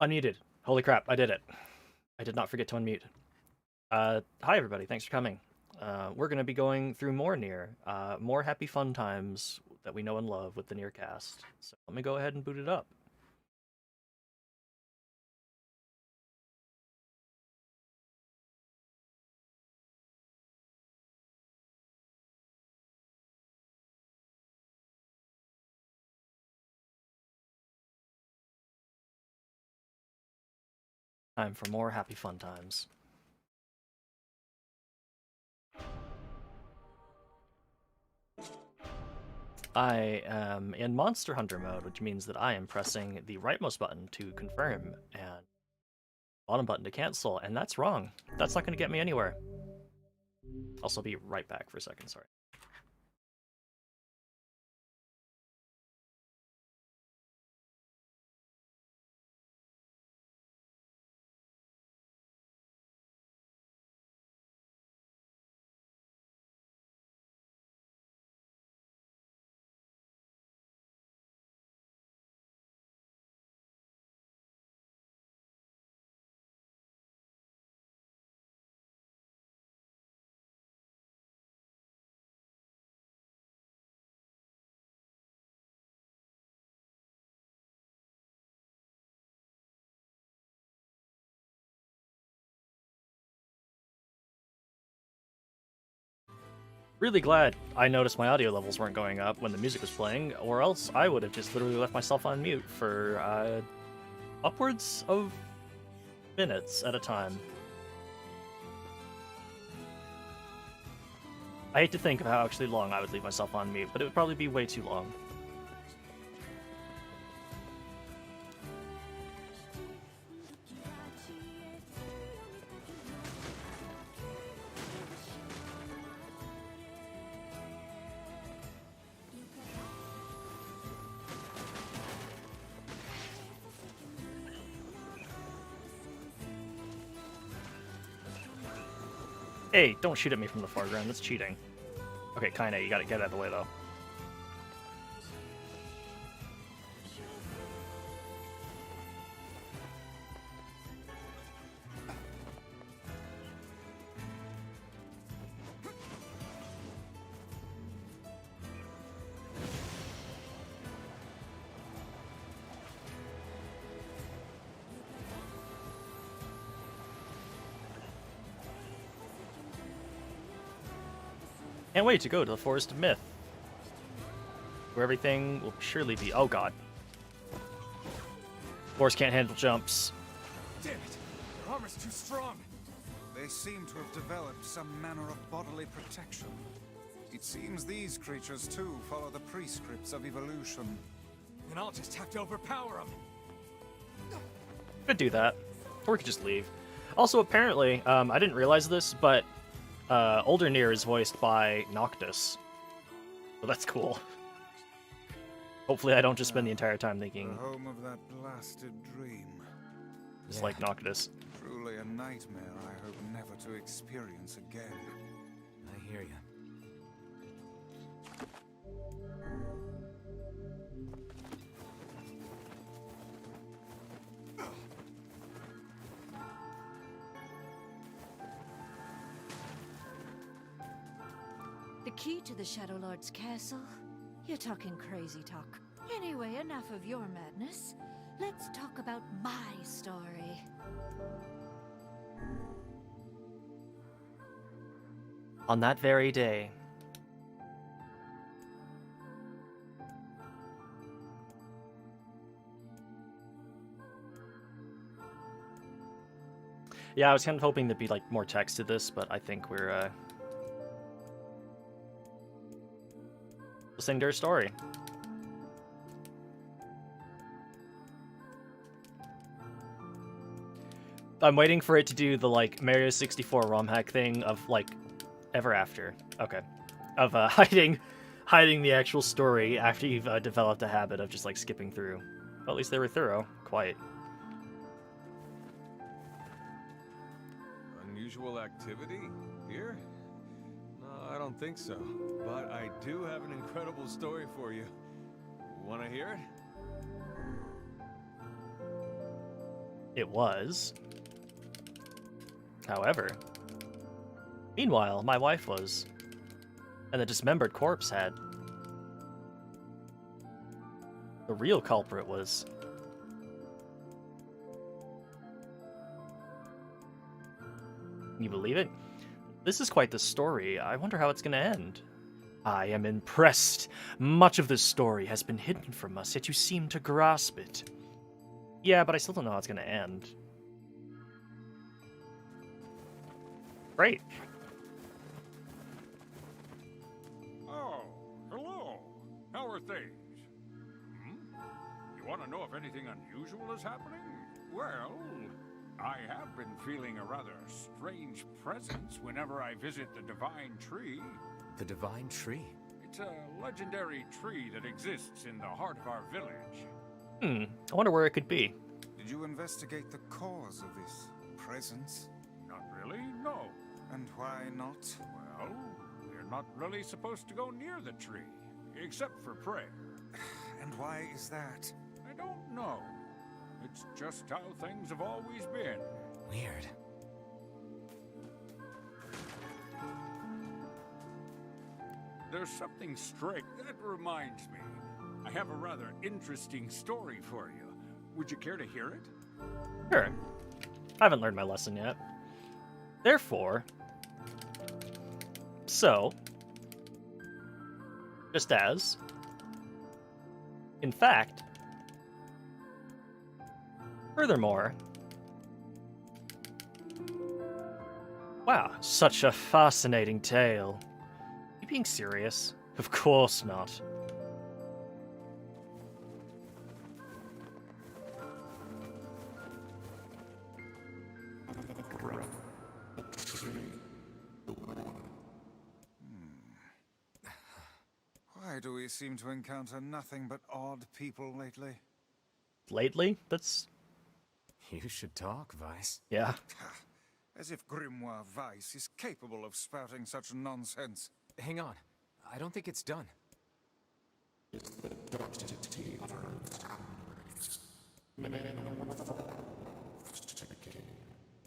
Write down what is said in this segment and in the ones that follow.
Unmuted. Holy crap, I did it. I did not forget to unmute. Hi everybody, thanks for coming. We're going to be going through more Nier, more happy fun times that we know and love with the Nier cast. So let me go ahead and boot it up. Time for more happy fun times. I am in Monster Hunter mode, which means that I am pressing the rightmost button to confirm and bottom button to cancel, and that's wrong. That's not going to get me anywhere. Also, be right back for a second, sorry. Really glad I noticed my audio levels weren't going up when the music was playing, or else I would have just literally left myself on mute for upwards of minutes at a time. I hate to think of how actually long I would leave myself on mute, but it would probably be way too long. Hey, don't shoot at me from the foreground, that's cheating. Okay, kinda, you gotta get out of the way though. Can't wait to go to the Forest of Myth, where everything will surely be. Oh god. Forest can't handle jumps. Damn it! Their armor's too strong! They seem to have developed some manner of bodily protection. It seems these creatures too follow the prescripts of evolution. Then I'll just have to overpower them. Could do that. Or we could just leave. Also, apparently, I didn't realize this, but older Nier is voiced by Noctis. So that's cool. Hopefully I don't just spend the entire time thinking The home of that blasted dream. it's like Noctis. Truly a nightmare I hope never to experience again. I hear you. The key to the Shadow Lord's castle? You're talking crazy talk. Anyway, enough of your madness. Let's talk about my story. On that very day, yeah, I was kind of hoping there'd be like more text to this, but I think we're listening to her story. I'm waiting for it to do the like Mario 64 ROM hack thing of like ever after. Okay, of hiding the actual story after you've developed a habit of just like skipping through. Well, at least they were thorough. Quite. Unusual activity here? No, I don't think so. But I do have an incredible story for you. Want to hear it? It was. However, meanwhile, my wife was, and the dismembered corpse had. The real culprit was. Can you believe it? This is quite the story. I wonder how it's going to end. I am impressed. Much of this story has been hidden from us, yet you seem to grasp it. Yeah, but I still don't know how it's going to end. Great. Oh, hello. How are things? You want to know if anything unusual is happening? Well, I have been feeling a rather strange presence whenever I visit the Divine Tree. The Divine Tree? It's a legendary tree that exists in the heart of our village. I wonder where it could be. Did you investigate the cause of this presence? Not really, no. And why not? Well, we're not really supposed to go near the tree, except for prayer. And why is that? I don't know. It's just how things have always been. Weird. There's something strange. That reminds me. I have a rather interesting story for you. Would you care to hear it? Sure. I haven't learned my lesson yet. Therefore, just as, in fact, furthermore, wow, such a fascinating tale. Are you being serious? Of course not. Why do we seem to encounter nothing but odd people lately? Lately? That's... You should talk, Vice. yeah. As if Grimoire Weiss is capable of spouting such nonsense. Hang on. I don't think it's done.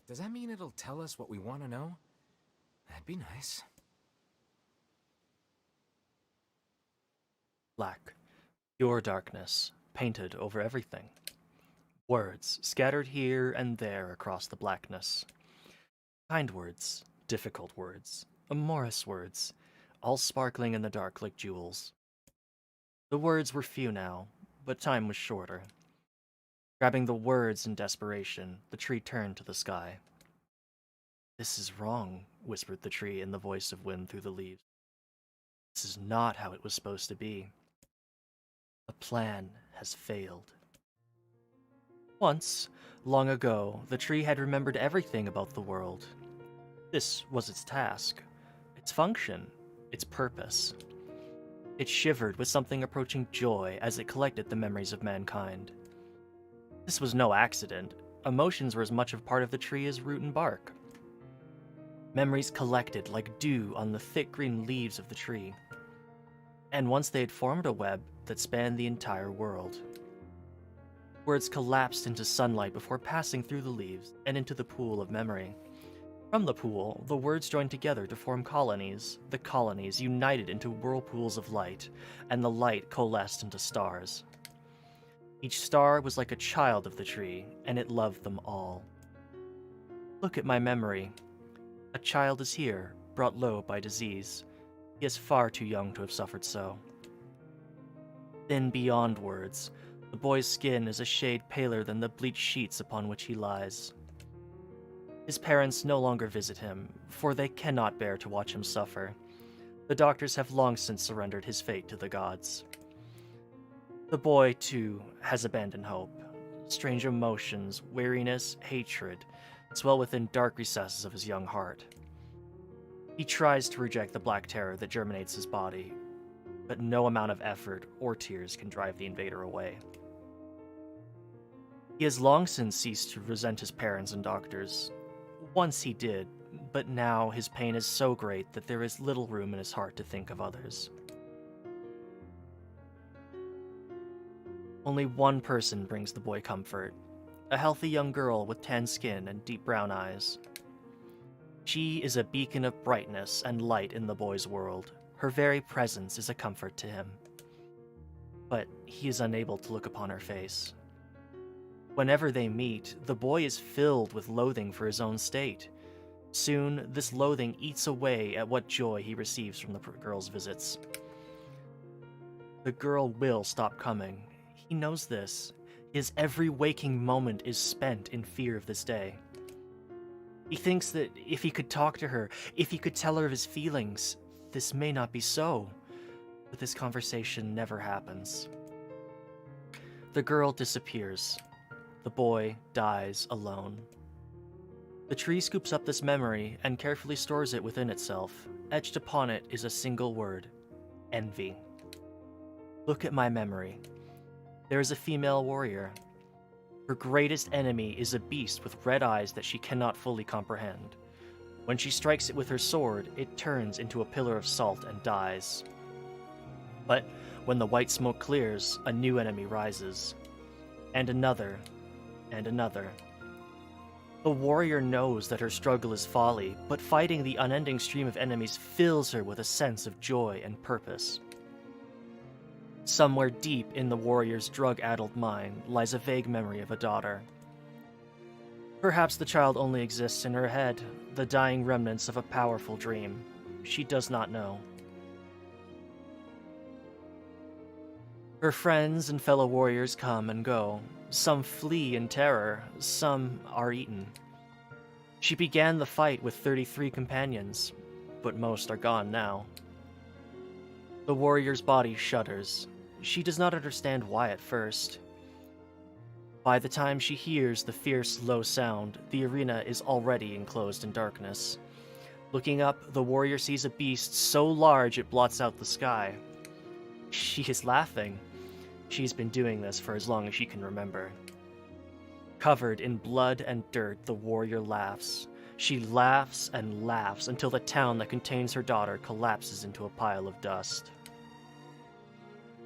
Does that mean it'll tell us what we want to know? That'd be nice. Black, pure darkness, painted over everything. Words scattered here and there across the blackness. Kind words, difficult words, amorous words, all sparkling in the dark like jewels. The words were few now, but time was shorter. Grabbing the words in desperation, the tree turned to the sky. "This is wrong," whispered the tree in the voice of wind through the leaves. "This is not how it was supposed to be. The plan has failed." Once, long ago, the tree had remembered everything about the world. This was its task, its function, its purpose. It shivered with something approaching joy as it collected the memories of mankind. This was no accident. Emotions were as much a part of the tree as root and bark. Memories collected like dew on the thick green leaves of the tree. And once they had formed a web that spanned the entire world. Words collapsed into sunlight before passing through the leaves and into the pool of memory. From the pool, the words joined together to form colonies. The colonies united into whirlpools of light, and the light coalesced into stars. Each star was like a child of the tree, and it loved them all. Look at my memory. A child is here, brought low by disease. He is far too young to have suffered so. Thin beyond words, the boy's skin is a shade paler than the bleached sheets upon which he lies. His parents no longer visit him, for they cannot bear to watch him suffer. The doctors have long since surrendered his fate to the gods. The boy, too, has abandoned hope. Strange emotions, weariness, hatred, swell within dark recesses of his young heart. He tries to reject the black terror that germinates his body, but no amount of effort or tears can drive the invader away. He has long since ceased to resent his parents and doctors. Once he did, but now his pain is so great that there is little room in his heart to think of others. Only one person brings the boy comfort. a healthy young girl with tan skin and deep brown eyes. She is a beacon of brightness and light in the boy's world. Her very presence is a comfort to him. But he is unable to look upon her face. Whenever they meet, the boy is filled with loathing for his own state. Soon, this loathing eats away at what joy he receives from the girl's visits. The girl will stop coming. He knows this. His every waking moment is spent in fear of this day. He thinks that if he could talk to her, if he could tell her of his feelings, this may not be so. But this conversation never happens. The girl disappears. The boy dies alone. The tree scoops up this memory and carefully stores it within itself. Etched upon it is a single word: envy. Look at my memory. There is a female warrior. Her greatest enemy is a beast with red eyes that she cannot fully comprehend. When she strikes it with her sword, it turns into a pillar of salt and dies. But when the white smoke clears, a new enemy rises. And another. And another. The warrior knows that her struggle is folly, but fighting the unending stream of enemies fills her with a sense of joy and purpose. Somewhere deep in the warrior's drug-addled mind lies a vague memory of a daughter. Perhaps the child only exists in her head, the dying remnants of a powerful dream. She does not know. Her friends and fellow warriors come and go. Some flee in terror, some are eaten. She began the fight with 33 companions, but most are gone now. The warrior's body shudders. She does not understand why at first. By the time she hears the fierce, low sound, the arena is already enclosed in darkness. Looking up, the warrior sees a beast so large it blots out the sky. She is laughing. She's been doing this for as long as she can remember. Covered in blood and dirt, the warrior laughs. She laughs and laughs until the town that contains her daughter collapses into a pile of dust.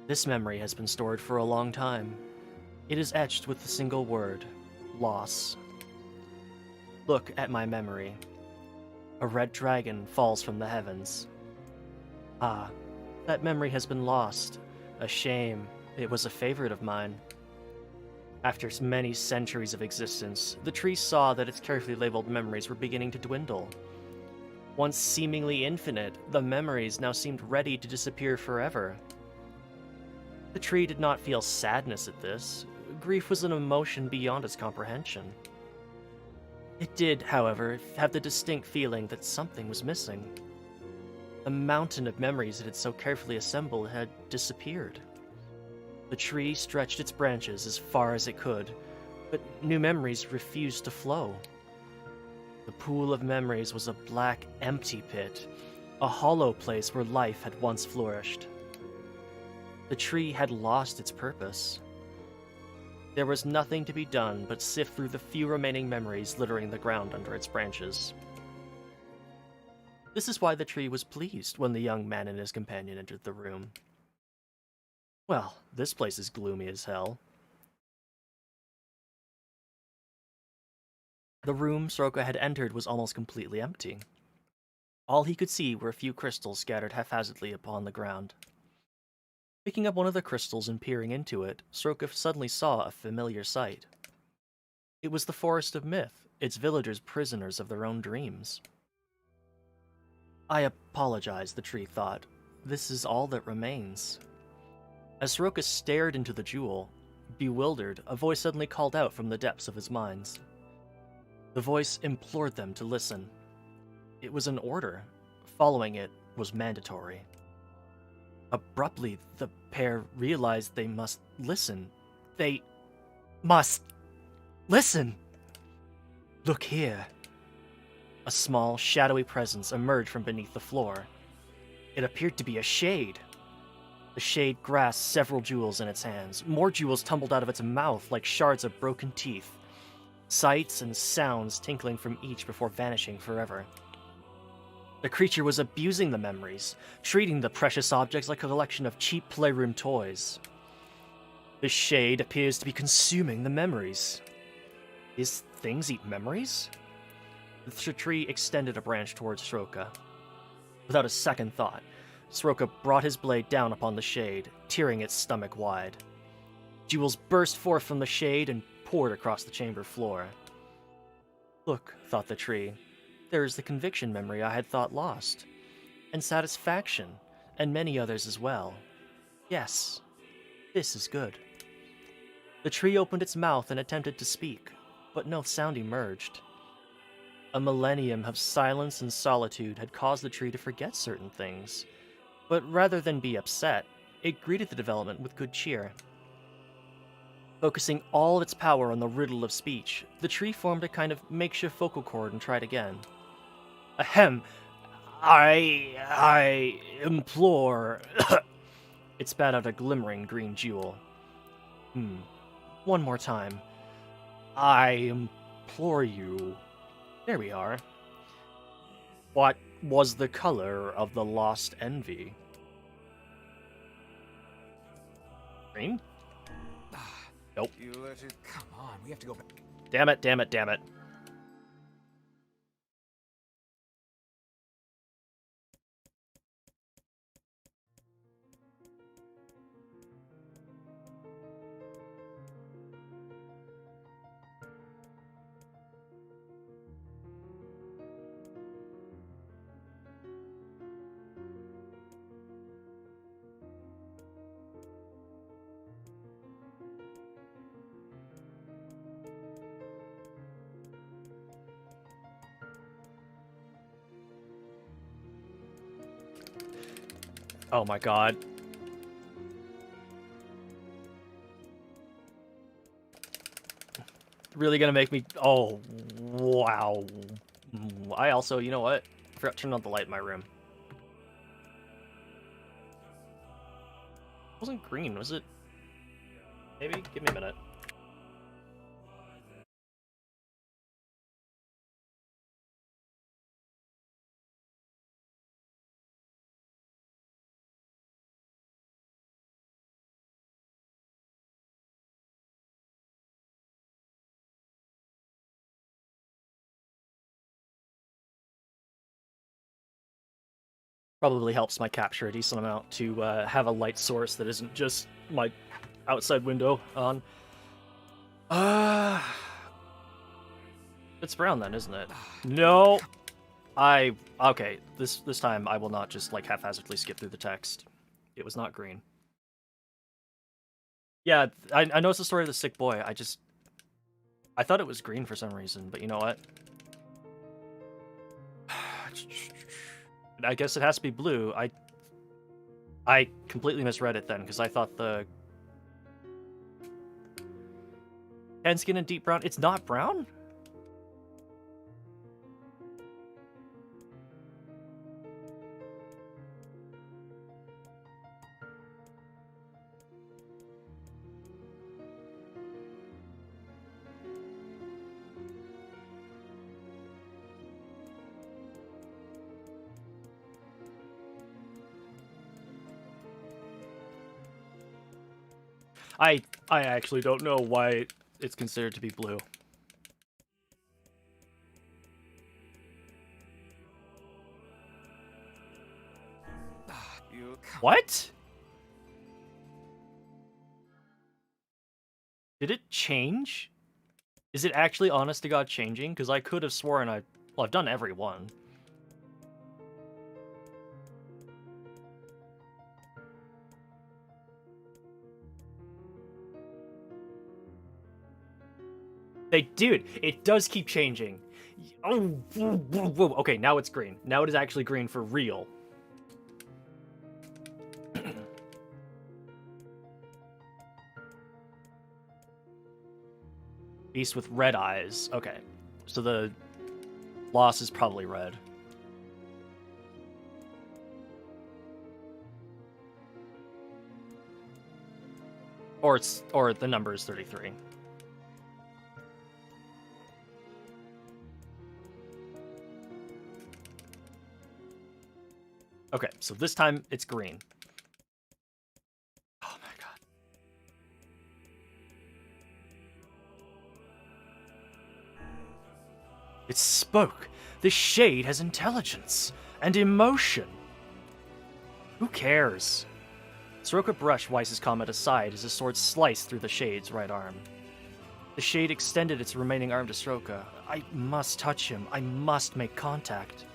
This memory has been stored for a long time. It is etched with the single word: loss. Look at my memory. A red dragon falls from the heavens. Ah, that memory has been lost. A shame. It was a favorite of mine. After many centuries of existence, the tree saw that its carefully labeled memories were beginning to dwindle. Once seemingly infinite, the memories now seemed ready to disappear forever. The tree did not feel sadness at this. Grief was an emotion beyond its comprehension. It did, however, have the distinct feeling that something was missing. The mountain of memories it had so carefully assembled had disappeared. The tree stretched its branches as far as it could, but new memories refused to flow. The pool of memories was a black, empty pit, a hollow place where life had once flourished. The tree had lost its purpose. There was nothing to be done but sift through the few remaining memories littering the ground under its branches. This is why the tree was pleased when the young man and his companion entered the room. Well, this place is gloomy as hell. The room Soroka had entered was almost completely empty. All he could see were a few crystals scattered haphazardly upon the ground. Picking up one of the crystals and peering into it, Soroka suddenly saw a familiar sight. It was the Forest of Myth, its villagers prisoners of their own dreams. I apologize, the tree thought. This is all that remains. As Soroka stared into the jewel, bewildered, a voice suddenly called out from the depths of his minds. The voice implored them to listen. It was an order. Following it was mandatory. Abruptly, the pair realized they must listen. They must listen! Look here. A small, shadowy presence emerged from beneath the floor. It appeared to be a shade. The shade grasped several jewels in its hands. More jewels tumbled out of its mouth like shards of broken teeth. Sights and sounds tinkling from each before vanishing forever. The creature was abusing the memories, treating the precious objects like a collection of cheap playroom toys. The shade appears to be consuming the memories. These things eat memories? The tree extended a branch towards Sroka. Without a second thought, Sroka brought his blade down upon the shade, tearing its stomach wide. Jewels burst forth from the shade and poured across the chamber floor. Look, thought the tree, there is the conviction memory I had thought lost, and satisfaction, and many others as well. Yes, this is good. The tree opened its mouth and attempted to speak, but no sound emerged. A millennium of silence and solitude had caused the tree to forget certain things, but rather than be upset, it greeted the development with good cheer. Focusing all of its power on the riddle of speech, the tree formed a kind of makeshift vocal cord and tried again. Ahem, I implore... It spat out a glimmering green jewel. One more time. I implore you... There we are. What was the color of the lost envy? Green? Nope. You let it... Come on, we have to go back. Damn it, damn it, damn it. Oh my god. Really gonna make me... Oh, wow. I also, you know what? I forgot to turn on the light in my room. It wasn't green, was it? Maybe? Give me a minute. Probably helps my capture a decent amount to have a light source that isn't just my outside window on. It's brown then, isn't it? No! Okay, this time I will not just, like, haphazardly skip through the text. It was not green. Yeah, I know it's the story of the sick boy, I thought it was green for some reason, but you know what? I guess it has to be blue. I completely misread it then, because I thought the... Tan skin and deep brown... It's not brown? I actually don't know why it's considered to be blue. What? Did it change? Is it actually honest to God changing? Because I could have sworn well, I've done every one. Dude, it does keep changing. Oh, whoa, whoa, whoa. Okay, now it's green. Now it is actually green for real. Beast with red eyes. Okay, so the loss is probably red. Or the number is 33. Okay, so this time it's green. Oh my god. It spoke. This shade has intelligence and emotion. Who cares? Soroka brushed Weiss's comment aside as his sword sliced through the shade's right arm. The shade extended its remaining arm to Soroka. I must touch him. I must make contact.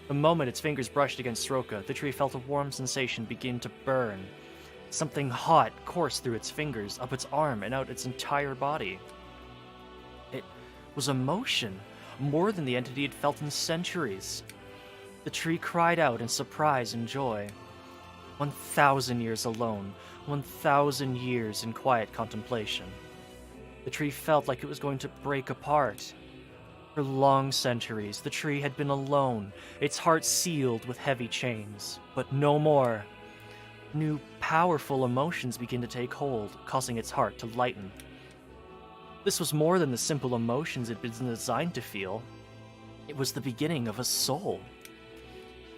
The moment its fingers brushed against Soroka, the tree felt a warm sensation begin to burn. Something hot coursed through its fingers, up its arm, and out its entire body. It was emotion, more than the entity had felt in centuries. The tree cried out in surprise and joy. 1,000 years alone, 1,000 years in quiet contemplation. The tree felt like it was going to break apart. For long centuries, the tree had been alone, its heart sealed with heavy chains. But no more. New, powerful emotions began to take hold, causing its heart to lighten. This was more than the simple emotions it had been designed to feel. It was the beginning of a soul.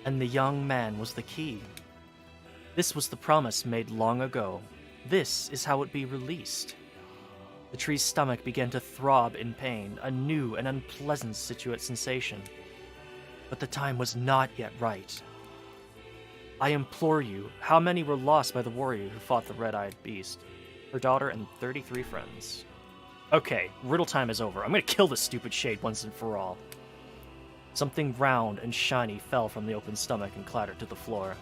And the young man was the key. This was the promise made long ago. This is how it be released. The tree's stomach began to throb in pain, a new and unpleasant sensation. But the time was not yet right. I implore you, how many were lost by the warrior who fought the red-eyed beast? Her daughter and 33 friends. Okay, riddle time is over. I'm gonna kill this stupid shade once and for all. Something round and shiny fell from the open stomach and clattered to the floor.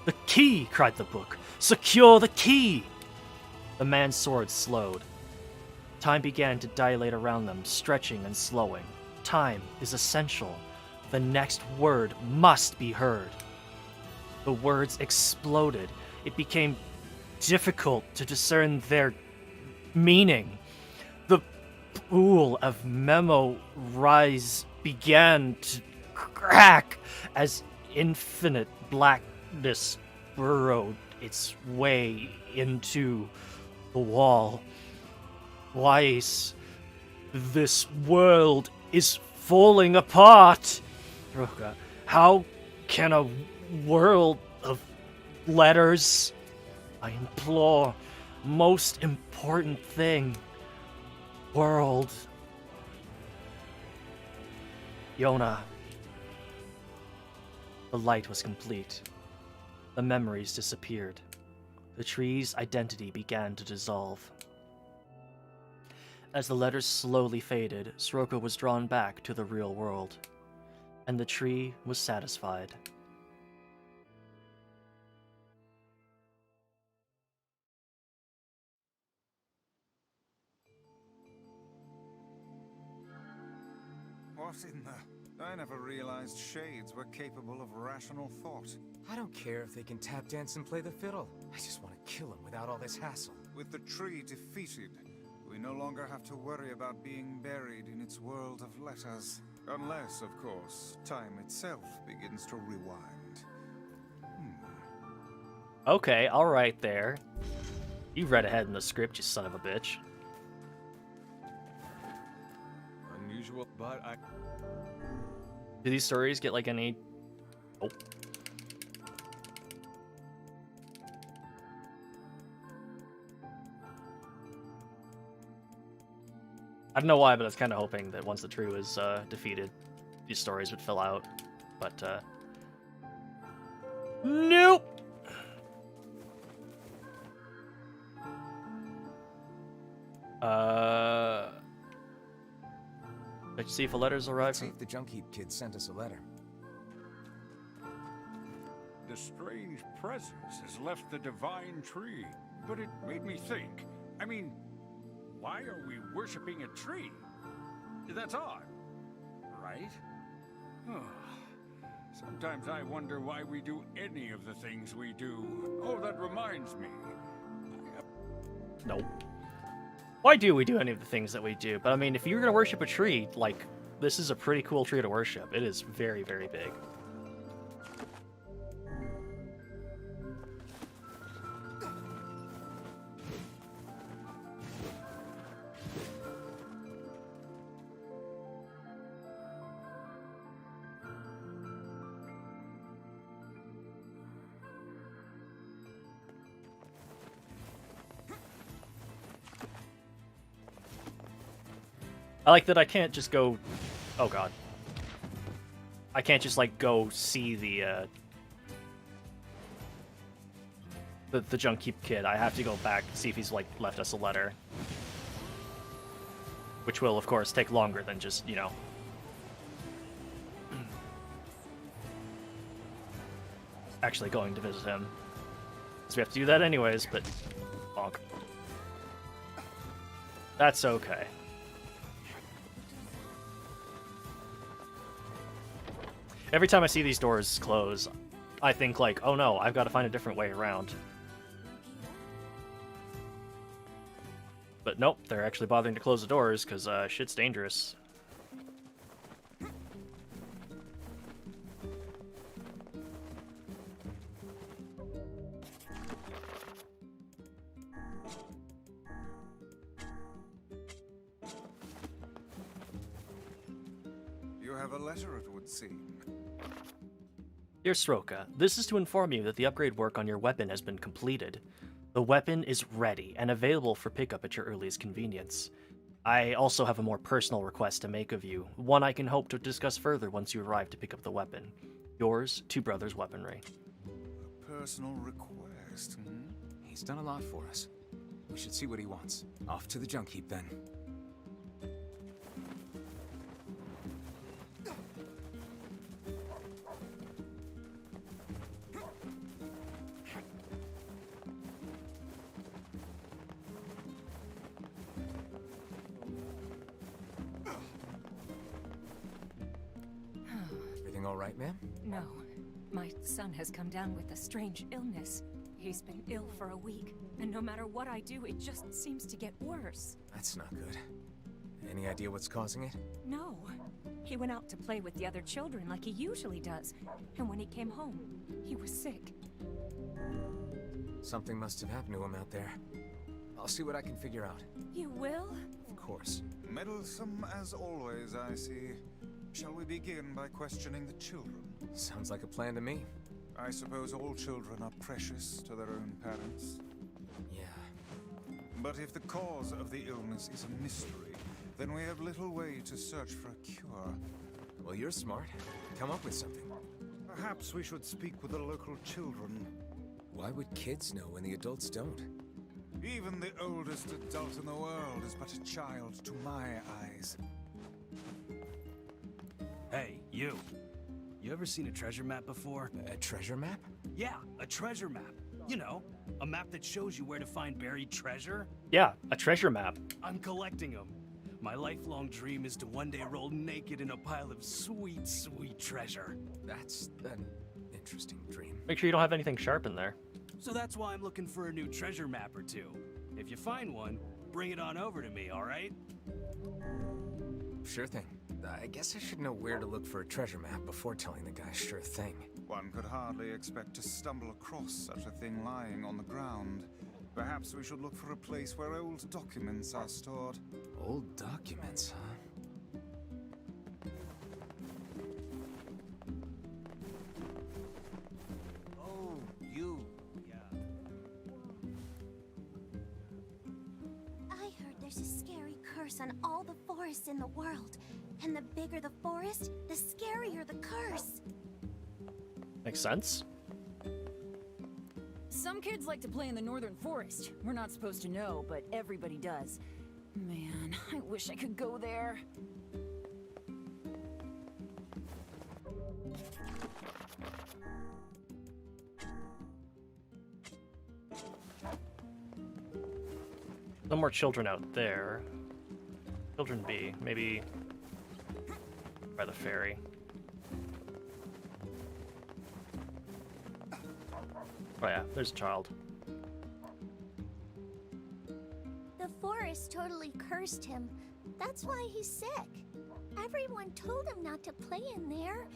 The key! Cried the book. Secure the key! The man's sword slowed. Time began to dilate around them, stretching and slowing. Time is essential. The next word must be heard. The words exploded. It became difficult to discern their meaning. The pool of memorize began to crack as infinite blackness burrowed its way into the wall. Weiss, this world is falling apart. Roka, how can a world of letters? I implore, most important thing, world. Yona. The light was complete. The memories disappeared. The tree's identity began to dissolve. As the letters slowly faded, Soroka was drawn back to the real world, and the tree was satisfied. What in the... I never realized shades were capable of rational thought. I don't care if they can tap dance and play the fiddle. I just want to kill them without all this hassle. With the tree defeated, we no longer have to worry about being buried in its world of letters. Unless, of course, time itself begins to rewind. Okay, alright there. You read ahead in the script, you son of a bitch. Unusual, but I... Do these stories get like any... Oh. I don't know why, but I was kind of hoping that once the tree was defeated, these stories would fill out. But, nope! Let's see if a letter's arrived. See if the junk heap kid sent us a letter. The strange presence has left the divine tree, but it made me think. I mean, why are we worshipping a tree? That's odd, right? Sometimes I wonder why we do any of the things we do. Oh, that reminds me. Nope. Why do we do any of the things that we do? But I mean, if you're gonna worship a tree, like, this is a pretty cool tree to worship. It is very, very big. I like that I can't just go... Oh god. I can't just, like, go see the Junk Keep kid. I have to go back and see if he's, like, left us a letter. Which will, of course, take longer than just, you know... actually going to visit him. So we have to do that anyways, but... bonk. That's okay. Every time I see these doors close, I think like, oh no, I've got to find a different way around. But nope, they're actually bothering to close the doors, because shit's dangerous. You have a letter, it would seem. Dear Sroka, this is to inform you that the upgrade work on your weapon has been completed. The weapon is ready and available for pickup at your earliest convenience. I also have a more personal request to make of you, one I can hope to discuss further once you arrive to pick up the weapon. Yours, Two Brothers Weaponry. A personal request, hmm? He's done a lot for us. We should see what he wants. Off to the junk heap, then. Everything all right, ma'am? No. My son has come down with a strange illness. He's been ill for a week, and no matter what I do, it just seems to get worse. That's not good. Any idea what's causing it? No. He went out to play with the other children like he usually does, and when he came home, he was sick. Something must have happened to him out there. I'll see what I can figure out. You will? Of course. Meddlesome as always, I see. Shall we begin by questioning the children? Sounds like a plan to me. I suppose all children are precious to their own parents. Yeah. But if the cause of the illness is a mystery, then we have little way to search for a cure. Well, you're smart. Come up with something. Perhaps we should speak with the local children. Why would kids know when the adults don't? Even the oldest adult in the world is but a child to my eyes. Hey, you. You ever seen a treasure map before? A treasure map? Yeah, a treasure map. You know, a map that shows you where to find buried treasure. Yeah, a treasure map. I'm collecting them. My lifelong dream is to one day roll naked in a pile of sweet, sweet treasure. That's an interesting dream. Make sure you don't have anything sharp in there. So that's why I'm looking for a new treasure map or two. If you find one, bring it on over to me, all right? Sure thing. I guess I should know where to look for a treasure map before telling the guy sure thing. One could hardly expect to stumble across such a thing lying on the ground. Perhaps we should look for a place where old documents are stored. Old documents, huh? Oh, you. Yeah. I heard there's a scary curse on all the forests in the world. And the bigger the forest, the scarier the curse. Makes sense. Some kids like to play in the northern forest. We're not supposed to know, but everybody does. Man, I wish I could go there. No more children out there. Children B, maybe by the ferry. Oh yeah, there's a child. The forest totally cursed him. That's why he's sick. Everyone told him not to play in there,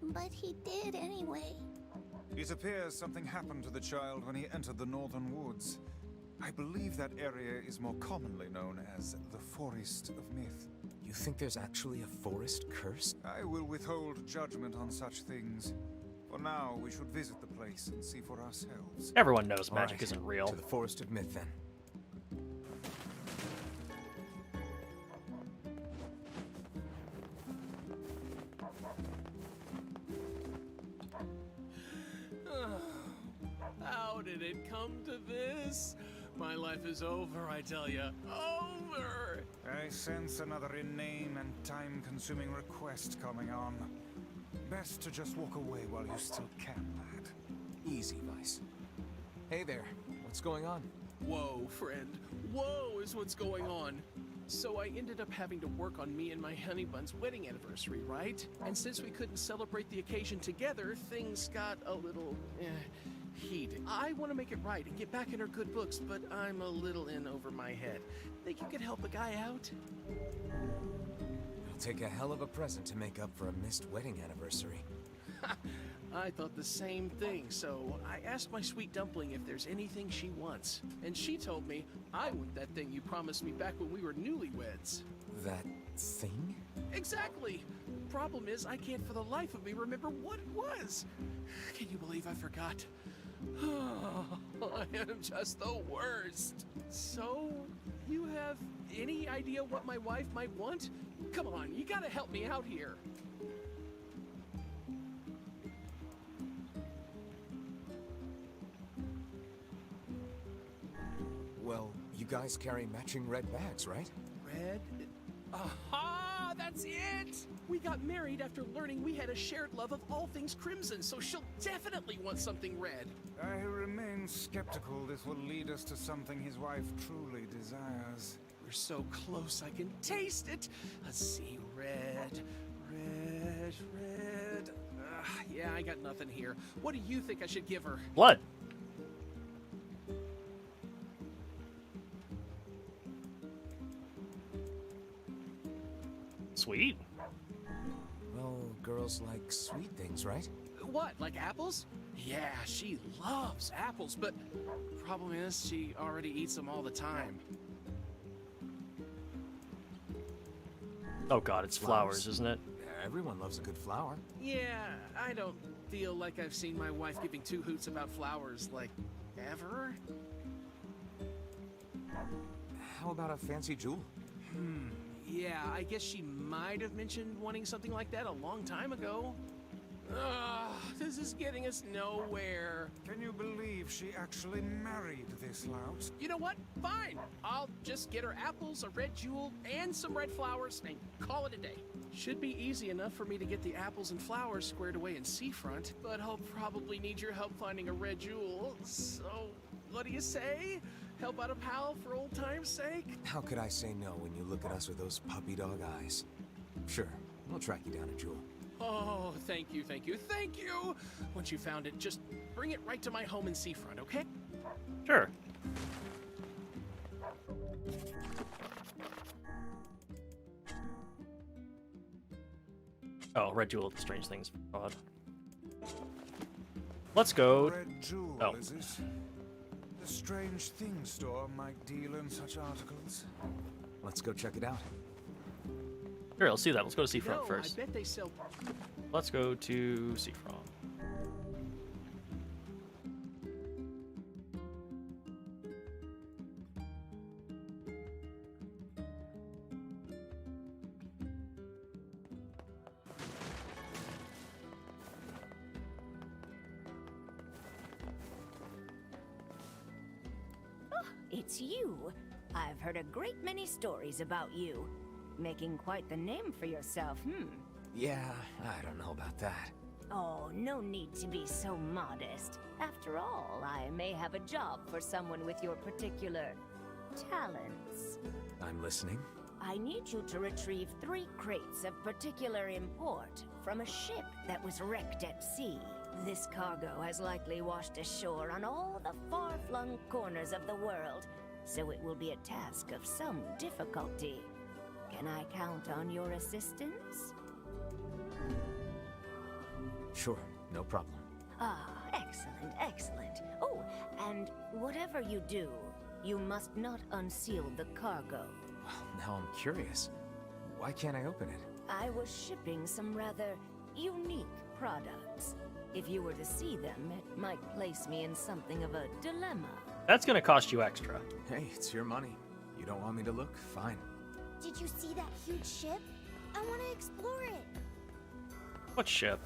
but he did anyway. It appears something happened to the child when he entered the northern woods. I believe that area is more commonly known as the Forest of Myth. You think there's actually a forest curse? I will withhold judgment on such things. For now, we should visit the place and see for ourselves. Everyone knows All magic right, isn't real. To the Forest of Myth, then. How did it come to this? My life is over, I tell ya. Over! I sense another inane and time-consuming request coming on. Best to just walk away while you still can, lad. Easy, Vice. Hey there. What's going on? Whoa, friend. Whoa is what's going on. So I ended up having to work on me and my honey bun's wedding anniversary, right? And since we couldn't celebrate the occasion together, things got a little, heated. I want to make it right and get back in her good books, but I'm a little in over my head. Think you could help a guy out? It'll take a hell of a present to make up for a missed wedding anniversary. I thought the same thing, so I asked my sweet dumpling if there's anything she wants. And she told me I want that thing you promised me back when we were newlyweds. That thing? Exactly! Problem is, I can't for the life of me remember what it was. Can you believe I forgot? I am just the worst. So, you have any idea what my wife might want? Come on, you gotta help me out here. Well, you guys carry matching red bags, right? Red? Aha! That's it! We got married after learning we had a shared love of all things crimson, so she'll definitely want something red. I remain skeptical this will lead us to something his wife truly desires. We're so close, I can taste it. Let's see, red. Yeah, I got nothing here. What do you think I should give her? Blood. Sweet. Well, girls like sweet things, right? What, like apples? Yeah, she loves apples, but problem is she already eats them all the time. Oh god, it's flowers, isn't it? Everyone loves a good flower. Yeah, I don't feel like I've seen my wife giving two hoots about flowers, like, ever? How about a fancy jewel? Yeah, I guess she might have mentioned wanting something like that a long time ago. Ugh, this is getting us nowhere. Can you believe she actually married this lout? You know what? Fine. I'll just get her apples, a red jewel, and some red flowers, and call it a day. Should be easy enough for me to get the apples and flowers squared away in Seafront, but I'll probably need your help finding a red jewel. So, what do you say? Help out a pal for old time's sake? How could I say no when you look at us with those puppy dog eyes? Sure, we'll track you down a jewel. Oh, thank you. Once you found it, just bring it right to my home in Seafront, okay? Sure. Oh, red jewel, strange things. Odd. Let's go. Red jewel, Oh. is it? The strange things store might deal in such articles. Let's go check it out. Sure, let's see that. Let's go to Seafront No, first. I bet they sell... Let's go to Seafront. It's you. I've heard a great many stories about you. Making quite the name for yourself, Yeah, I don't know about that. Oh, no need to be so modest. After all, I may have a job for someone with your particular talents. I'm listening. I need you to retrieve 3 crates of particular import from a ship that was wrecked at sea. This cargo has likely washed ashore on all the far-flung corners of the world, so it will be a task of some difficulty. Can I count on your assistance? Sure, no problem. Ah, excellent, excellent. Oh, and whatever you do, you must not unseal the cargo. Well, now I'm curious. Why can't I open it? I was shipping some rather unique products. If you were to see them, it might place me in something of a dilemma. That's gonna cost you extra. Hey, it's your money. You don't want me to look? Fine. Did you see that huge ship? I want to explore it. What ship?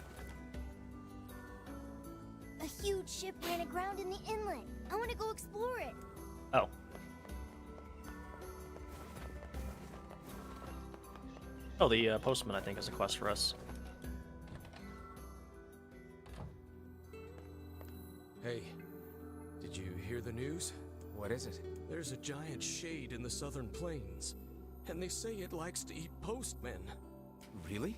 A huge ship ran aground in the inlet. I want to go explore it. Oh. Oh, the postman, I think, is a quest for us. Hey, did you hear the news? What is it? There's a giant shade in the southern plains, and they say it likes to eat postmen. Really?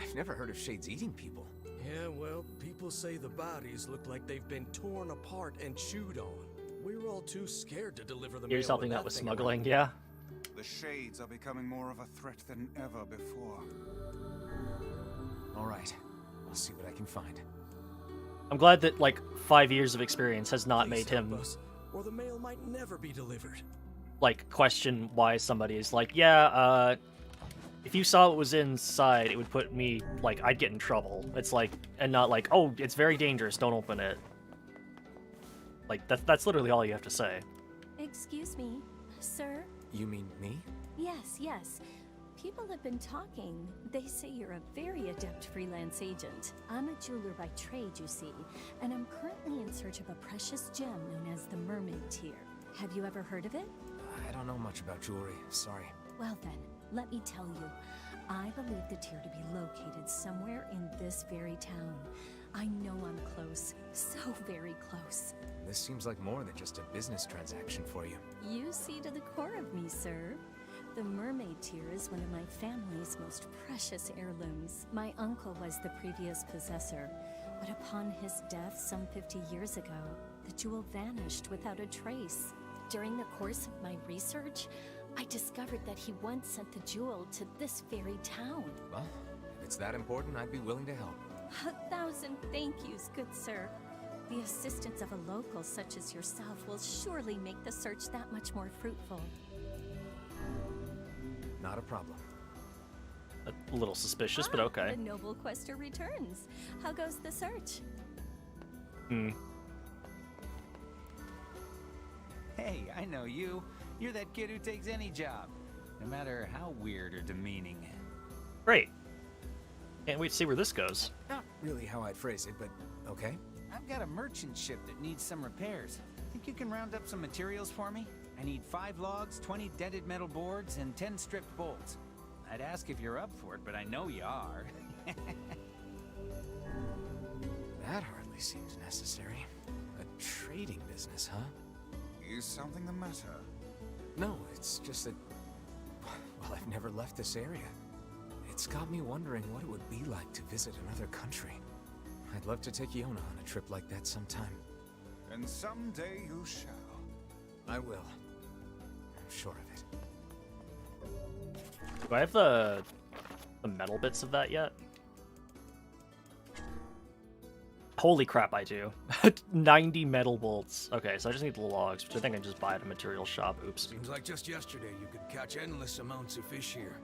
I've never heard of shades eating people. Yeah, well, people say the bodies look like they've been torn apart and chewed on. We're all too scared to deliver the mail. Here's helping out with smuggling, yeah. The shades are becoming more of a threat than ever before. All right, I'll see what I can find. I'm glad that, like, 5 years of experience has not made him, or the mail might never be delivered. like, question why somebody is like, yeah, if you saw what was inside, it would put me, like, I'd get in trouble. It's like, and not like, oh, it's very dangerous, don't open it. Like, that's literally all you have to say. Excuse me, sir? You mean me? Yes, yes. People have been talking. They say you're a very adept freelance agent. I'm a jeweler by trade, you see, and I'm currently in search of a precious gem known as the Mermaid Tear. Have you ever heard of it? I don't know much about jewelry, sorry. Well then, let me tell you. I believe the tear to be located somewhere in this very town. I know I'm close, so very close. This seems like more than just a business transaction for you. You see to the core of me, sir. The Mermaid Tear is one of my family's most precious heirlooms. My uncle was the previous possessor, but upon his death some 50 years ago, the jewel vanished without a trace. During the course of my research, I discovered that he once sent the jewel to this very town. Well, if it's that important, I'd be willing to help. 1,000 thank yous, good sir. The assistance of a local such as yourself will surely make the search that much more fruitful. Not a problem. A little suspicious, but okay. The noble quester returns. How goes the search? Hey, I know you. You're that kid who takes any job, no matter how weird or demeaning. Great. Can't wait to see where this goes. Not really how I'd phrase it, but okay. I've got a merchant ship that needs some repairs. Think you can round up some materials for me? I need 5 logs, 20 dented metal boards, and 10 stripped bolts. I'd ask if you're up for it, but I know you are. That hardly seems necessary. A trading business, huh? Is something the matter? No, it's just that... well, I've never left this area. It's got me wondering what it would be like to visit another country. I'd love to take Yona on a trip like that sometime. And someday you shall. I will. I'm sure of it. Do I have the metal bits of that yet? Holy crap, I do. 90 metal bolts. Okay, so I just need the logs, which I think I just buy at a material shop. Oops. Seems like just yesterday you could catch endless amounts of fish here.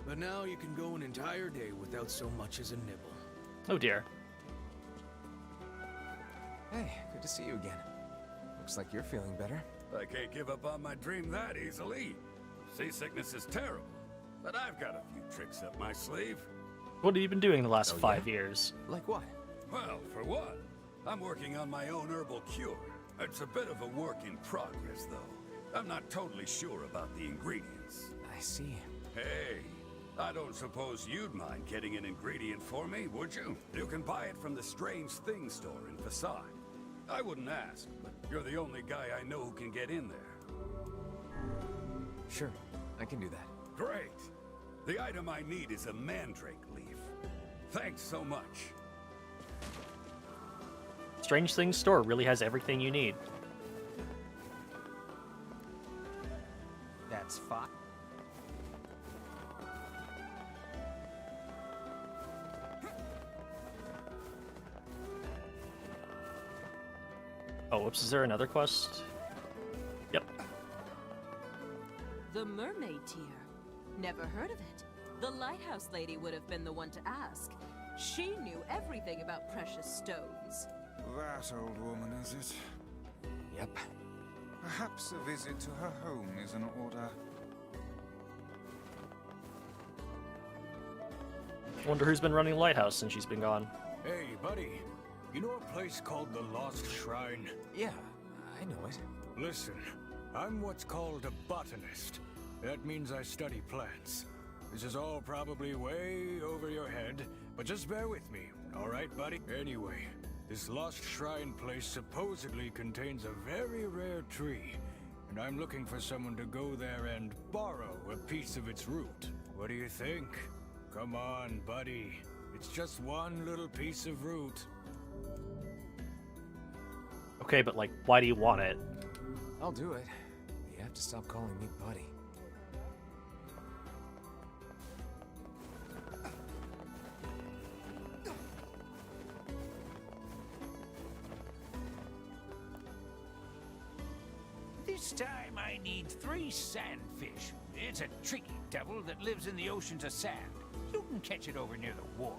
But now you can go an entire day without so much as a nibble. Oh dear. Hey, good to see you again. Looks like you're feeling better. I can't give up on my dream that easily. Seasickness is terrible, but I've got a few tricks up my sleeve. What have you been doing the last 5 years? Like what? Well, for one, I'm working on my own herbal cure. It's a bit of a work in progress, though. I'm not totally sure about the ingredients. I see. Hey, I don't suppose you'd mind getting an ingredient for me, would you? You can buy it from the Strange Things store in Facade. I wouldn't ask, but you're the only guy I know who can get in there. Sure, I can do that. Great. The item I need is a mandrake leaf. Thanks so much. Strange Things store really has everything you need. That's fine. Oh, whoops, is there another quest? Yep. The Mermaid Tear. Never heard of it. The lighthouse lady would have been the one to ask. She knew everything about precious stones. That old woman, is it? Yep. Perhaps a visit to her home is in order. Wonder who's been running Lighthouse since she's been gone. Hey, buddy. You know a place called the Lost Shrine? Yeah, I know it. Listen, I'm what's called a botanist. That means I study plants. This is all probably way over your head, but just bear with me, all right, buddy? Anyway, this Lost Shrine place supposedly contains a very rare tree, and I'm looking for someone to go there and borrow a piece of its root. What do you think? Come on, buddy. It's just one little piece of root. Okay, but like, why do you want it? I'll do it. You have to stop calling me buddy. This time I need 3 sandfish. It's a tricky devil that lives in the oceans of sand. You can catch it over near the wharf.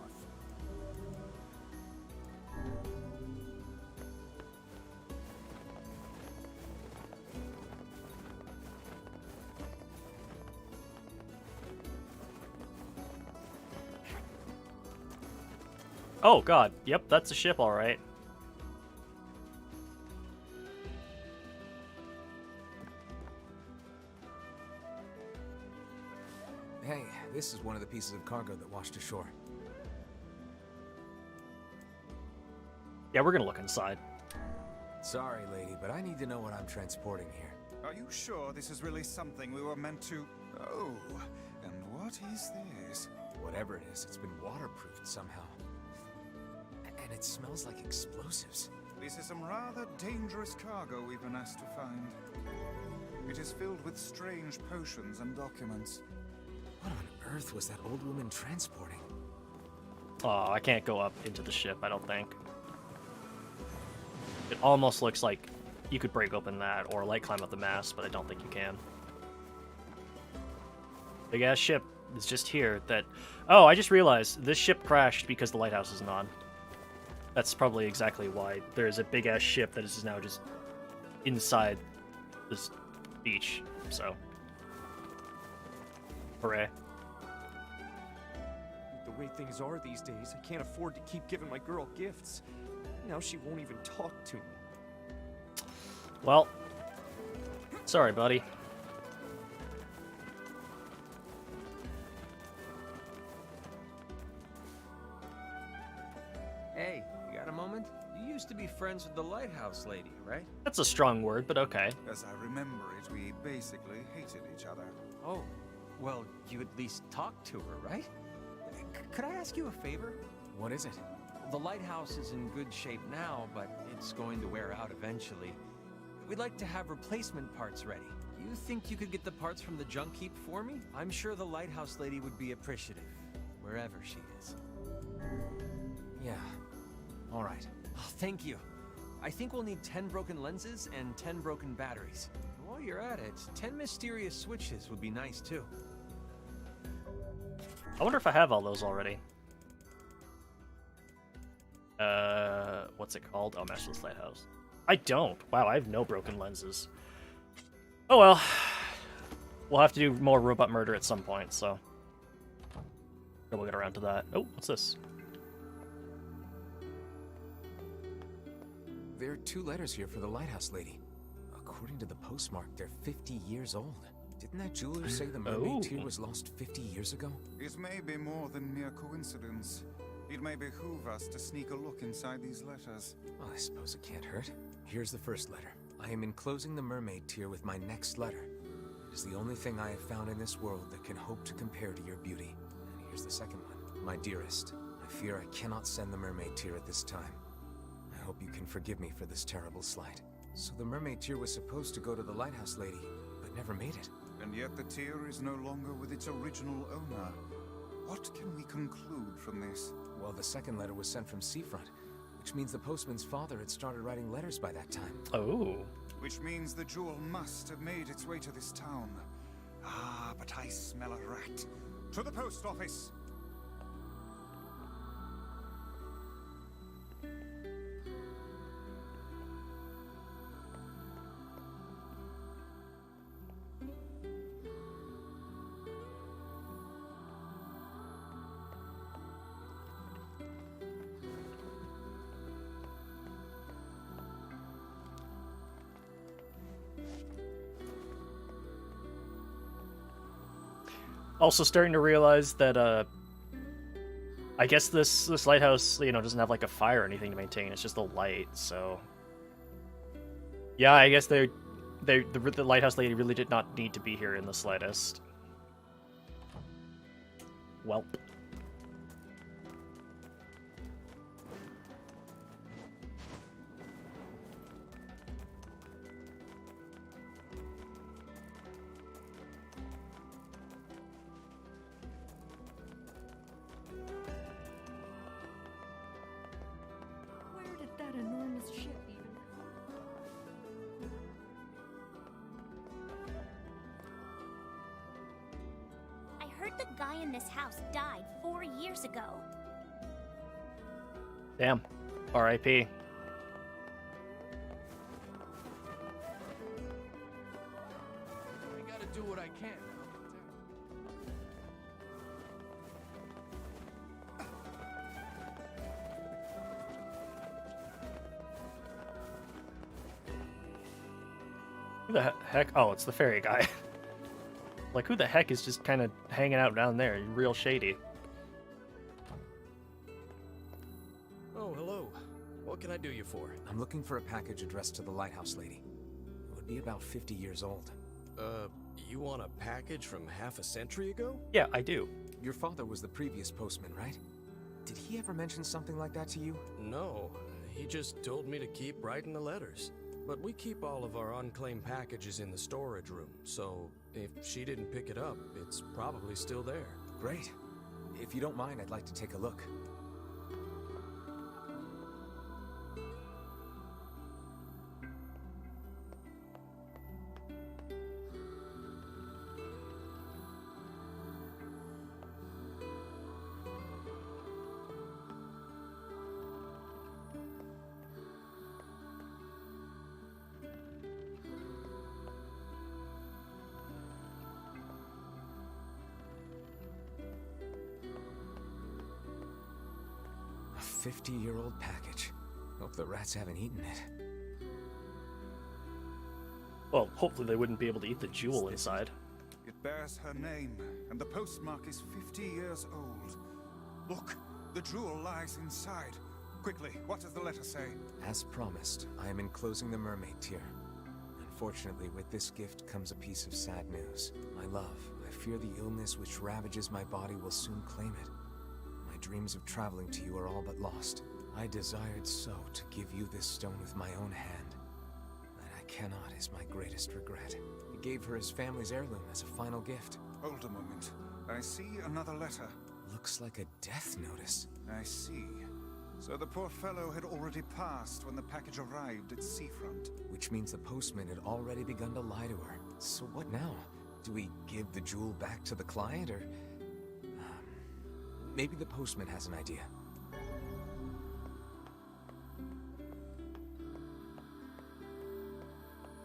Oh god, yep, that's a ship, alright. Hey, this is one of the pieces of cargo that washed ashore. Yeah, we're gonna look inside. Sorry, lady, but I need to know what I'm transporting here. Are you sure this is really something we were meant to... Oh, and what is this? Whatever it is, it's been waterproofed somehow. And it smells like explosives. This is some rather dangerous cargo we've been asked to find. It is filled with strange potions and documents. What on earth was that old woman transporting? Oh, I can't go up into the ship, I don't think. It almost looks like you could break open that or like climb up the mast, but I don't think you can. Big ass ship is just here that... Oh, I just realized this ship crashed because the lighthouse isn't on. That's probably exactly why. There's a big ass ship that is now just inside this beach, so... Hooray. The way things are these days, I can't afford to keep giving my girl gifts. Now she won't even talk to me. Well, sorry, buddy. Hey, you got a moment? You used to be friends with the lighthouse lady, right? That's a strong word, but okay. As I remember it, we basically hated each other. Oh, well, you at least talked to her, right? Could I ask you a favor? What is it? The lighthouse is in good shape now, but it's going to wear out eventually. We'd like to have replacement parts ready. You think you could get the parts from the junk heap for me? I'm sure the lighthouse lady would be appreciative, wherever she is. Yeah. All right. Oh, thank you. I think we'll need 10 broken lenses and 10 broken batteries. And while you're at it, 10 mysterious switches would be nice too. I wonder if I have all those already. What's it called? Oh, Masterless Lighthouse. I don't. Wow, I have no broken lenses. Oh well. We'll have to do more robot murder at some point, so... We'll get around to that. Oh, what's this? There are 2 letters here for the lighthouse lady. According to the postmark, they're 50 years old. Didn't that jeweler say the mermaid tier was lost 50 years ago? It may be more than mere coincidence. It may behoove us to sneak a look inside these letters. Well, I suppose it can't hurt. Here's the first letter. I am enclosing the mermaid tier with my next letter. It is the only thing I have found in this world that can hope to compare to your beauty. And here's the second one. My dearest, I fear I cannot send the mermaid tier at this time. I hope you can forgive me for this terrible slight. So the mermaid tier was supposed to go to the lighthouse lady, but never made it. And yet the tier is no longer with its original owner. What can we conclude from this? Well, the second letter was sent from Seafront, which means the postman's father had started writing letters by that time. Oh. Which means the jewel must have made its way to this town. Ah, but I smell a rat. To the post office! Also starting to realize that I guess this lighthouse, you know, doesn't have like a fire or anything to maintain. It's just a light, so yeah, I guess the lighthouse lady really did not need to be here in the slightest. Welp. Where did that enormous ship even I heard the guy in this house died 4 years ago. Damn. R.I.P. I gotta do what I can. Who the heck? Oh, it's the fairy guy. Like, who the heck is just kind of hanging out down there? Real shady. Oh, hello. What can I do you for? I'm looking for a package addressed to the lighthouse lady. It would be about 50 years old. You want a package from half a century ago? Yeah, I do. Your father was the previous postman, right? Did he ever mention something like that to you? No, he just told me to keep writing the letters. But we keep all of our unclaimed packages in the storage room, so if she didn't pick it up, it's probably still there. Great. If you don't mind, I'd like to take a look. A 50-year-old package. Hope the rats haven't eaten it. Well, hopefully they wouldn't be able to eat the jewel inside. It bears her name, and the postmark is 50 years old. Look, the jewel lies inside. Quickly, what does the letter say? As promised, I am enclosing the mermaid tear. Unfortunately, with this gift comes a piece of sad news. My love, I fear the illness which ravages my body will soon claim it. My dreams of traveling to you are all but lost. I desired so to give you this stone with my own hand. That I cannot is my greatest regret. He gave her his family's heirloom as a final gift. Hold a moment. I see another letter. Looks like a death notice. I see. So the poor fellow had already passed when the package arrived at seafront. Which means the postman had already begun to lie to her. So what now? Do we give the jewel back to the client, or... maybe the postman has an idea.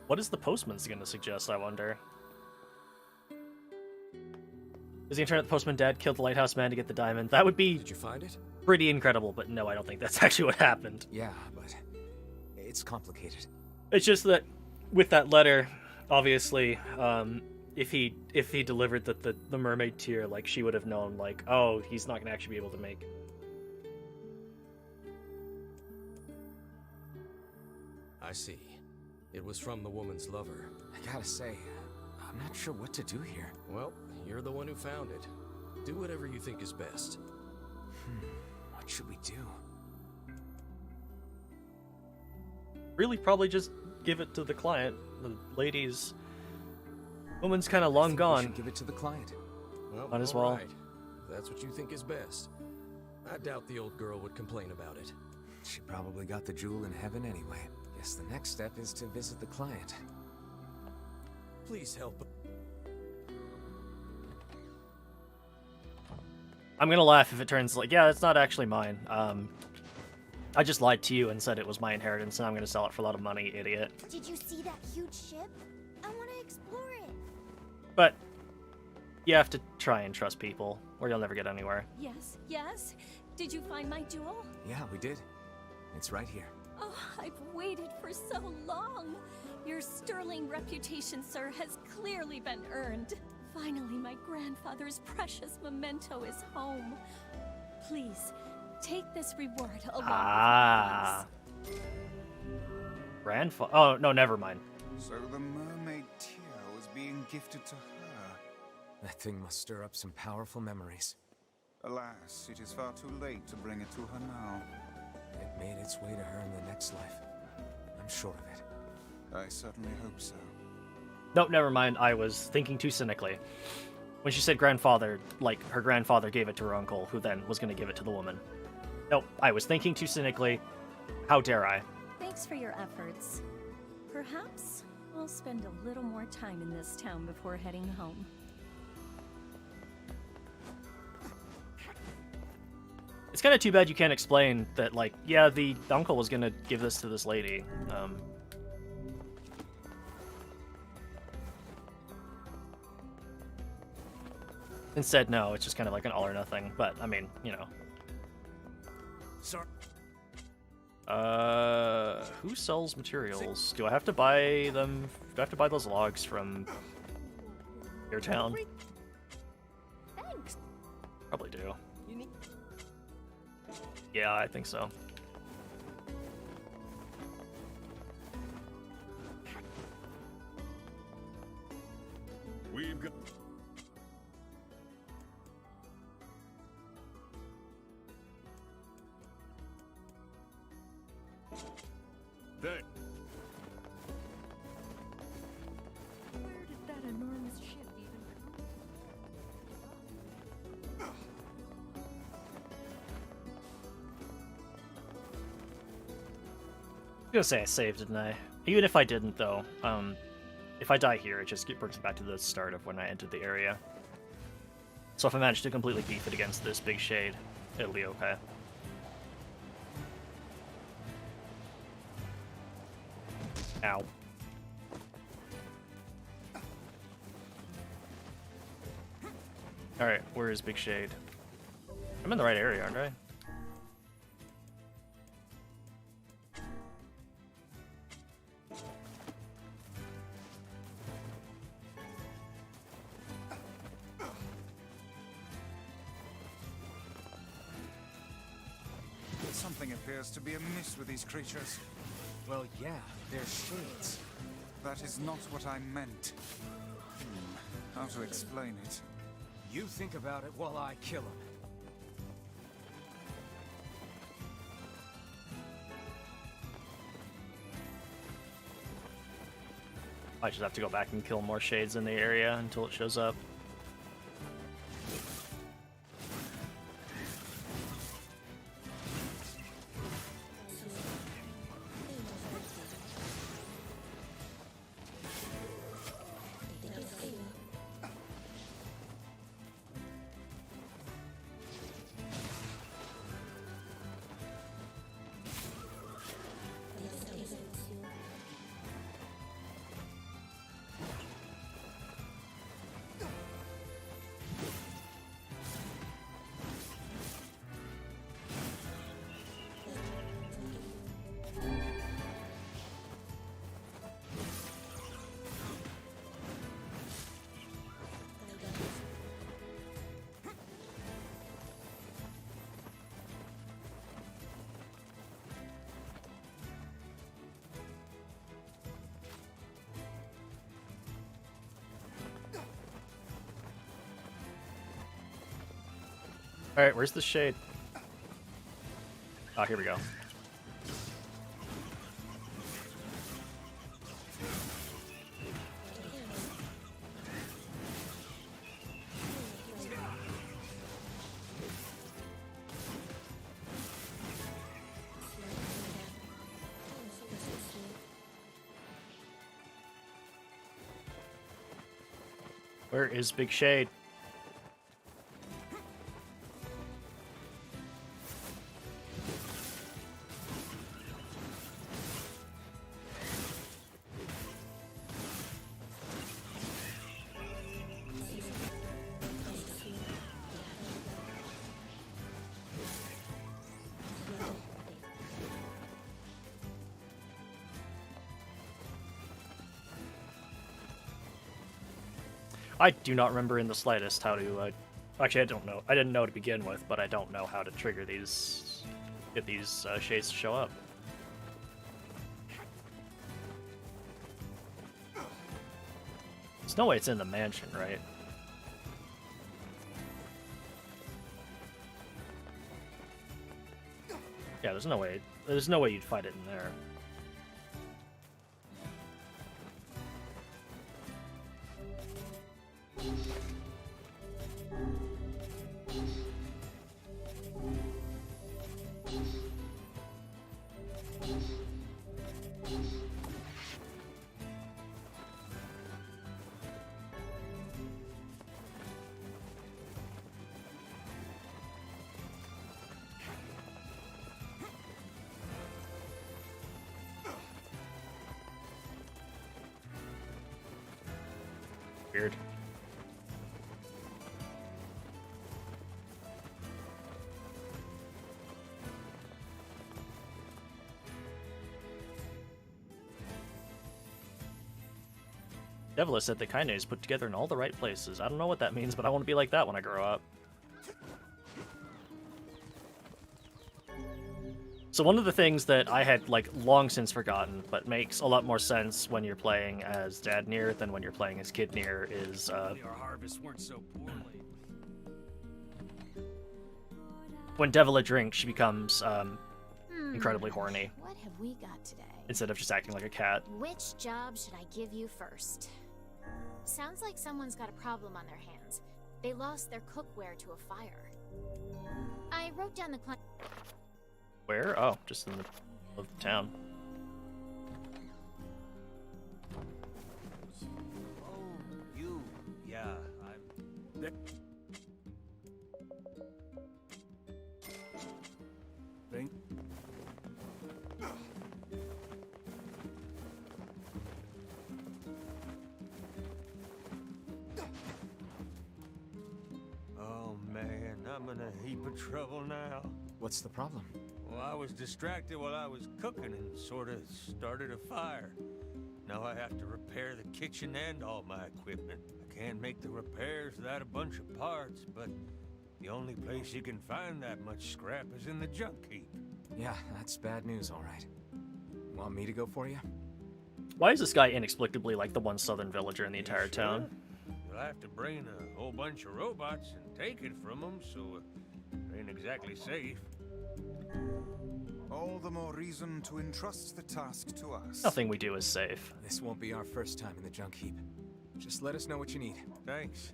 What is the postman's gonna suggest, I wonder? Is he trying to the postman dad killed the lighthouse man to get the diamond? That would be... Did you find it? Pretty incredible, but no, I don't think that's actually what happened. Yeah, but it's complicated. It's just that with that letter, obviously, if he delivered the mermaid tear, like, she would have known, like, oh, he's not gonna actually be able to make. I see. It was from the woman's lover. I gotta say, I'm not sure what to do here. Well, you're the one who found it. Do whatever you think is best. What should we do? Really, probably just give it to the client. The woman's kind of long gone. We should give it to the client. Well, might as well. all right. If that's what you think is best. I doubt the old girl would complain about it. She probably got the jewel in heaven anyway. Guess the next step is to visit the client. Please help. I'm gonna laugh if it turns like, yeah, it's not actually mine. I just lied to you and said it was my inheritance, and I'm gonna sell it for a lot of money, idiot. Did you see that huge ship? I want to explore it. But you have to try and trust people, or you'll never get anywhere. Yes, yes. Did you find my jewel? Yeah, we did. It's right here. Oh, I've waited for so long. Your sterling reputation, sir, has clearly been earned. Finally, my grandfather's precious memento is home. Please, take this reward along with your Grandfather. Oh, no, never mind. So the mermaid tear was being gifted to her. That thing must stir up some powerful memories. Alas, it is far too late to bring it to her now. It made its way to her in the next life. I'm sure of it. I certainly hope so. Nope, never mind. I was thinking too cynically. When she said grandfather, like her grandfather gave it to her uncle, who then was going to give it to the woman. Nope, I was thinking too cynically. How dare I? Thanks for your efforts. Perhaps I'll spend a little more time in this town before heading home. It's kind of too bad you can't explain that, like, yeah, the uncle was going to give this to this lady. Instead, no, it's just kind of like an all or nothing. But, I mean, you know. Sorry. Who sells materials? Do I have to buy them? Do I have to buy those logs from your town? Thanks. Probably do. Yeah, I think so. We've got... That... Where did that enormous ship even I was gonna say I saved, didn't I? Even if I didn't, though, if I die here, it just brings me back to the start of when I entered the area. So if I manage to completely beef it against this big shade, it'll be okay. Ow. Alright, where is Big Shade? I'm in the right area, aren't I? Something appears to be amiss with these creatures. Well, yeah, they're shades. That is not what I meant. How to explain it? You think about it while I kill him. I just have to go back and kill more shades in the area until it shows up. Alright, where's the shade? Oh, here we go. Where is Big Shade? I do not remember in the slightest how to, actually I don't know. I didn't know to begin with, but I don't know how to trigger these, get these shades to show up. There's no way it's in the mansion, right? Yeah, there's no way you'd find it in there. Weird. Devil said the kinase is put together in all the right places. I don't know what that means, but I want to be like that when I grow up. So one of the things that I had like long since forgotten, but makes a lot more sense when you're playing as Dad Nier than when you're playing as Kid Nier is Our harvests weren't so poorly. when Devil drinks, she becomes incredibly horny What have we got today? instead of just acting like a cat. Which job should I give you first? Sounds like someone's got a problem on their hands. They lost their cookware to a fire. I wrote down the client. Where? Oh, just in the middle of the town. Oh, you. Yeah, I'm... Think. Oh, man, I'm in a heap of trouble now. What's the problem? Well, I was distracted while I was cooking and sort of started a fire. Now I have to repair the kitchen and all my equipment. I can't make the repairs without a bunch of parts, but the only place you can find that much scrap is in the junk heap. Yeah, that's bad news, all right. Want me to go for you? Why is this guy inexplicably like the one southern villager in the entire town? You'll have to bring a whole bunch of robots and take it from them, so it ain't exactly safe. All the more reason to entrust the task to us. Nothing we do is safe. This won't be our first time in the junk heap. Just let us know what you need. Thanks.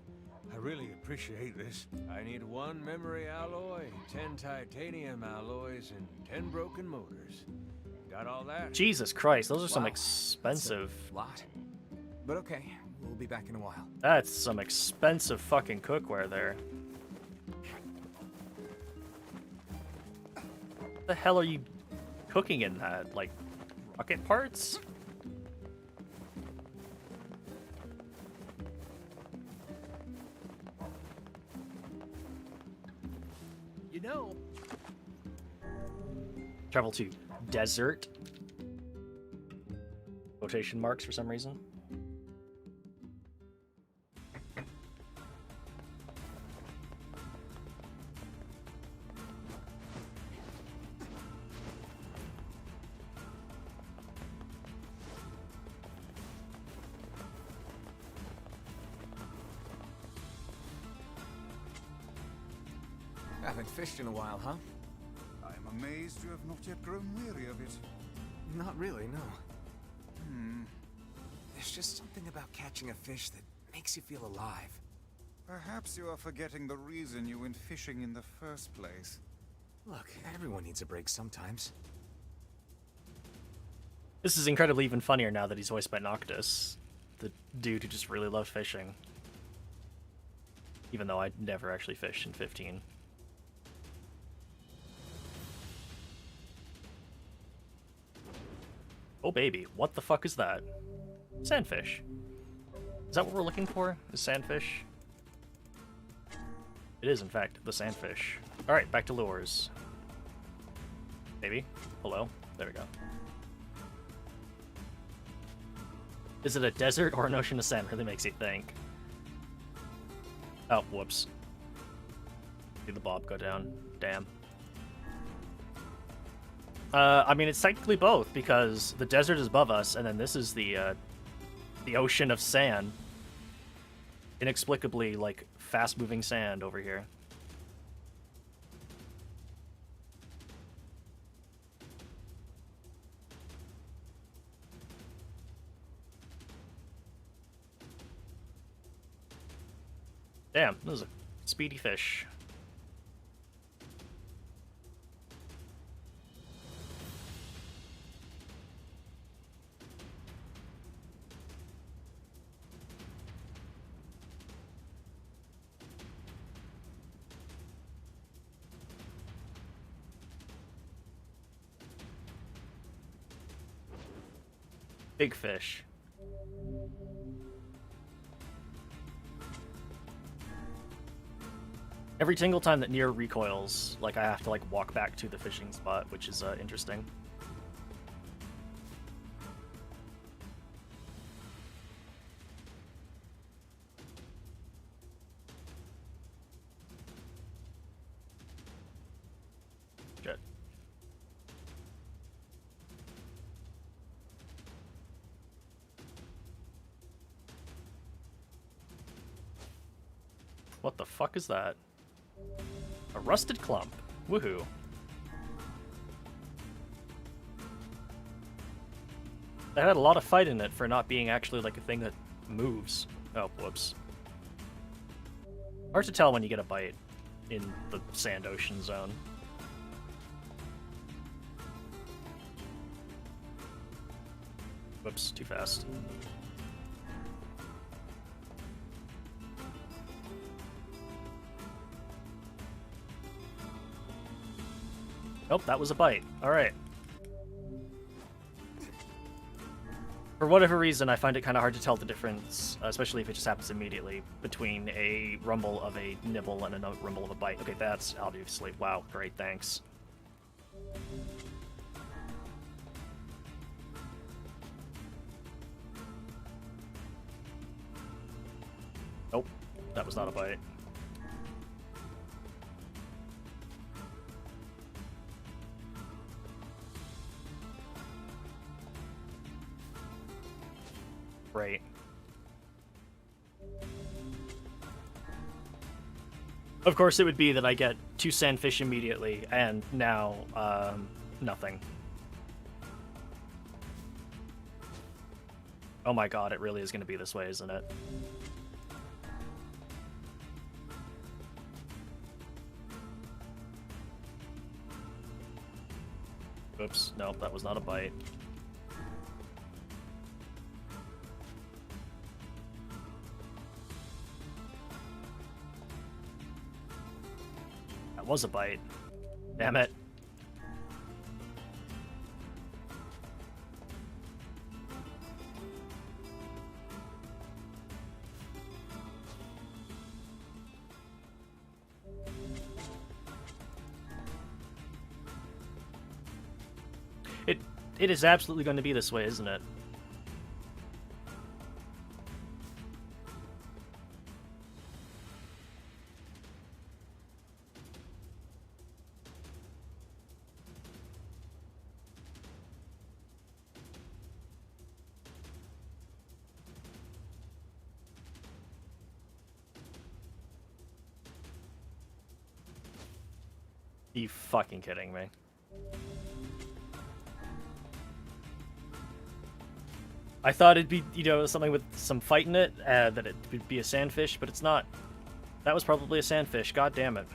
I really appreciate this. I need 1 memory alloy, 10 titanium alloys, and 10 broken motors. Got all that? Jesus Christ, those are some Wow, expensive... That's a lot. But okay, we'll be back in a while. That's some expensive fucking cookware there. What the hell are you cooking in that? Like, rocket parts? You know, Travel to desert? Quotation marks for some reason. Haven't fished in a while, huh? I am amazed you have not yet grown weary of it. Not really, no. There's just something about catching a fish that makes you feel alive. Perhaps you are forgetting the reason you went fishing in the first place. Look, everyone needs a break sometimes. This is incredibly even funnier now that he's voiced by Noctis, the dude who just really loved fishing. Even though I'd never actually fished in 15. Oh baby, what the fuck is that? Sandfish. Is that what we're looking for? Is sandfish? It is, in fact, the sandfish. Alright, back to lures. Maybe? Hello? There we go. Is it a desert or an ocean of sand? Really makes you think. Oh, whoops. See the bob go down. Damn. I mean, it's technically both, because the desert is above us, and then this is the ocean of sand. Inexplicably, like, fast-moving sand over here. Damn, this is a speedy fish. Big fish. Every single time that Nier recoils, like, I have to, like, walk back to the fishing spot, which is, interesting. Shit. What the fuck is that? A rusted clump. Woohoo. That had a lot of fight in it for not being actually like a thing that moves. Oh, whoops. Hard to tell when you get a bite in the sand ocean zone. Whoops, too fast. Nope, that was a bite. Alright. For whatever reason, I find it kind of hard to tell the difference, especially if it just happens immediately, between a rumble of a nibble and a rumble of a bite. Okay, that's obviously... Wow, great, thanks. Nope, that was not a bite. Right. Of course, it would be that I get 2 sandfish immediately, and now, nothing. Oh my god, it really is going to be this way, isn't it? Oops, nope, that was not a bite. Was a bite. Damn it. It is absolutely going to be this way, isn't it? Are you fucking kidding me? I thought it'd be, you know, something with some fight in it, that it would be a sandfish, but it's not. That was probably a sandfish, god damn it.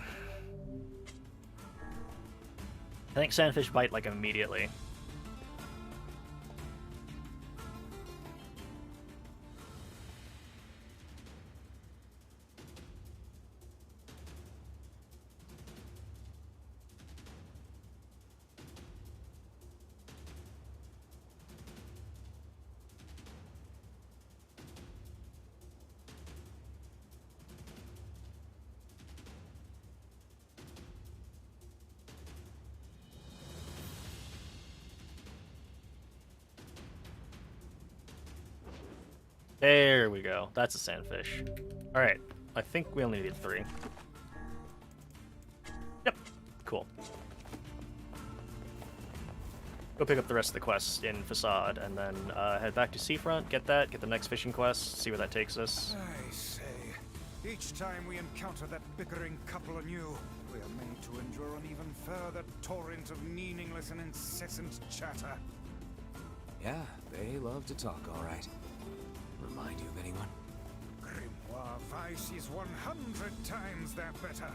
I think sandfish bite, like, immediately. There we go. That's a sandfish. Alright. I think we only need 3. Yep. Cool. Go pick up the rest of the quests in Facade, and then head back to Seafront, get that, get the next fishing quest, see where that takes us. I say, each time we encounter that bickering couple anew, we are made to endure an even further torrent of meaningless and incessant chatter. Yeah, they love to talk, all right. Remind you of anyone? Grimoire Vice is 100 times that better.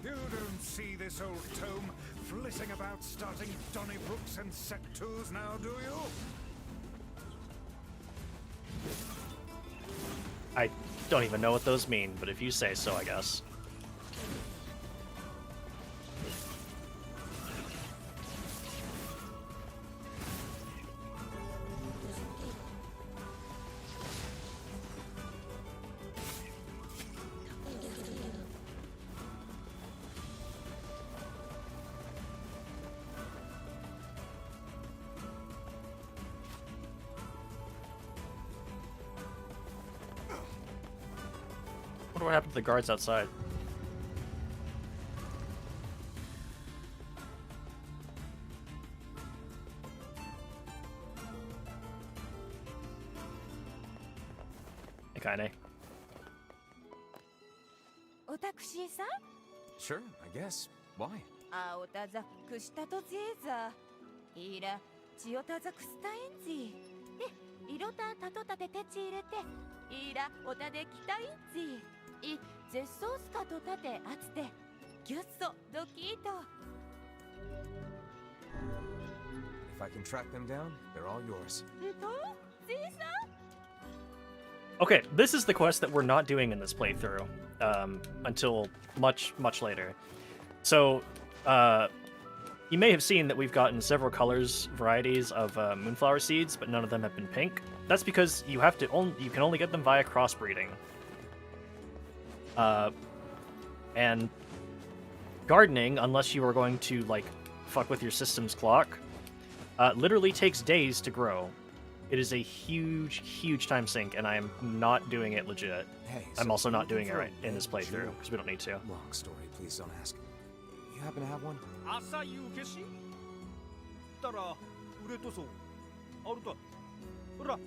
You don't see this old tome flitting about starting Donnybrooks and Set 2s now, do you? I don't even know what those mean, but if you say so, I guess. What happened to the guards outside? Hey, Kaine. おタクシーさん Sure, I guess. Why? あおたざくしたとぜーざいらちおたざくすたえんじでいろたたとたててち入れていらおたできたいんじい絶相すかとたてあつてギュッソドキート If I can track them down, they're all yours. とぜーさん Okay, this is the quest that we're not doing in this playthrough until much, much later. So, you may have seen that we've gotten several colors, varieties of moonflower seeds, but none of them have been pink. That's because you have to you can only get them via crossbreeding. And gardening, unless you are going to like fuck with your system's clock, literally takes days to grow. It is a huge, huge time sink, and I am not doing it legit. Hey, I'm so also you're not doing it looking for right a in this red playthrough, jewel? because we don't need to. Long story, please don't ask. You happen to have one? 朝夕消したら売れとそうあるとほら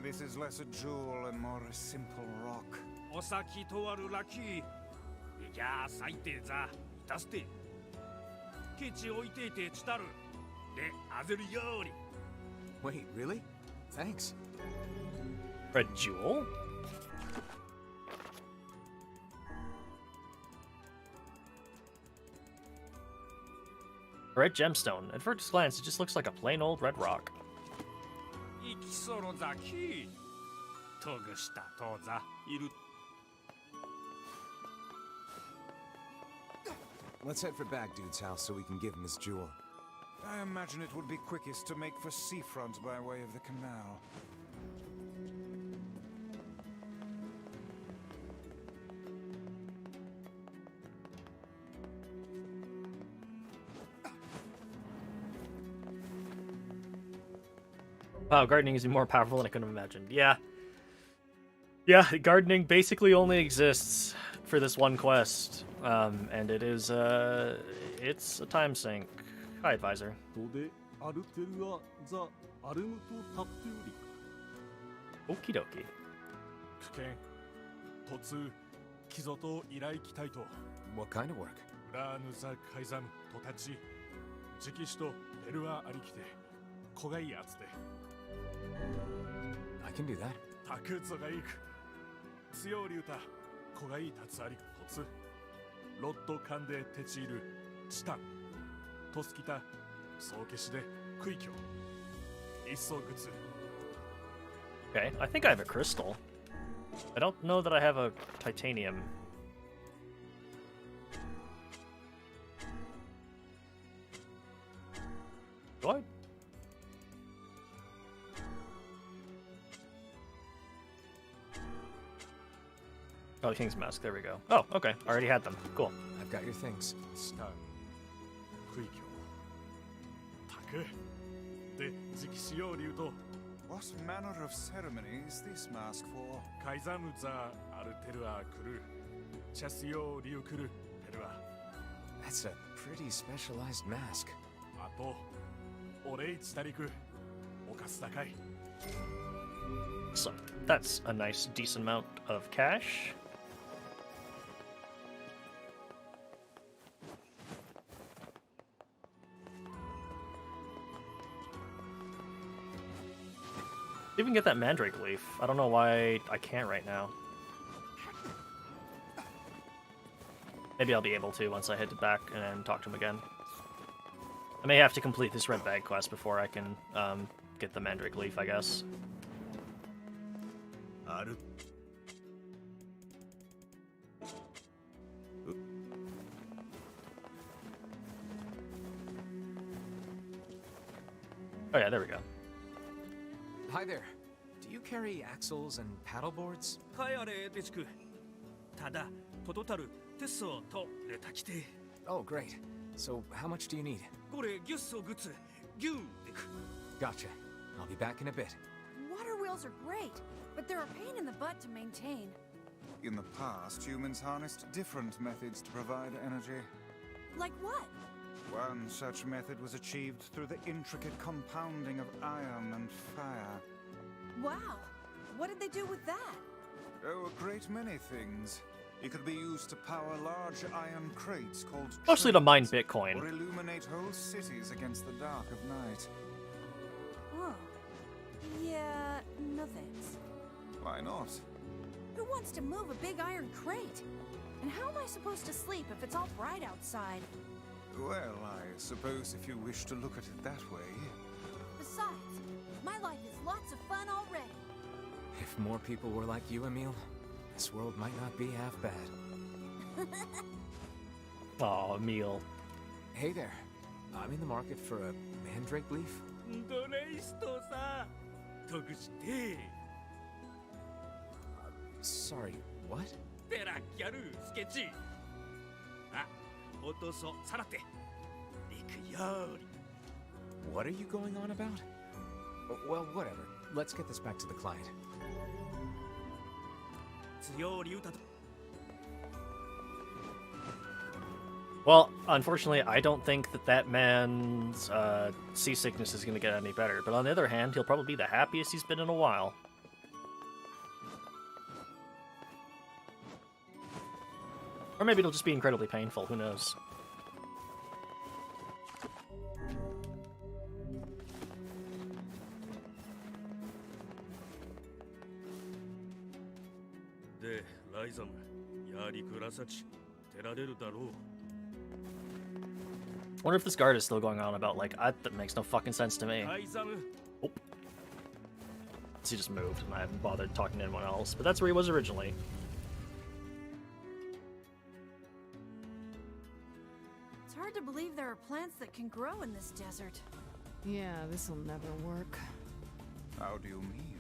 This is less a jewel and more a simple rock. お先とあるラッキーじゃあ最低ざいたすてケチ置いていてちたるであぜるように Wait, really? Thanks. Red jewel? Red gemstone. At first glance, it just looks like a plain old red rock. 生きそろざきとぐしたとざいる Let's head for Back Dude's house so we can give him his jewel. I imagine it would be quickest to make for seafront by way of the canal. Wow, gardening is more powerful than I could have imagined. Yeah. Yeah, gardening basically only exists for this one quest. And it is, it's a time sink. Hi, advisor. Okie dokie. 危険突キゾと依頼期待と What kind of work? 裏ヌザカイザムとたち直使とペルアありきて子がいいやつで I can do that. タクゾがいく強り歌子がいいたつありくとつロットカンでてちいるチタントスキタそう消しでクイキョ一層グツ Okay, I think I have a crystal. I don't know that I have a titanium. Do I? Oh, the King's Mask. There we go. Oh, okay. I already had them. Cool. I've got your things. チタンクイキョタクで直使用流と What manner of ceremony is this mask for? That's a pretty specialized mask. So that's a nice, decent amount of cash. Even get that mandrake leaf. I don't know why I can't right now. Maybe I'll be able to once I head back and talk to him again. I may have to complete this red bag quest before I can get the mandrake leaf, I guess. Oh yeah, there we go. Hi there. Do you carry axles and paddle boards? Oh, great. So, how much do you need? Gotcha. I'll be back in a bit. Water wheels are great, but they're a pain in the butt to maintain. In the past, humans harnessed different methods to provide energy. Like what? One such method was achieved through the intricate compounding of iron and fire. Wow. What did they do with that? Oh, a great many things. It could be used to power large iron crates called Mostly to mine trains, Bitcoin. or illuminate whole cities against the dark of night. Oh. Yeah, no thanks. Why not? Who wants to move a big iron crate? And how am I supposed to sleep if it's all bright outside? Well, I suppose if you wish to look at it that way. Besides, my life is lots of fun already. If more people were like you, Emil, this world might not be half bad. Aw, Emil. Hey there. I'm in the market for a mandrake leaf. Sorry, what? What are you going on about? Well, whatever. Let's get this back to the client. Well, unfortunately, I don't think that man's seasickness is going to get any better. But on the other hand, he'll probably be the happiest he's been in a while. Or maybe it'll just be incredibly painful, who knows. I wonder if this guard is still going on about, like, that makes no fucking sense to me. Oh. He just moved, and I haven't bothered talking to anyone else. But that's where he was originally. It's hard to believe there are plants that can grow in this desert. Yeah, this'll never work. How do you mean?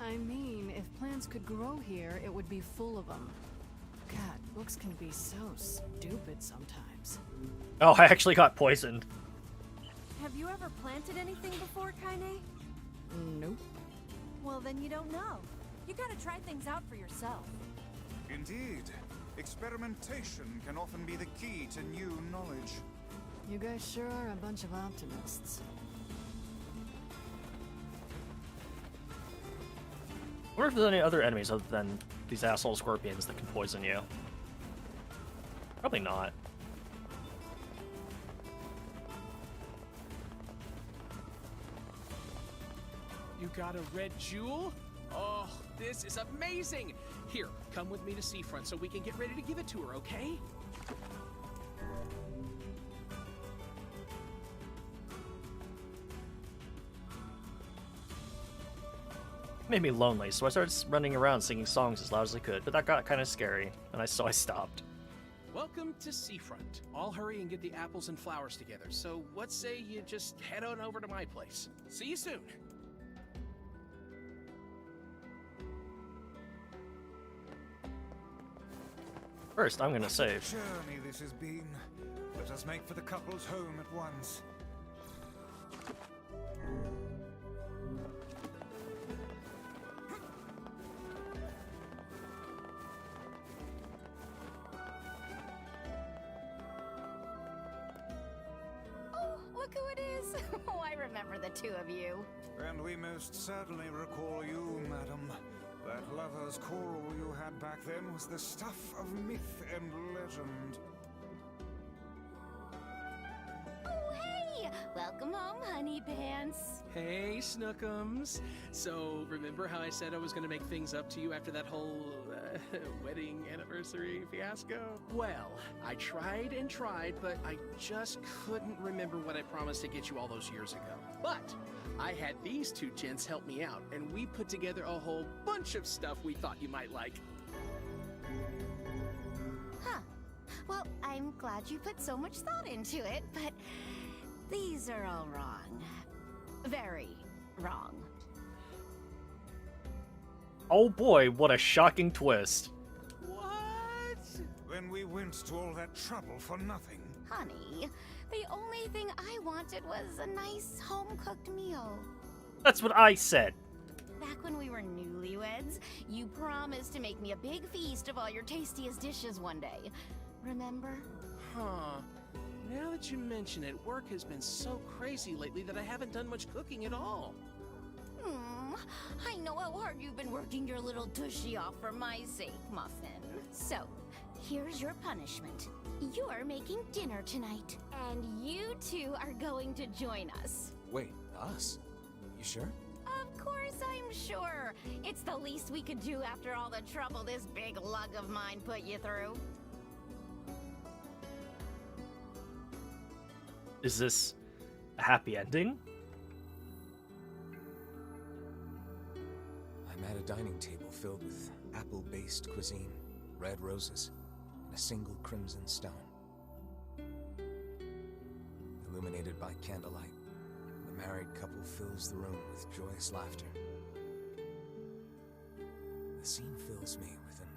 I mean, if plants could grow here, it would be full of them. God, books can be so stupid sometimes. Oh, I actually got poisoned. Have you ever planted anything before, Kaine? Nope. Well, then you don't know. You gotta try things out for yourself. Indeed. Experimentation can often be the key to new knowledge. You guys sure are a bunch of optimists. I wonder if there's any other enemies other than these asshole scorpions that can poison you. Probably not. You got a red jewel? Oh, this is amazing! Here, come with me to Seafront so we can get ready to give it to her, okay? Made me lonely, so I started running around singing songs as loud as I could, but that got kind of scary, and so I stopped. Welcome to Seafront. I'll hurry and get the apples and flowers together, so what say you just head on over to my place? See you soon! First, I'm gonna save. Journey this has been. Let us make for the couple's home at once. Look who it is! Oh, I remember the two of you. And we most certainly recall you, madam. That lover's quarrel you had back then was the stuff of myth and legend. Oh, hey! Welcome home, honey pants. Hey, Snookums. So, remember how I said I was gonna make things up to you after that whole wedding anniversary fiasco? Well, I tried and tried, but I just couldn't remember what I promised to get you all those years ago. But I had these two gents help me out, and we put together a whole bunch of stuff we thought you might like. Huh. Well, I'm glad you put so much thought into it, but these are all wrong. Very wrong. Oh boy, what a shocking twist. What? Then we went to all that trouble for nothing. Honey, the only thing I wanted was a nice home-cooked meal. That's what I said. Back when we were newlyweds, you promised to make me a big feast of all your tastiest dishes one day. Remember? Huh. Now that you mention it, work has been so crazy lately that I haven't done much cooking at all. I know how hard you've been working your little tushy off for my sake, Muffin. So, here's your punishment. You're making dinner tonight, and you two are going to join us. Wait, us? You sure? Of course I'm sure. It's the least we could do after all the trouble this big lug of mine put you through. Is this a happy ending? I'm at a dining table filled with apple-based cuisine, red roses, and a single crimson stone. Illuminated by candlelight, the married couple fills the room with joyous laughter. The scene fills me with an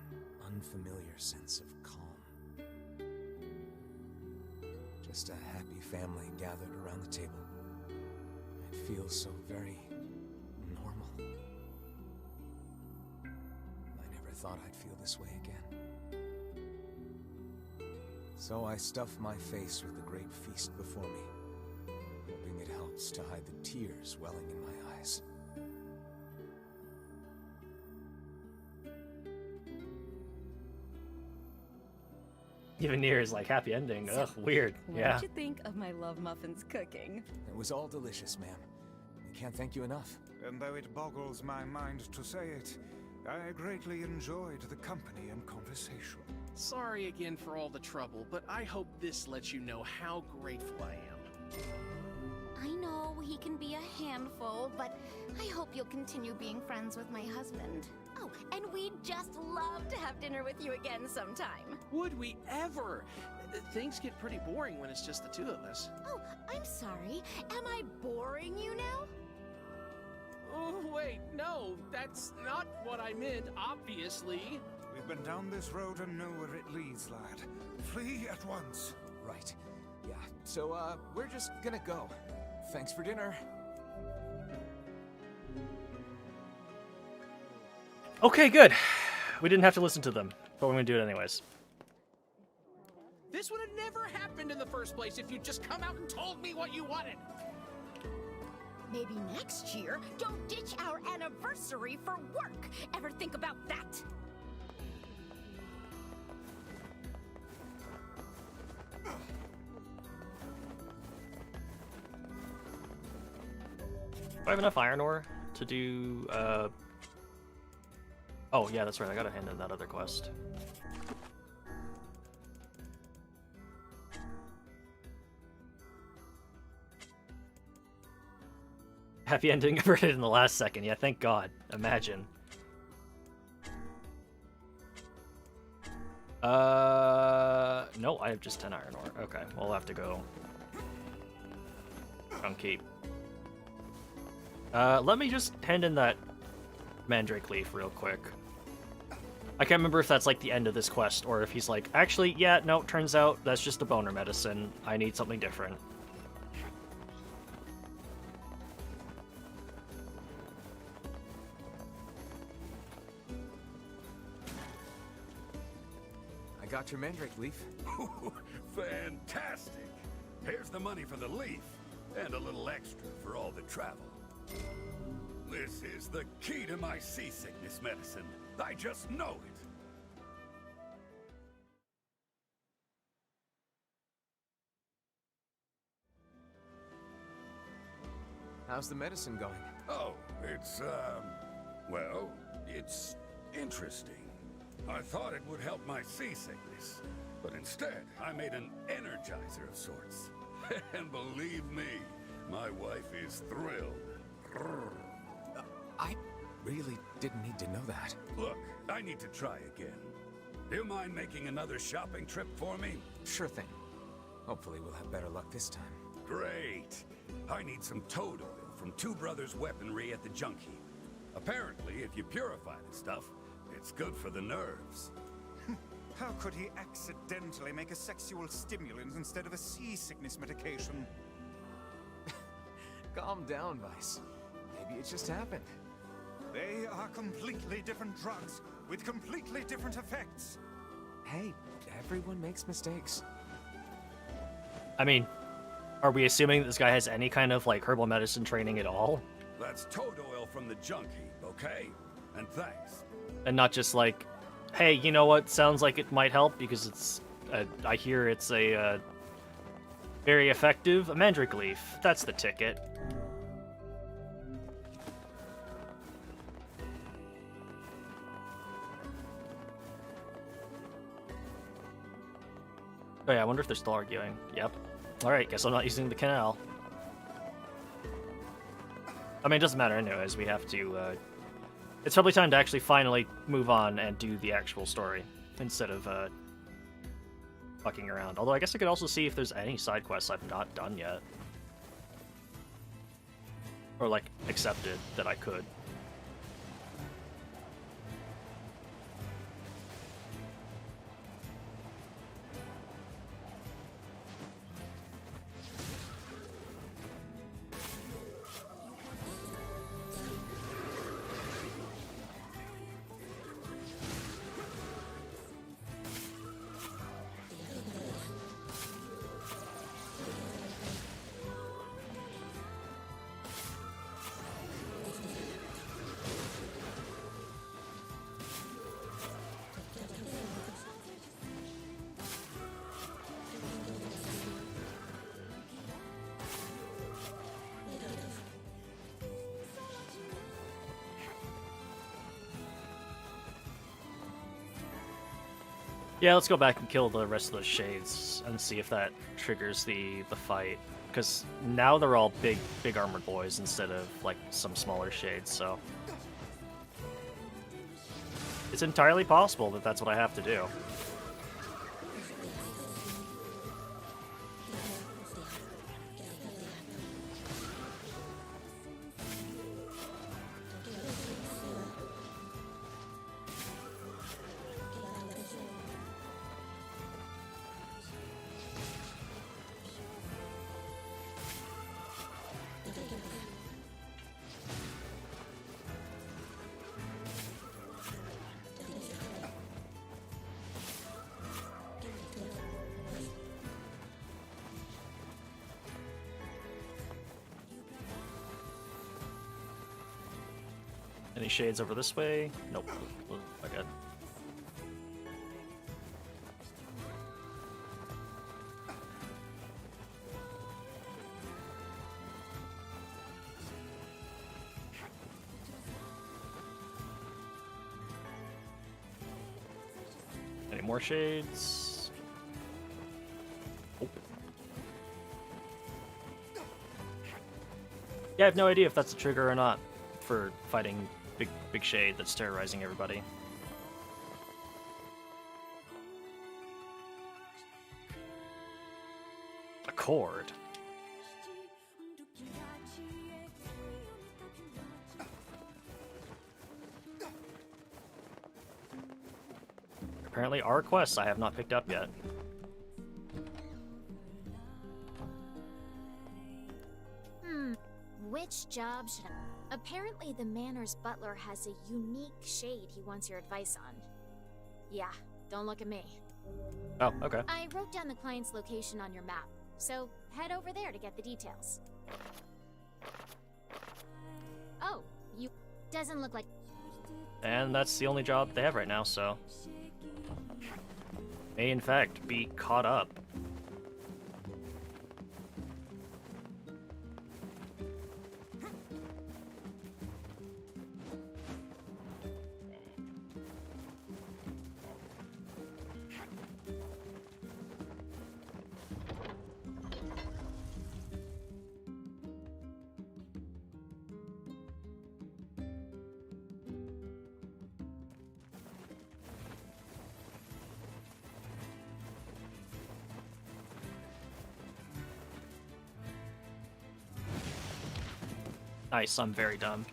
unfamiliar sense of calm. Just a happy family gathered around the table. It feels so very normal. I never thought I'd feel this way again. So I stuff my face with the great feast before me, hoping it helps to hide the tears welling in my eyes. Even Nier is like happy ending. Ugh, weird. Yeah. What'd you think of my Love Muffins cooking? It was all delicious, ma'am. We can't thank you enough. And though it boggles my mind to say it, I greatly enjoyed the company and conversation. Sorry again for all the trouble, but I hope this lets you know how grateful I am. I know he can be a handful, but I hope you'll continue being friends with my husband. Oh, and we'd just love to have dinner with you again sometime. Would we ever? Things get pretty boring when it's just the two of us. Oh, I'm sorry. Am I boring you now? Oh, wait, no, that's not what I meant, obviously. We've been down this road and know where it leads, lad. Flee at once. Right. Yeah, so, we're just gonna go. Thanks for dinner. Okay, good. We didn't have to listen to them, but we're gonna do it anyways. This would have never happened in the first place if you'd just come out and told me what you wanted. Maybe next year, don't ditch our anniversary for work. Ever think about that? Do I have enough iron ore to do, Oh, yeah, that's right. I gotta hand in that other quest. Happy ending averted in the last second. Yeah, thank God. Imagine. No, I have just 10 iron ore. Okay, we'll have to go on keep. Let me just hand in that mandrake leaf real quick. I can't remember if that's like the end of this quest or if he's like, actually, yeah, no, turns out that's just a boner medicine. I need something different. I got your mandrake leaf. Fantastic! Here's the money for the leaf. And a little extra for all the travel. This is the key to my seasickness medicine. I just know it. How's the medicine going? Oh, it's, well, it's interesting. I thought it would help my seasickness, but instead, I made an energizer of sorts. And believe me, my wife is thrilled. I really didn't need to know that. Look, I need to try again. Do you mind making another shopping trip for me? Sure thing. Hopefully we'll have better luck this time. Great. I need some toad oil from Two Brothers Weaponry at the junk heap. Apparently, if you purify the stuff, it's good for the nerves. How could he accidentally make a sexual stimulant instead of a seasickness medication? Calm down, Vice. Maybe it just happened. They are completely different drugs with completely different effects. Hey, everyone makes mistakes. I mean, are we assuming that this guy has any kind of like herbal medicine training at all? That's toad oil from the junk heap, okay? And thanks. And not just like, hey, you know what? Sounds like it might help because it's, I hear it's a very effective mandrake leaf. That's the ticket. Oh yeah, I wonder if they're still arguing. Yep. Alright, guess I'm not using the canal. I mean, it doesn't matter anyways, we have to, it's probably time to actually finally move on and do the actual story, instead of, fucking around. Although I guess I could also see if there's any side quests I've not done yet. Or, like, accepted that I could. Yeah, let's go back and kill the rest of those shades and see if that triggers the fight. Because now they're all big armored boys instead of like some smaller shades, so it's entirely possible that that's what I have to do. Any shades over this way? Nope. Okay. Any more shades? Oh. Yeah, I have no idea if that's a trigger or not for fighting big shade that's terrorizing everybody. A cord. Apparently our quests I have not picked up yet. Which job should I... Apparently the manor's butler has a unique shade he wants your advice on. Yeah, don't look at me. Oh, okay. I wrote down the client's location on your map, so head over there to get the details. Oh, you... Doesn't look like... And that's the only job they have right now, so... May in fact be caught up. Nice, I'm very dumb.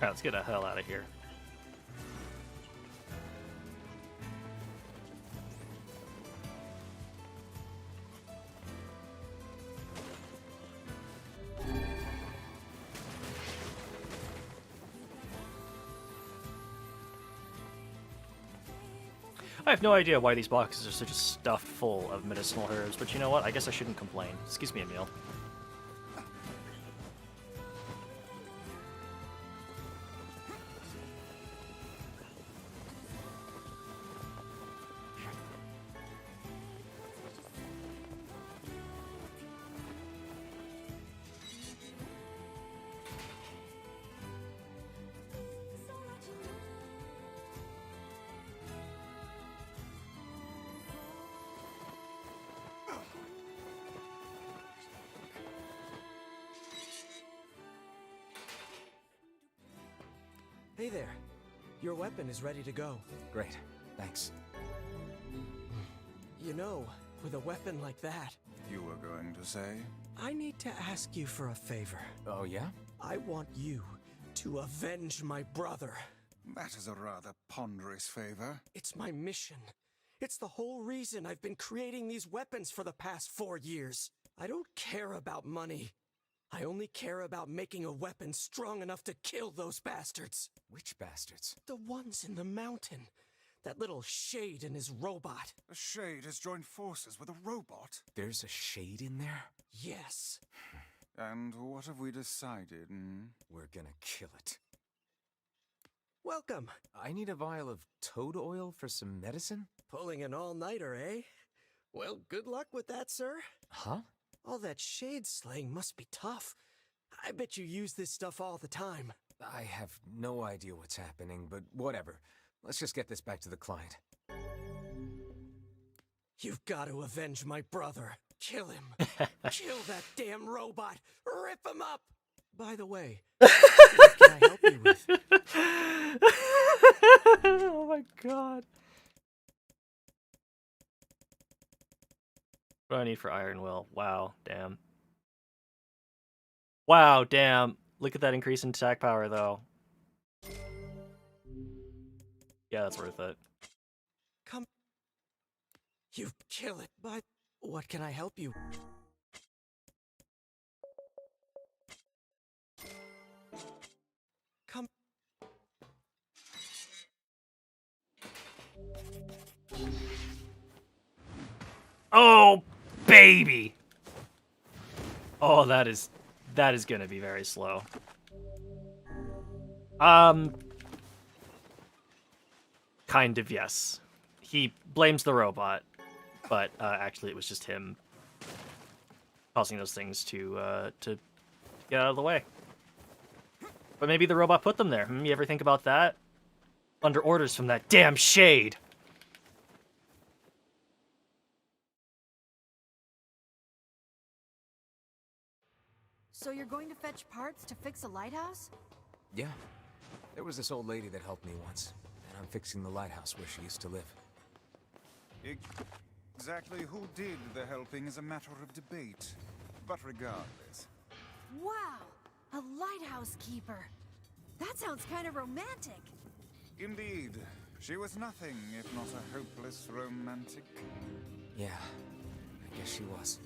Alright, let's get the hell out of here. I have no idea why these boxes are so just stuffed full of medicinal herbs, but you know what? I guess I shouldn't complain. Excuse me, Emil. Hey there. Your weapon is ready to go. Great. Thanks. You know, with a weapon like that... You were going to say? I need to ask you for a favor. Oh, yeah? I want you to avenge my brother. That is a rather ponderous favor. It's my mission. It's the whole reason I've been creating these weapons for the past 4 years. I don't care about money. I only care about making a weapon strong enough to kill those bastards. Which bastards? The ones in the mountain. That little shade and his robot. A shade has joined forces with a robot? There's a shade in there? Yes. And what have we decided? We're gonna kill it. Welcome. I need a vial of toad oil for some medicine? Pulling an all-nighter, eh? Well, good luck with that, sir. Huh? All that shade slaying must be tough. I bet you use this stuff all the time. I have no idea what's happening, but whatever. Let's just get this back to the client. You've got to avenge my brother. Kill him. Kill that damn robot. Rip him up. By the way, what can I help you with? Oh my god. What do I need for Iron Will? Wow, damn. Wow, damn. Look at that increase in attack power, though. Yeah, that's worth it. Come. You kill it, but what can I help you? Come. baby! Oh, that is gonna be very slow. Kind of, yes. He blames the robot, but actually it was just him causing those things to get out of the way. But maybe the robot put them there. You ever think about that? Under orders from that damn shade. So you're going to fetch parts to fix a lighthouse? Yeah. There was this old lady that helped me once, and I'm fixing the lighthouse where she used to live. Exactly who did the helping is a matter of debate. But regardless. Wow! A lighthouse keeper! That sounds kind of romantic. Indeed. She was nothing if not a hopeless romantic. Yeah, I guess she was.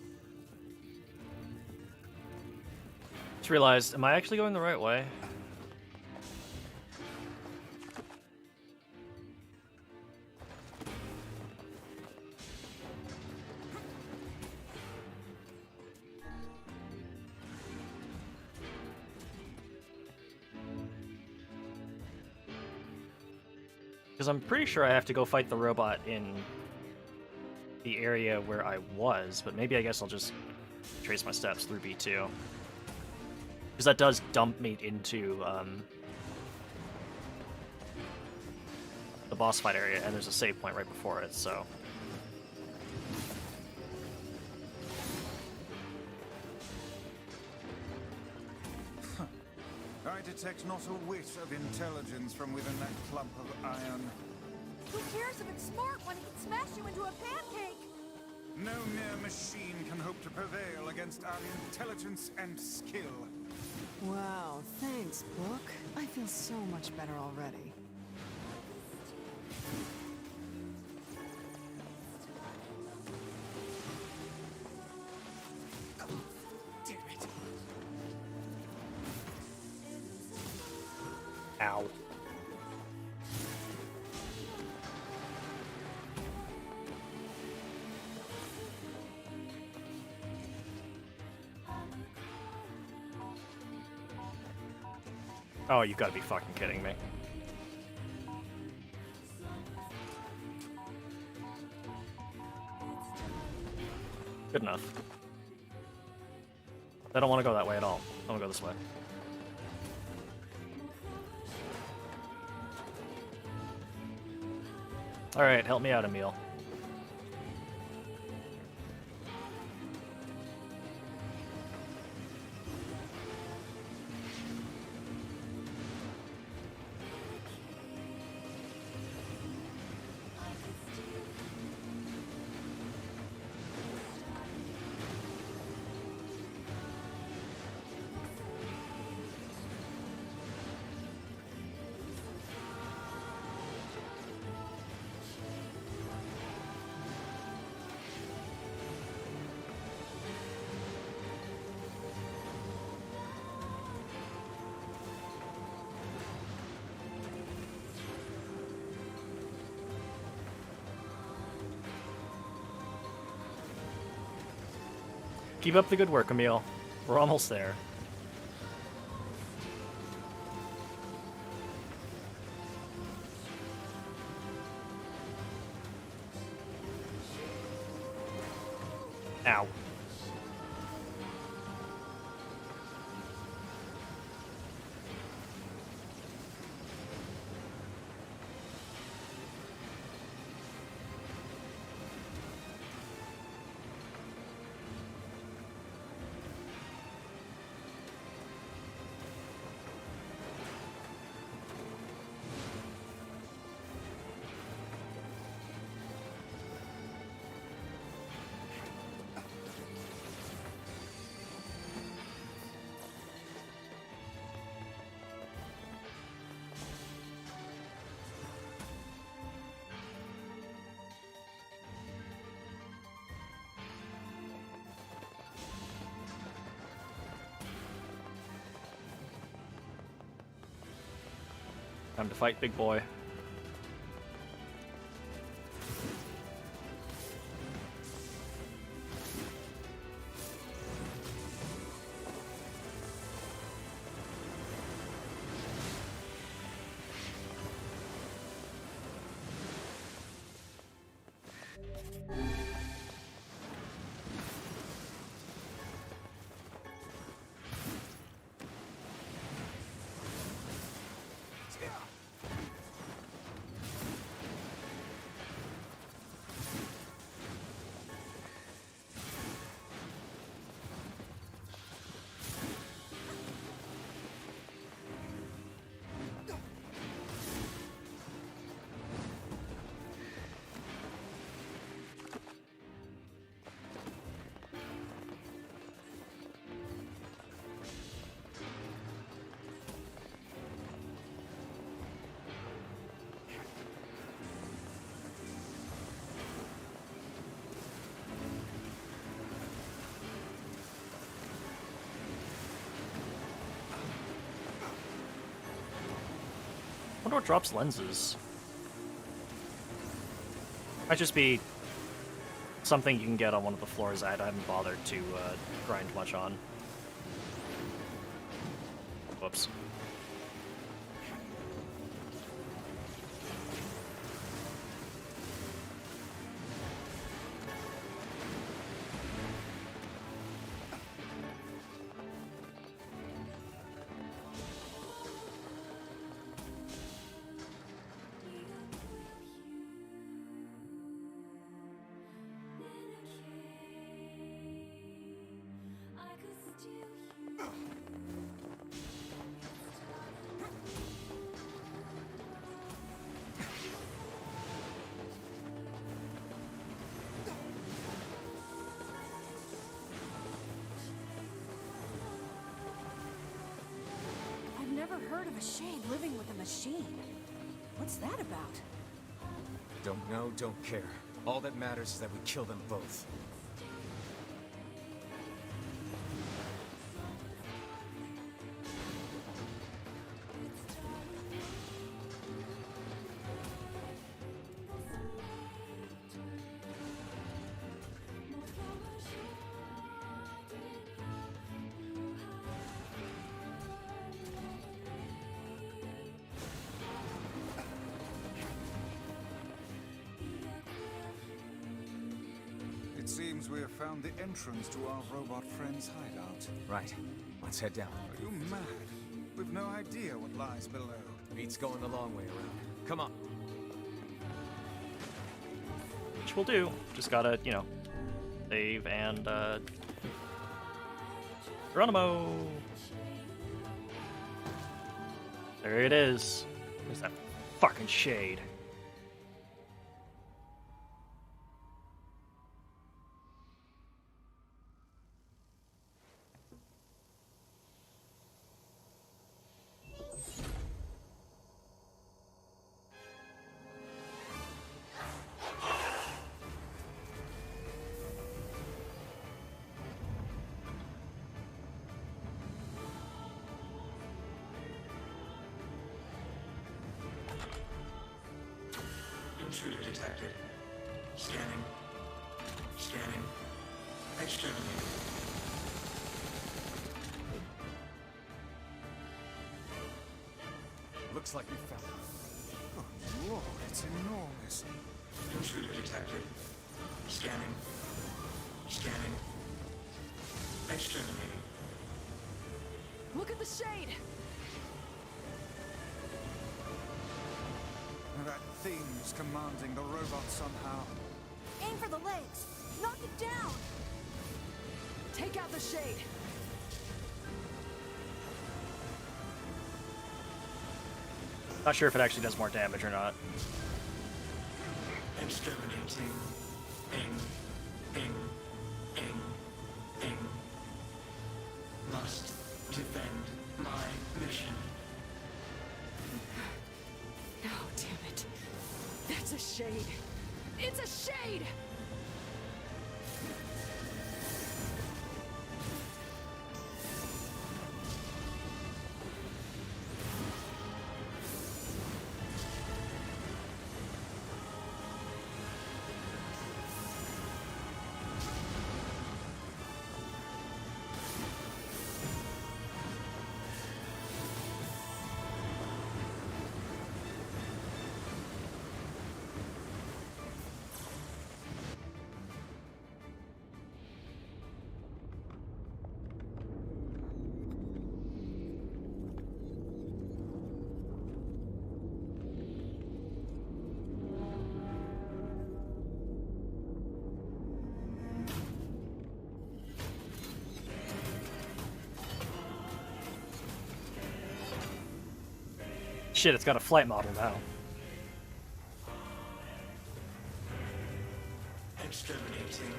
Just realized, am I actually going the right way? Because I'm pretty sure I have to go fight the robot in the area where I was, but maybe I guess I'll just trace my steps through B2. Because that does dump me into the boss fight area, and there's a save point right before it, so... I detect not a whit of intelligence from within that clump of iron. Who cares if it's smart when it can smash you into a pancake? No mere machine can hope to prevail against our intelligence and skill. Wow, thanks, book. I feel so much better already. Ow. Oh, you gotta be fucking kidding me. Good enough. I don't want to go that way at all. I want to go this way. Alright, help me out, Emil. Keep up the good work, Emil. We're almost there. Ow. Time to fight, big boy. what drops lenses. Might just be something you can get on one of the floors I haven't bothered to grind much on. Whoops. Never heard of a shade living with a machine. What's that about? Don't know, don't care. All that matters is that we kill them both. It seems we have found the entrance to our robot friend's hideout. Right. Let's head down. Are you mad? We've no idea what lies below. Beats going the long way around. Come on. Which we'll do. Just gotta, you know, save and, Geronimo! There it is. There's that fucking shade. Intruder detected. Scanning. Scanning. Exterminated. Looks like we found it. Oh, Lord, it's enormous. Intruder detected. Scanning. Scanning. Exterminating. Look at the shade! That thing's commanding the robot somehow. Aim for the legs! Knock it down! Take out the shade! Not sure if it actually does more damage or not. Exterminating. Ing. Ing. Ing. Ing. Must defend my mission. No, damn it. That's a shade. It's a shade! Shit, it's got a flight model now. Exterminating.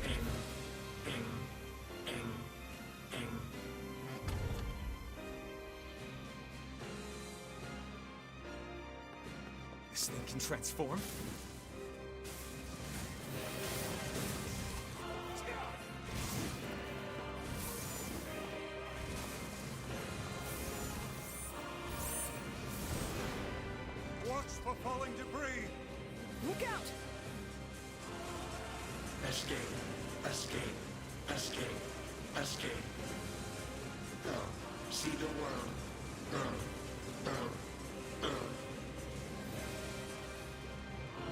Ing. Ing. Ing. Ing. This thing can transform? falling debris! Look out! Escape. Escape. Escape. Escape. Go. See the world.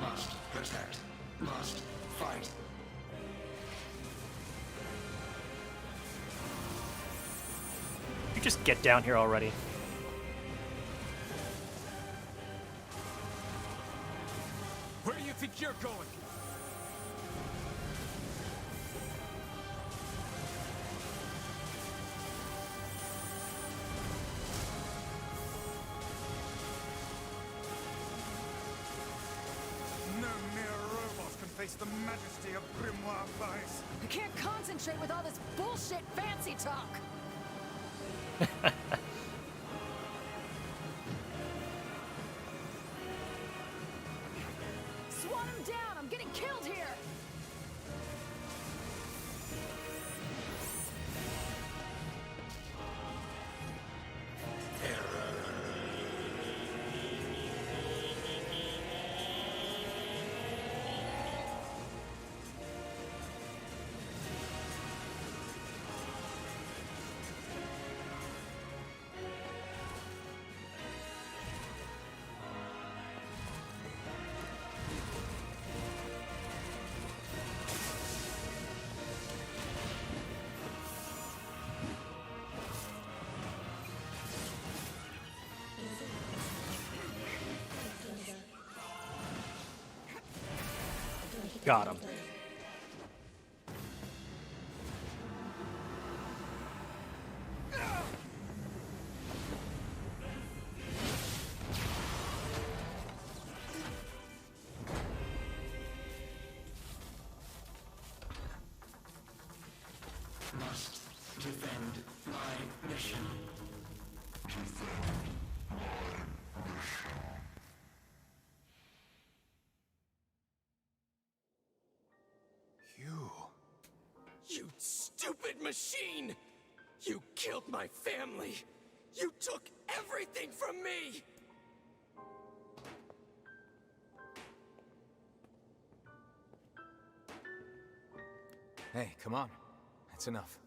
Must protect. Must fight. You just get down here already. Where do you think you're going? No mere robot can face the majesty of Grimoire Vice. I can't concentrate with all this bullshit fancy talk. Swat him down! I'm getting killed here! Got him. Must defend my mission. You stupid machine! You killed my family! You took everything from me! Hey, come on. That's enough.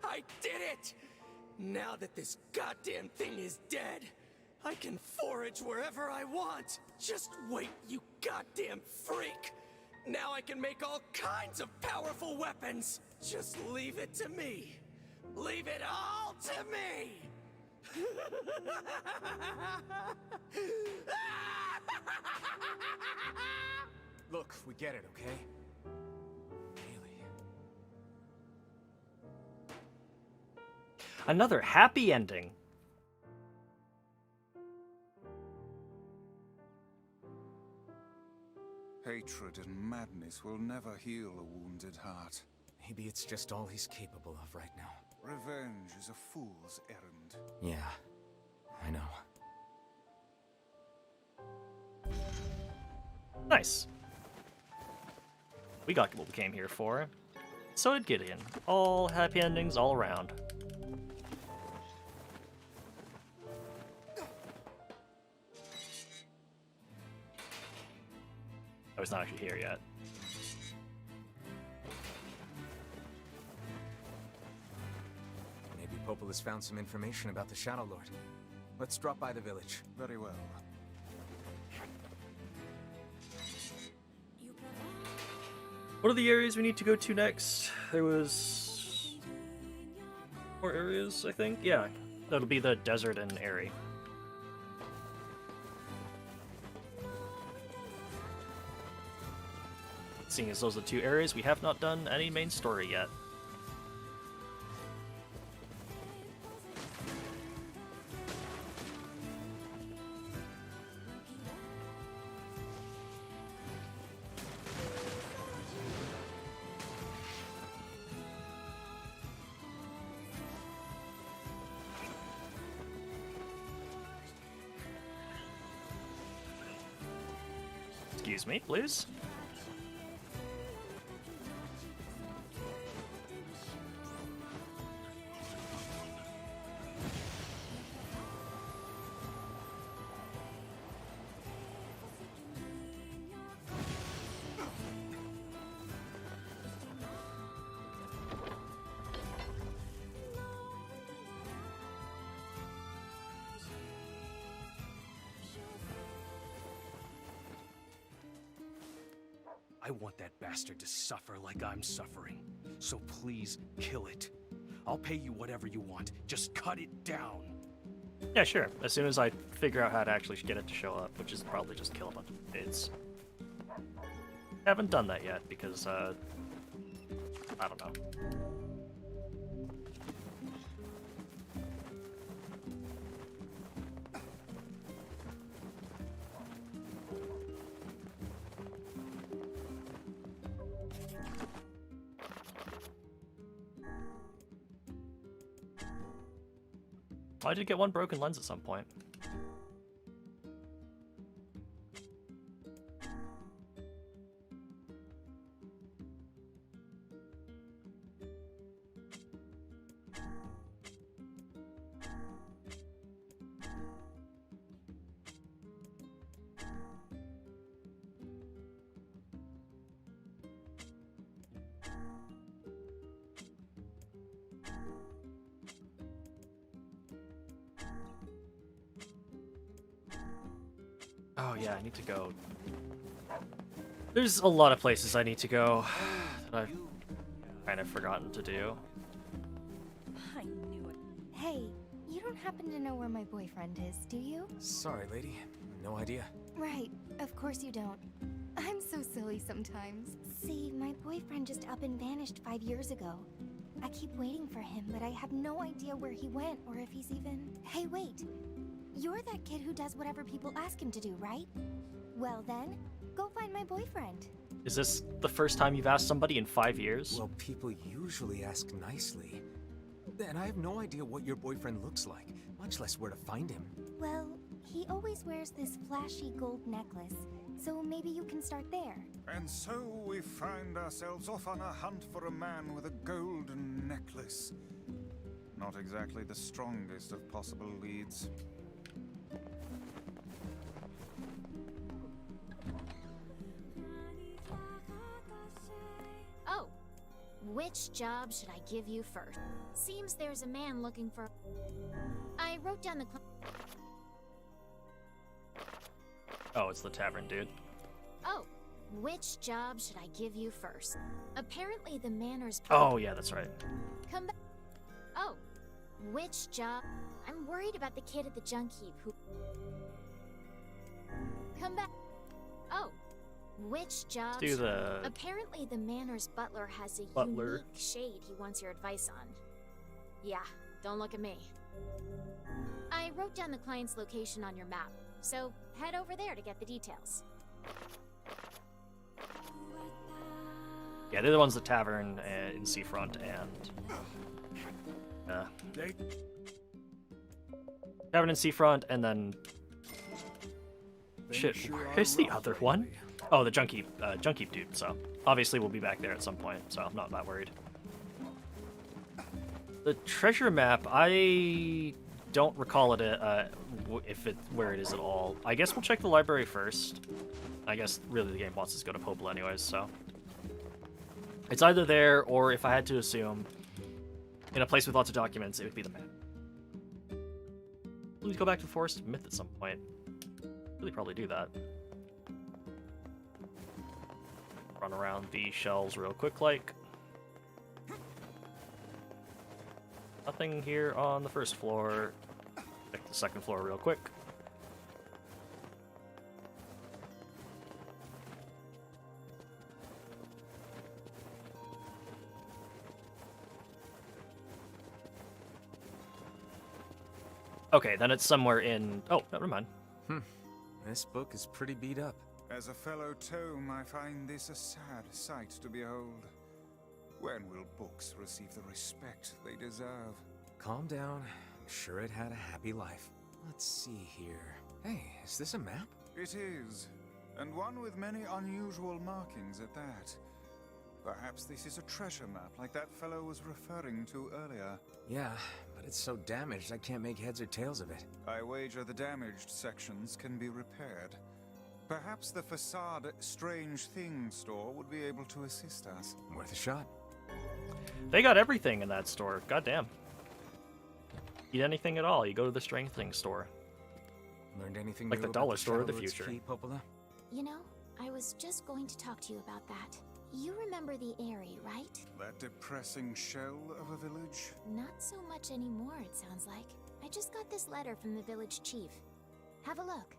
I did it! Now that this goddamn thing is dead, I can forage wherever I want. Just wait, you goddamn freak! Now I can make all kinds of powerful weapons! Just leave it to me! Leave it all to me! Look, we get it, okay? Another happy ending. Hatred and madness will never heal a wounded heart. Maybe it's just all he's capable of right now. Revenge is a fool's errand. Yeah, I know. Nice. We got what we came here for. So did Gideon. All happy endings all around. Oh, he's not actually here yet. Maybe Popol has found some information about the Shadow Lord. Let's drop by the village. Very well. What are the areas we need to go to next? There was 4 areas, I think? Yeah, that'll be the desert and Airy. Seeing as those are the 2 areas, we have not done any main story yet. Excuse me, please. want that bastard to suffer like I'm suffering. So please, kill it. I'll pay you whatever you want. Just cut it down. Yeah, sure. As soon as I figure out how to actually get it to show up, which is probably just kill a bunch of bids. Haven't done that yet because, I don't know. I did get one broken lens at some point. Oh yeah, I need to go. There's a lot of places I need to go that I've kind of forgotten to do. I knew it. Hey, you don't happen to know where my boyfriend is, do you? Sorry, lady. No idea. Right, of course you don't. I'm so silly sometimes. See, my boyfriend just up and vanished 5 years ago. I keep waiting for him, but I have no idea where he went or if he's even... Hey, wait! You're that kid who does whatever people ask him to do, right? Well then, go find my boyfriend. Is this the first time you've asked somebody in 5 years? Well, people usually ask nicely. And I have no idea what your boyfriend looks like, much less where to find him. Well, he always wears this flashy gold necklace, so maybe you can start there. And so we find ourselves off on a hunt for a man with a golden necklace. Not exactly the strongest of possible leads. Oh, which job should I give you first? Seems there's a man looking for... I wrote down the... Oh, it's the tavern dude. Oh, which job should I give you first? Apparently the manor's... Oh, yeah, that's right. Come back. Oh, which job? I'm worried about the kid at the junk heap who... Come back. Oh, which job? Do the... Apparently the manor's butler has a Butler. unique shade he wants your advice on. Yeah, don't look at me. I wrote down the client's location on your map, so head over there to get the details. Yeah, they're the ones at the tavern in Seafront and... Tavern in Seafront, and then... Shit, where's the other one? Oh, the junk heap dude, so... Obviously we'll be back there at some point, so I'm not that worried. The treasure map, I don't recall it, where it is at all. I guess we'll check the library first. I guess really the game wants us to go to Popol anyways, so... It's either there, or if I had to assume, in a place with lots of documents, it would be the map. We'll go back to Forest Myth at some point. Really probably do that. Run around the shelves real quick, like. Nothing here on the first floor. Check the second floor real quick. Okay, then it's somewhere in... Oh, never mind. This book is pretty beat up. As a fellow tome, I find this a sad sight to behold. When will books receive the respect they deserve? Calm down. I'm sure it had a happy life. Let's see here. Hey, is this a map? It is, and one with many unusual markings at that. Perhaps this is a treasure map like that fellow was referring to earlier. Yeah, but it's so damaged I can't make heads or tails of it. I wager the damaged sections can be repaired. Perhaps the facade Strange Things store would be able to assist us. Worth a shot. They got everything in that store. Goddamn. Eat anything at all, you go to the Strange Things store. Learned anything like new the dollar about store of the Shadow Lord's future. Key, Popola? You know, I was just going to talk to you about that. You remember the Eyrie, right? That depressing shell of a village? Not so much anymore, it sounds like. I just got this letter from the village chief. Have a look.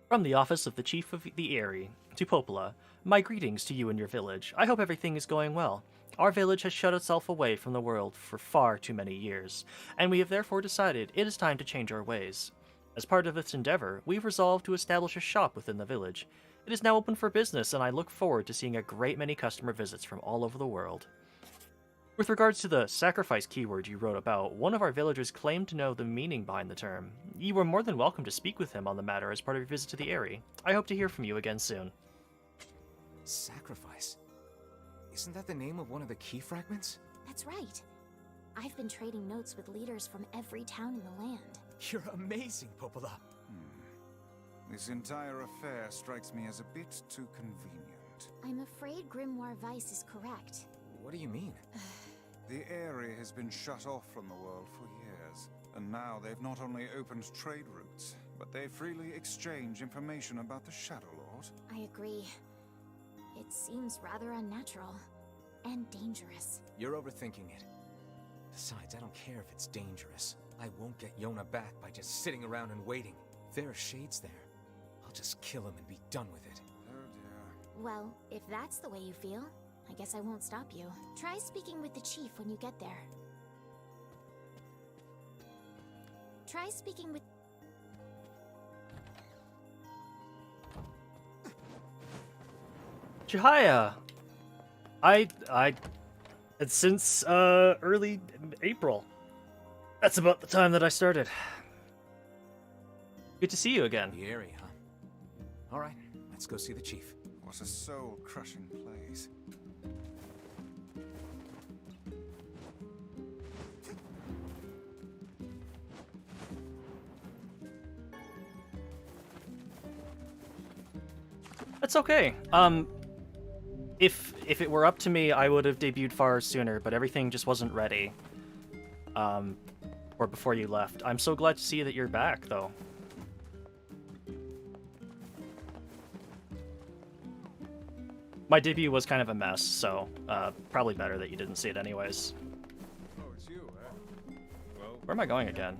From the office of the Chief of the Eyrie, to Popola, my greetings to you and your village. I hope everything is going well. Our village has shut itself away from the world for far too many years, and we have therefore decided it is time to change our ways. As part of this endeavor, we've resolved to establish a shop within the village. It is now open for business, and I look forward to seeing a great many customer visits from all over the world. With regards to the sacrifice keyword you wrote about, one of our villagers claimed to know the meaning behind the term. You are more than welcome to speak with him on the matter as part of your visit to the Eyrie. I hope to hear from you again soon. Sacrifice? Isn't that the name of one of the key fragments? That's right. I've been trading notes with leaders from every town in the land. You're amazing, Popola. This entire affair strikes me as a bit too convenient. I'm afraid Grimoire Weiss is correct. What do you mean? The Eyrie has been shut off from the world for years, and now they've not only opened trade routes, but they freely exchange information about the Shadow Lord. I agree. It seems rather unnatural and dangerous. You're overthinking it. Besides, I don't care if it's dangerous. I won't get Yona back by just sitting around and waiting. If there are shades there, I'll just kill him and be done with it. Oh dear. Well, if that's the way you feel, I guess I won't stop you. Try speaking with the chief when you get there. Try speaking with... Chihaya! It's since, early April. That's about the time that I started. Good to see you again. The Eyrie, huh? Alright, let's go see the chief. What a soul-crushing place. That's okay. If it were up to me, I would have debuted far sooner, but everything just wasn't ready. Or before you left. I'm so glad to see that you're back, though. My debut was kind of a mess, so probably better that you didn't see it anyways. Oh, it's you, eh? Well, Where am I going again?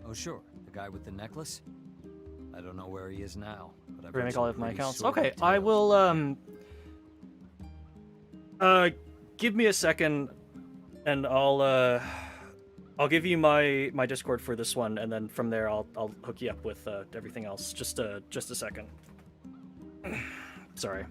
Oh sure, the guy with the necklace? I don't know where he is now, but I've Remake all of my accounts. sort Okay, I will give me a second and I'll give you my Discord for this one, and then from there I'll hook you up with everything else. Just a second. Sorry.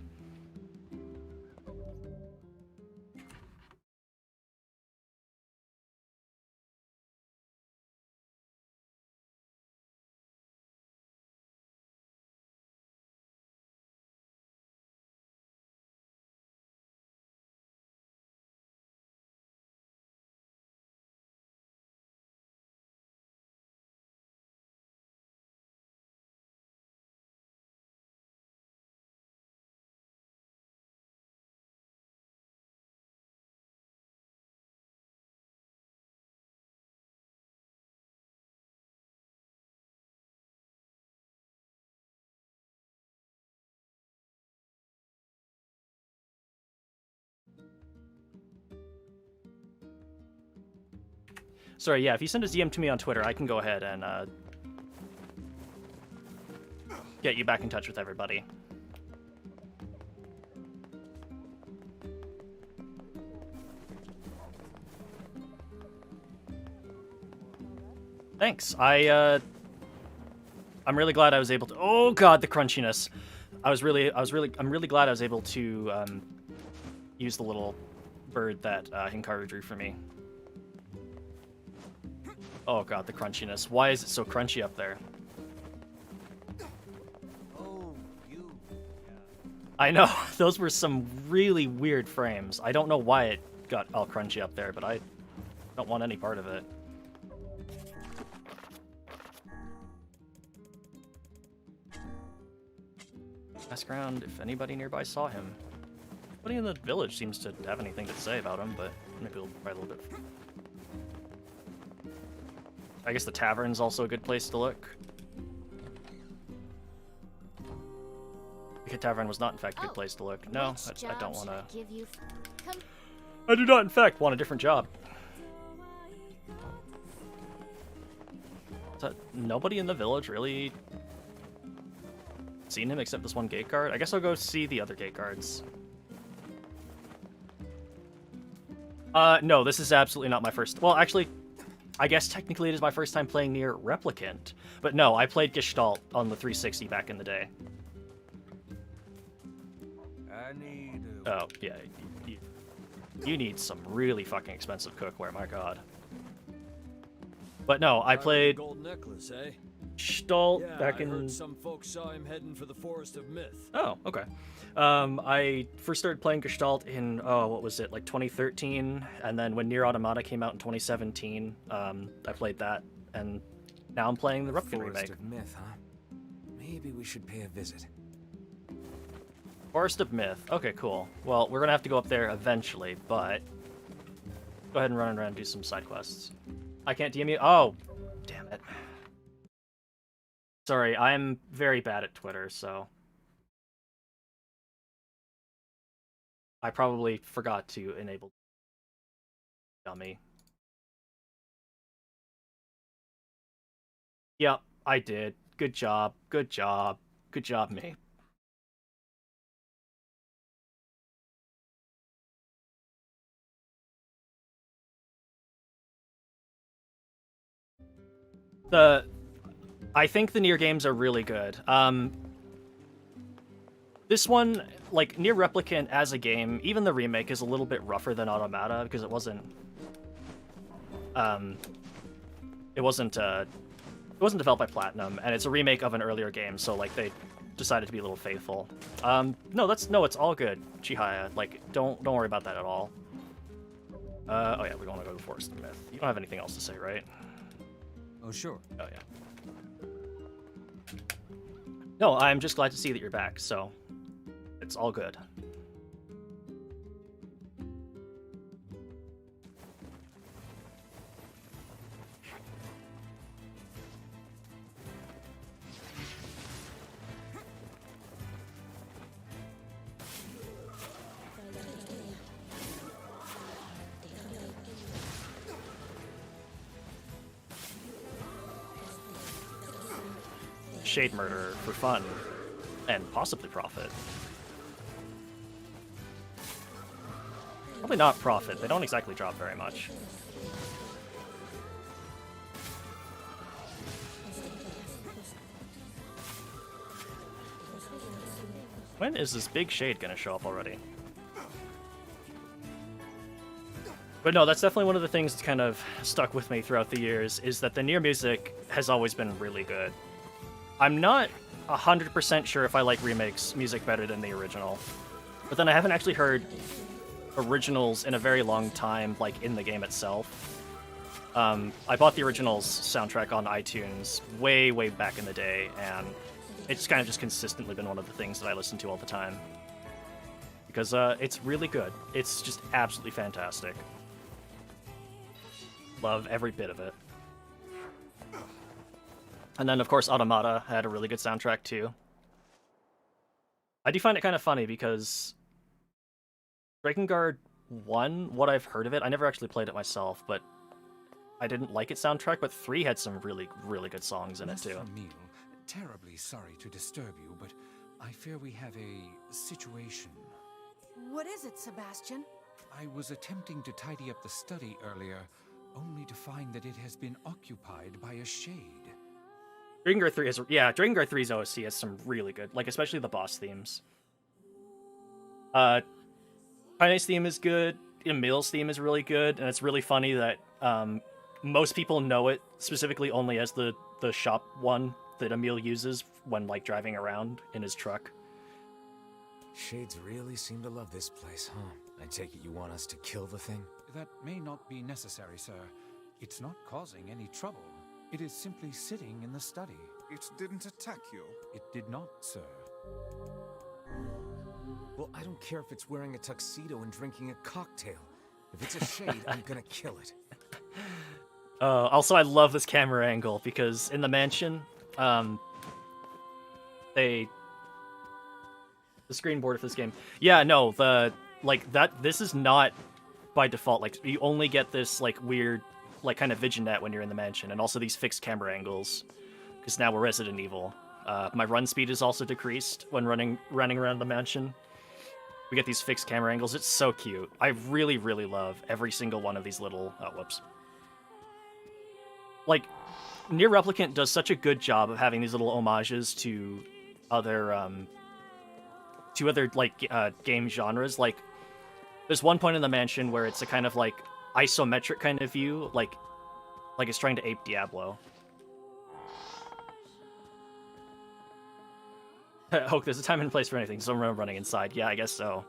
Sorry, yeah, if you send a DM to me on Twitter, I can go ahead and get you back in touch with everybody. Thanks. I'm really glad I was able to. Oh God, the crunchiness. I'm really glad I was able to use the little bird that Hikaru drew for me. Oh God, the crunchiness. Why is it so crunchy up there? Oh, you. I know, those were some really weird frames. I don't know why it got all crunchy up there, but I don't want any part of it. Ask around if anybody nearby saw him. Nobody in the village seems to have anything to say about him, but maybe we'll try a little bit. I guess the tavern's also a good place to look. The tavern was not, in fact, a good place to look. No, I don't want to. I do not, in fact, want a different job. So, nobody in the village really seen him except this one gate guard. I guess I'll go see the other gate guards. No, this is absolutely not my first. Well, actually, I guess technically it is my first time playing Nier Replicant. But no, I played Gestalt on the 360 back in the day. Oh, yeah. You need some really fucking expensive cookware, my god. But no, I played Gold necklace, eh? Gestalt Yeah, back I in... heard some folks saw him heading for the Forest of Myth. Oh, okay. I first started playing Gestalt in, what was it, like 2013, and then when Nier Automata came out in 2017, I played that, and now I'm playing the Replicant remake. Forest of Myth, huh? Maybe we should pay a visit. Forest of Myth. Okay, cool. Well, we're gonna have to go up there eventually, but go ahead and run around and do some side quests. I can't DM you. Oh, damn it. Sorry, I'm very bad at Twitter, so I probably forgot to enable dummy. Yep, I did. Good job. Good job. Good job, me. I think the Nier games are really good. This one, like, Nier Replicant as a game, even the remake is a little bit rougher than Automata because it wasn't developed by Platinum, and it's a remake of an earlier game, so like they decided to be a little faithful. No, it's all good, Chihaya. Like, don't worry about that at all. Oh yeah, we want to go to the Forest of Myth. You don't have anything else to say, right? Oh sure. Oh yeah. No, I'm just glad to see that you're back, so it's all good. Shade murder for fun and possibly profit. Probably not profit. They don't exactly drop very much. When is this big shade gonna show up already? But no, that's definitely one of the things that's kind of stuck with me throughout the years, is that the Nier music has always been really good. I'm not 100% sure if I like remakes music better than the original, but then I haven't actually heard originals in a very long time, like in the game itself. I bought the original's soundtrack on iTunes way back in the day, and it's kind of just consistently been one of the things that I listen to all the time. Because it's really good. It's just absolutely fantastic. Love every bit of it. And then, of course, Automata had a really good soundtrack, too. I do find it kind of funny, because Drakengard 1, what I've heard of it, I never actually played it myself, but I didn't like its soundtrack, but 3 had some really good songs in it, too. Emil, terribly sorry to disturb you, but I fear we have a situation. What is it, Sebastian? I was attempting to tidy up the study earlier, only to find that it has been occupied by a shade. Drakengard 3 is, yeah, Drakengard 3's OST has some really good, like, especially the boss themes. Kaine's theme is good, Emil's theme is really good, and it's really funny that most people know it specifically only as the shop one that Emil uses when, like, driving around in his truck. Shades really seem to love this place, huh? I take it you want us to kill the thing? That may not be necessary, sir. It's not causing any trouble. It is simply sitting in the study. It didn't attack you? It did not, sir. Well, I don't care if it's wearing a tuxedo and drinking a cocktail. If it's a shade, I'm gonna kill it. Also, I love this camera angle because in the mansion, the screen border for this game. Yeah, no, this is not by default. Like, you only get this, like, weird, like, kind of vignette when you're in the mansion, and also these fixed camera angles, because now we're Resident Evil. My run speed is also decreased when running around the mansion. We get these fixed camera angles. It's so cute. I really, really love every single one of these little... Oh, whoops. Like, Nier Replicant does such a good job of having these little homages to other game genres. Like, there's one point in the mansion where it's a kind of, like, isometric kind of view, like it's trying to ape Diablo. Oh, there's a time and place for anything. Someone running inside. Yeah, I guess so.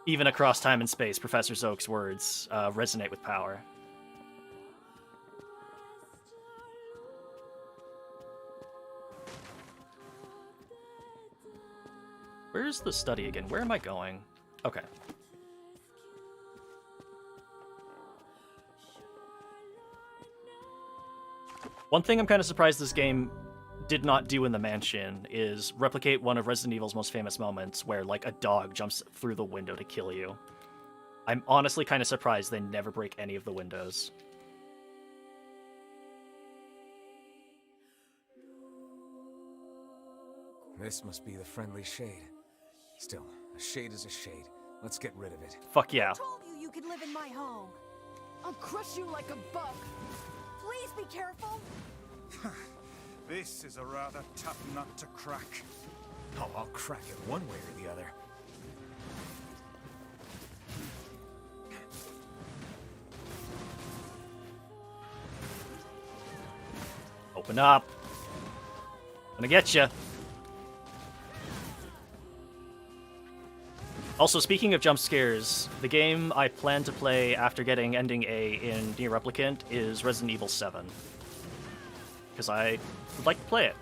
Even across time and space, Professor Zoke's words resonate with power. Where's the study again? Where am I going? Okay. One thing I'm kind of surprised this game did not do in the mansion is replicate one of Resident Evil's most famous moments where, like, a dog jumps through the window to kill you. I'm honestly kind of surprised they never break any of the windows. This must be the friendly shade. Still, a shade is a shade. Let's get rid of it. Fuck yeah. I told you you could live in my home. I'll crush you like a bug. Please be careful. This is a rather tough nut to crack. Oh, I'll crack it one way or the other. Open up. I'm gonna get you. Also, speaking of jump scares, the game I plan to play after getting Ending A in Nier Replicant is Resident Evil 7. Because I would like to play it.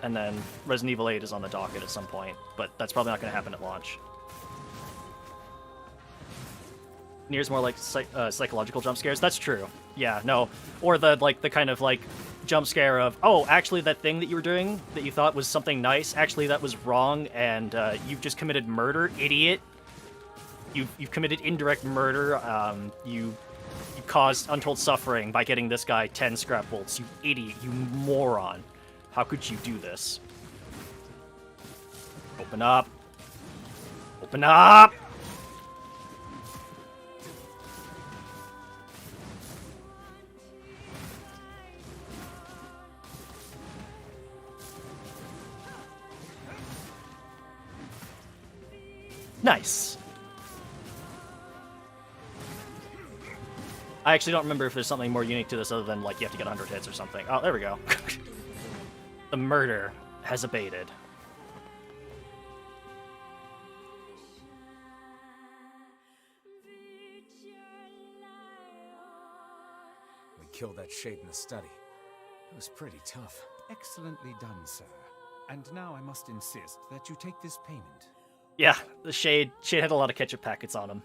And then Resident Evil 8 is on the docket at some point, but that's probably not going to happen at launch. Nier's more like psychological jump scares. That's true. Yeah, no. Or the kind of like jump scare of, oh, actually that thing that you were doing that you thought was something nice, actually that was wrong, and you've just committed murder, idiot. You've committed indirect murder. You caused untold suffering by getting this guy 10 scrap bolts. You idiot. You moron. How could you do this? Open up. Open up! Nice. I actually don't remember if there's something more unique to this other than, like, you have to get 100 hits or something. Oh, there we go. The murder has abated. We killed that shade in the study. It was pretty tough. Excellently done, sir. And now I must insist that you take this payment. Yeah, the Shade had a lot of ketchup packets on him.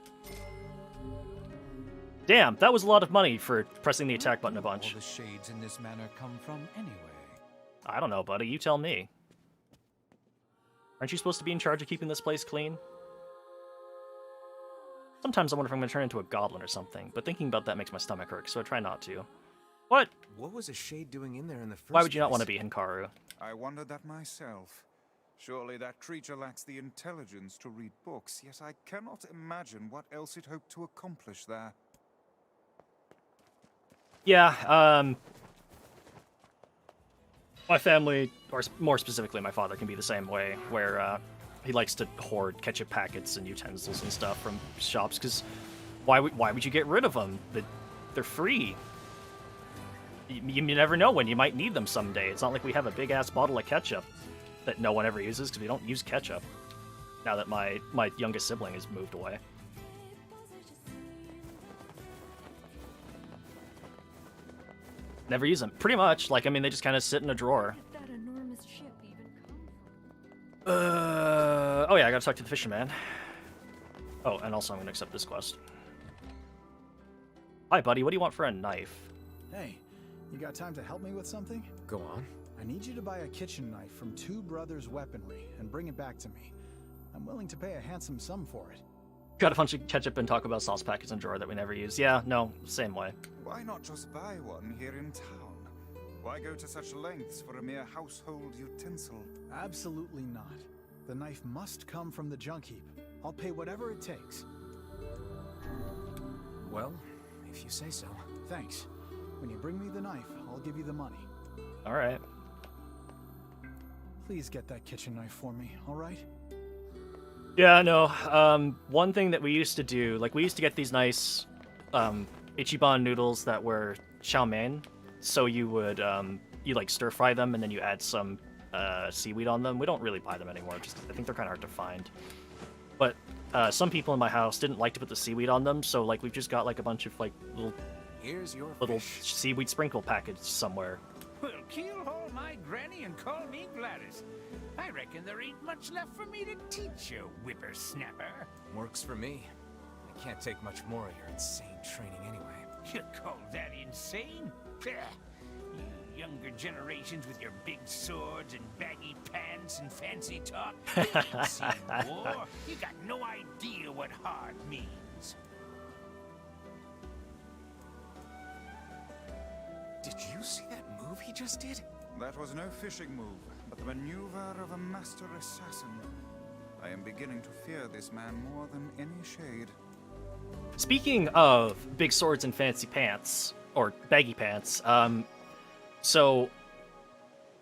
Damn, that was a lot of money for pressing the attack button a bunch. All the shades in this manor come from anyway. I don't know, buddy. You tell me. Aren't you supposed to be in charge of keeping this place clean? Sometimes I wonder if I'm going to turn into a goblin or something, but thinking about that makes my stomach hurt, so I try not to. What? What was a shade doing in there in the first Why would you not place? want to be Hikaru? I wondered that myself. Surely that creature lacks the intelligence to read books, yet I cannot imagine what else it hoped to accomplish there. Yeah, my family, or more specifically my father, can be the same way, where he likes to hoard ketchup packets and utensils and stuff from shops, because why would you get rid of them? They're free. You never know when you might need them someday. It's not like we have a big-ass bottle of ketchup that no one ever uses, because we don't use ketchup, now that my youngest sibling has moved away. Never use them. Pretty much. Like, I mean, they just kind of sit in a drawer. That enormous ship even come from? Oh yeah, I gotta talk to the fisherman. Oh, and also I'm gonna accept this quest. Hi, buddy. What do you want for a knife? Hey, you got time to help me with something? Go on. I need you to buy a kitchen knife from Two Brothers Weaponry and bring it back to me. I'm willing to pay a handsome sum for it. Got a bunch of ketchup and Taco Bell sauce packets in drawer that we never use. Yeah, no, same way. Why not just buy one here in town? Why go to such lengths for a mere household utensil? Absolutely not. The knife must come from the junk heap. I'll pay whatever it takes. Well, if you say so. Thanks. When you bring me the knife, I'll give you the money. All right. Please get that kitchen knife for me, all right? Yeah, no. One thing that we used to do, like we used to get these nice Ichiban noodles that were chow mein. So you would you like stir fry them and then you add some seaweed on them. We don't really buy them anymore. Just I think they're kind of hard to find. But some people in my house didn't like to put the seaweed on them, so like we've just got like a bunch of like Here's your little fish. seaweed sprinkle package somewhere. Well, keelhaul my granny and call me Gladys. I reckon there ain't much left for me to teach you, whippersnapper. Works for me. I can't take much more of your insane training anyway. You call that insane? Pah. You younger generations with your big swords and baggy pants and fancy talk. You ain't seen war. You got no idea what hard means. Did you see that move he just did? That was no fishing move, but the maneuver of a master assassin. I am beginning to fear this man more than any shade. Speaking of big swords and fancy pants, or baggy pants, so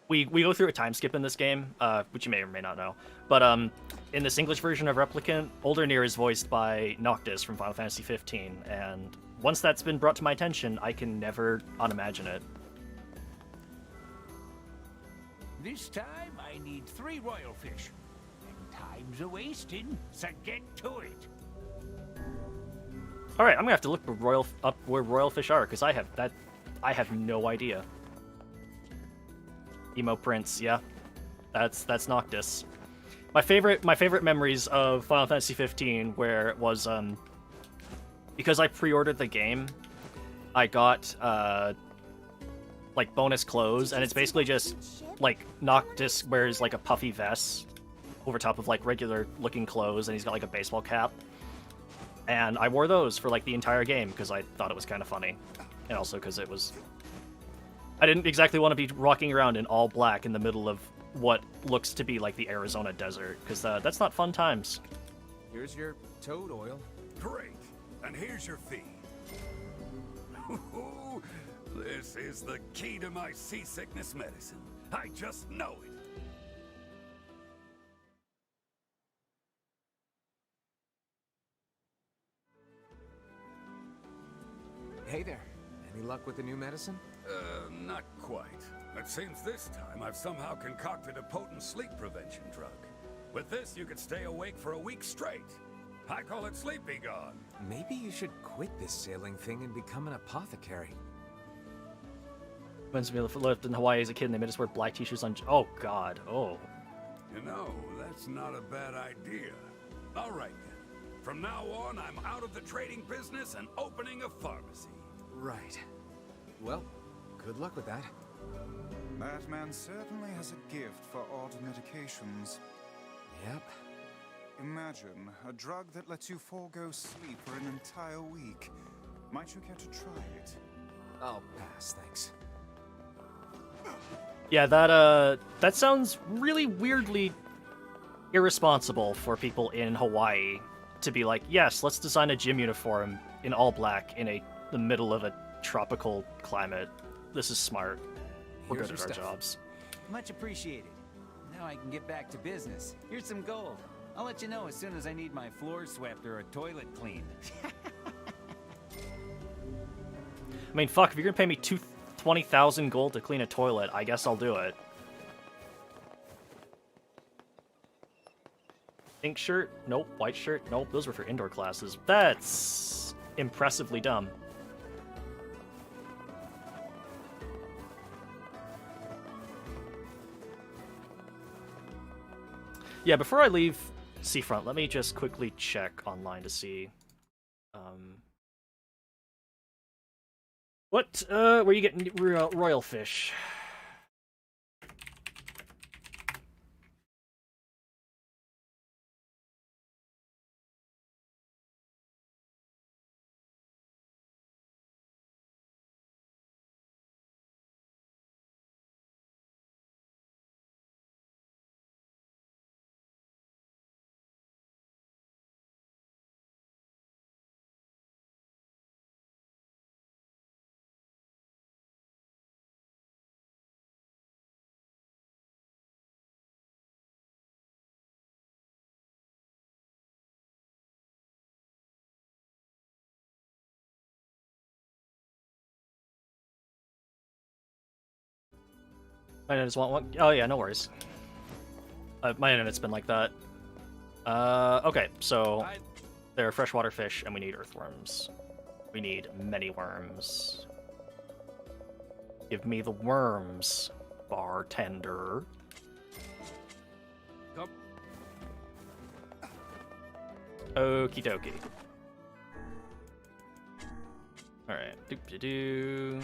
we go through a time skip in this game, which you may or may not know. But in this English version of Replicant, older Nier is voiced by Noctis from Final Fantasy 15, and once that's been brought to my attention, I can never unimagine it. This time I need 3 royal fish. And time's a-wasting, so get to it. All right, I'm gonna have to look up where royal fish are because I have no idea. Emo Prince, yeah, that's Noctis. My favorite memories of Final Fantasy 15, where it was because I pre-ordered the game, I got like bonus clothes, and it's basically just like Noctis wears like a puffy vest over top of like regular looking clothes, and he's got like a baseball cap. And I wore those for like the entire game because I thought it was kind of funny, and also because it was. I didn't exactly want to be rocking around in all black in the middle of what looks to be like the Arizona desert, because that's not fun times. Here's your toad oil. Great. And here's your fee. This is the key to my seasickness medicine. I just know it. Hey there. Any luck with the new medicine? Not quite. It seems this time I've somehow concocted a potent sleep prevention drug. With this, you could stay awake for a week straight. I call it Sleepy Gone. Maybe you should quit this sailing thing and become an apothecary. Reminds me of lived in Hawaii as a kid and they made us wear black t-shirts on... Oh, God. Oh. You know, that's not a bad idea. All right, then. From now on, I'm out of the trading business and opening a pharmacy. Right. Well, good luck with that. That man certainly has a gift for odd medications. Yep. Imagine a drug that lets you forego sleep for an entire week. Might you care to try it? I'll pass, thanks. Yeah, that sounds really weirdly irresponsible for people in Hawaii to be like, yes, let's design a gym uniform in all black in the middle of a tropical climate. This is smart. We're Here's good at your our stuff. jobs. Much appreciated. Now I can get back to business. Here's some gold. I'll let you know as soon as I need my floor swept or a toilet cleaned. I mean, fuck, if you're gonna pay me 20,000 gold to clean a toilet, I guess I'll do it. Pink shirt? Nope. White shirt? Nope. Those were for indoor classes. That's impressively dumb. Yeah, before I leave Seafront, let me just quickly check online to see where you get royal fish. I just want one. Oh yeah, no worries. My internet's been like that. Okay, so there are freshwater fish, and we need earthworms. We need many worms. Give me the worms, bartender. Come. Okie dokie. Alright, doop-de-doo.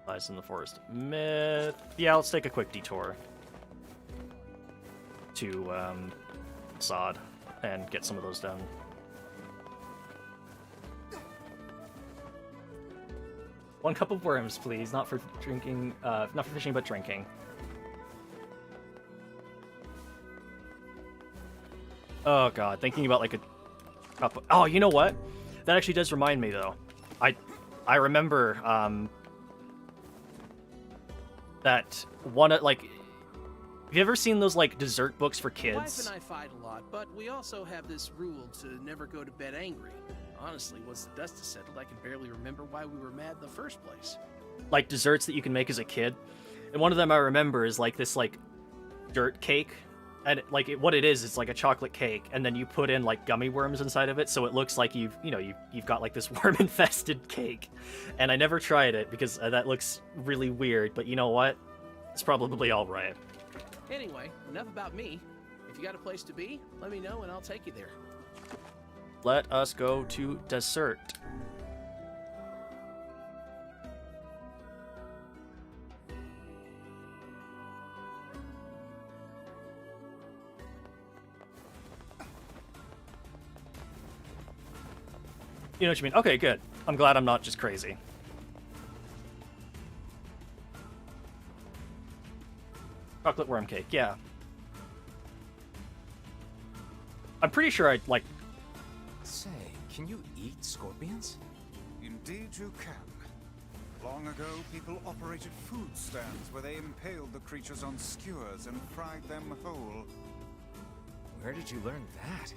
Lies in the Forest of Myth. Yeah, let's take a quick detour to Sod and get some of those done. One cup of worms, please. Not for drinking, not for fishing, but drinking. Oh god, thinking about like a cup of... Oh, you know what? That actually does remind me though. I remember that one like, have you ever seen those like dessert books for My kids? wife and I fight a lot, but we also have this rule to never go to bed angry. Honestly, once the dust is settled, I can barely remember why we were mad in the first place. Like desserts that you can make as a kid, and one of them I remember is like this like dirt cake, and what it is, it's like a chocolate cake, and then you put in like gummy worms inside of it, so it looks like you've got like this worm infested cake. And I never tried it because that looks really weird, but you know what? It's probably all right. Anyway, enough about me. If you got a place to be, let me know and I'll take you there. Let us go to dessert. You know what you mean? Okay, good. I'm glad I'm not just crazy. Chocolate worm cake, yeah. I'm pretty sure I'd like... Say, can you eat scorpions? Indeed you can. Long ago, people operated food stands where they impaled the creatures on skewers and fried them whole. Where did you learn that?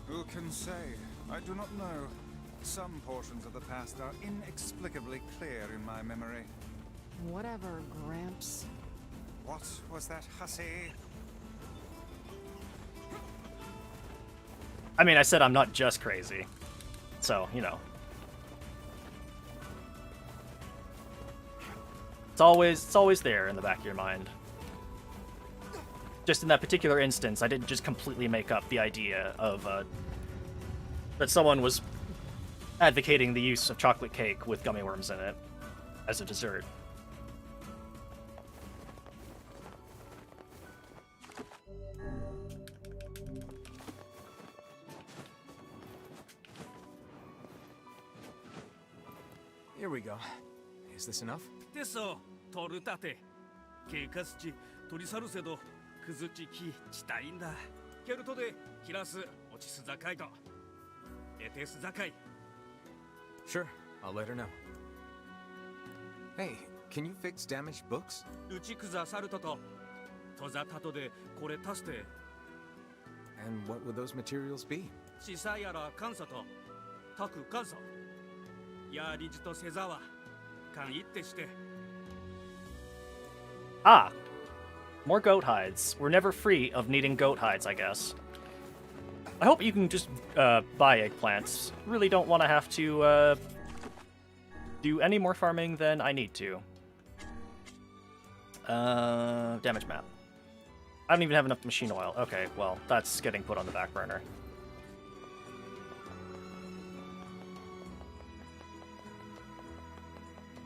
Who can say? I do not know. Some portions of the past are inexplicably clear in my memory. Whatever, Gramps. What was that hussy? I mean, I said I'm not just crazy. So, you know. It's always there in the back of your mind. Just in that particular instance, I didn't just completely make up the idea of that someone was advocating the use of chocolate cake with gummy worms in it as a dessert. Here we go. Is this enough? ですを取るたて経過土取り去るせどくずちきちたいんだケルトでキラス落ちすざかいとエテスざかい Sure, I'll let her know. Hey, can you fix damaged books? 打ちくざさるとととざたとでこれ足して And what would those materials be? シサやら監査とタク監査やりじとせざわ勘一ってして Ah! More goat hides. We're never free of needing goat hides, I guess. I hope you can just buy eggplants. Really don't want to have to do any more farming than I need to. Damage map. I don't even have enough machine oil. Okay, well, that's getting put on the back burner.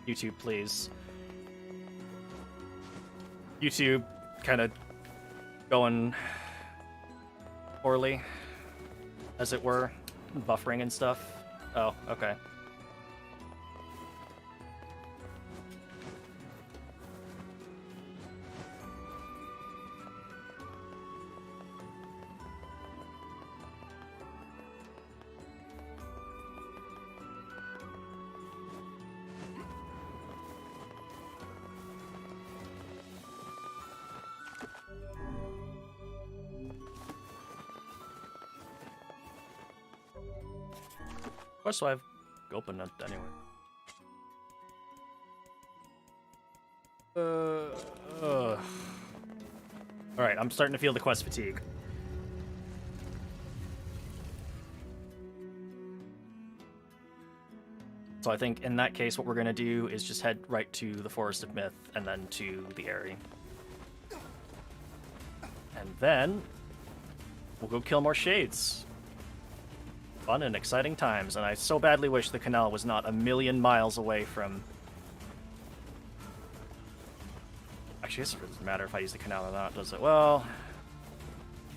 YouTube, please. YouTube kind of going poorly, as it were. Buffering and stuff. Oh, okay. Of course, so I've opened it anyway. Alright, I'm starting to feel the quest fatigue. So I think in that case, what we're going to do is just head right to the Forest of Myth and then to the Aerie. And then we'll go kill more shades. Fun and exciting times, and I so badly wish the canal was not a million miles away from... Actually, I guess it doesn't matter if I use the canal or not, does it? Well...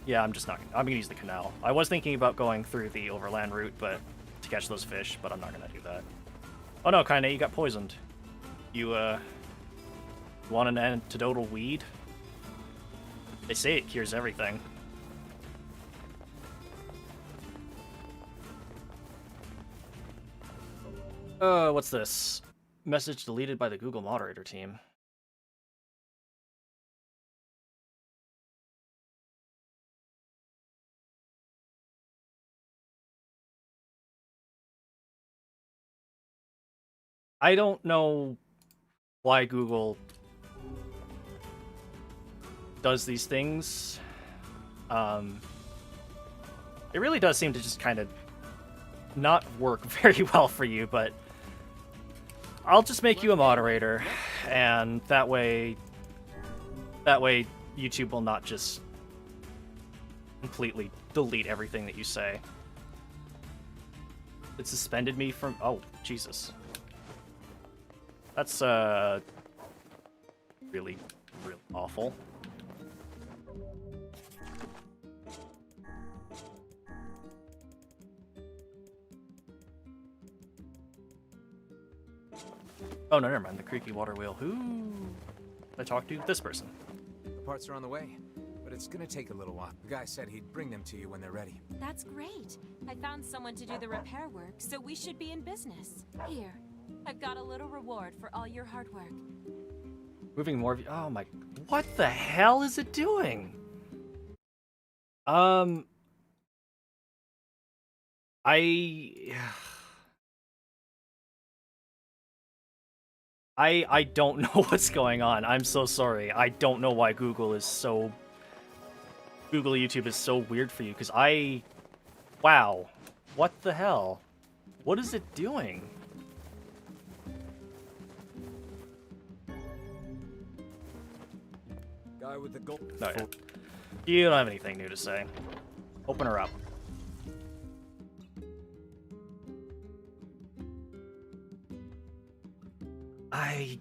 Yeah, I'm just not... I'm gonna use the canal. I was thinking about going through the overland route, but to catch those fish, but I'm not gonna do that. Oh no, Kaine, you got poisoned. You, want an antidotal weed? They say it cures everything. What's this? Message deleted by the Google moderator team. I don't know why Google does these things. It really does seem to just kind of not work very well for you, but I'll just make you a moderator, and that way YouTube will not just completely delete everything that you say. It suspended me from... Oh, Jesus. That's, really awful. Oh, no, never mind. The creaky water wheel. Who did I talk to? This person. The parts are on the way, but it's gonna take a little while. The guy said he'd bring them to you when they're ready. That's great. I found someone to do the repair work, so we should be in business. Here, I've got a little reward for all your hard work. Moving more... Oh my... What the hell is it doing? I don't know what's going on. I'm so sorry. I don't know why Google YouTube is so weird for you, because wow. What the hell? What is it doing? Guy with the gold. No, yeah. You don't have anything new to say. Open her up. He's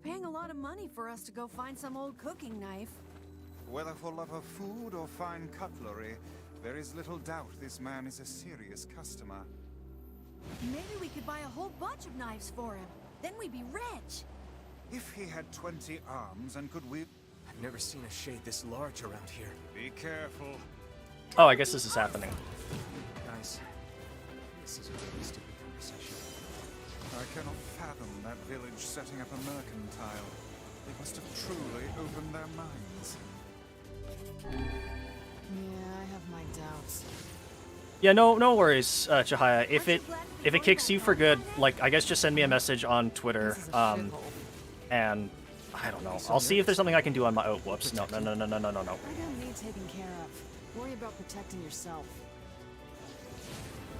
paying a lot of money for us to go find some old cooking knife. Whether for love of food or fine cutlery, there is little doubt this man is a serious customer. Maybe we could buy a whole bunch of knives for him. Then we'd be rich. If he had 20 arms and could wield... I've never seen a shade this large around here. Be careful. Oh, I guess this is happening. Guys, this is a really stupid conversation. I cannot fathom that village setting up a mercantile. They must have truly opened their minds. Yeah, I have my doubts. Yeah, no worries, Chihaya. If it kicks you for good, like, I guess just send me a message on Twitter, and I don't know. I'll see if there's something I can do on my... Oh, whoops. No. I don't need taken care of. Worry about protecting yourself.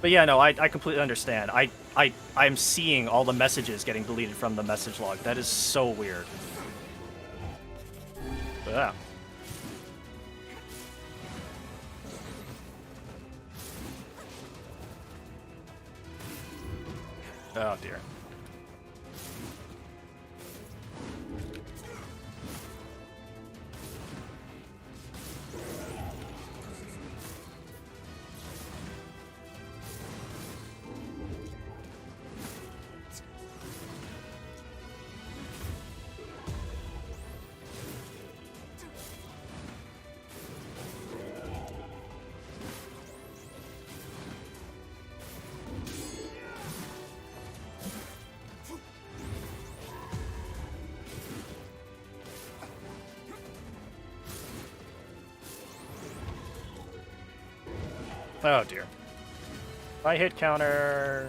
But yeah, no, I completely understand. I'm seeing all the messages getting deleted from the message log. That is so weird. But yeah. Oh dear. Oh dear. If I hit counter...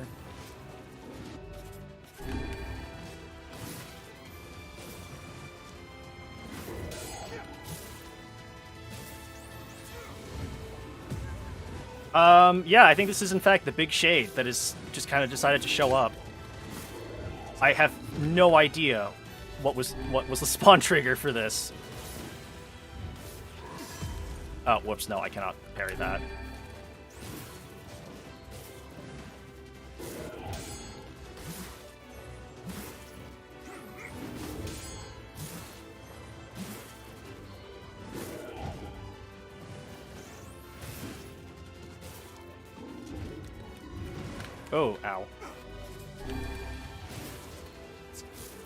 Yeah, I think this is in fact the big shade that is just kind of decided to show up. I have no idea what was the spawn trigger for this. Oh, whoops, no, I cannot parry that. Oh, ow.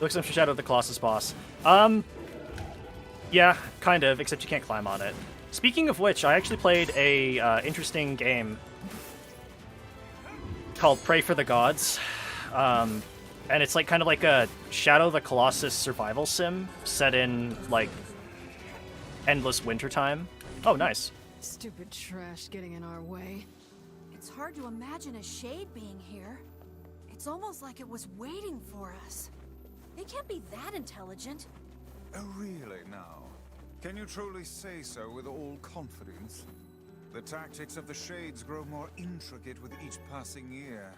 Looks like Shadow of the Colossus boss. Yeah, kind of, except you can't climb on it. Speaking of which, I actually played a interesting game called Pray for the Gods. And it's like kind of like a Shadow of the Colossus survival sim set in like endless wintertime. Oh, nice. Stupid trash getting in our way. It's hard to imagine a shade being here. It's almost like it was waiting for us. They can't be that intelligent. Oh, really now? Can you truly say so with all confidence? The tactics of the Shades grow more intricate with each passing year.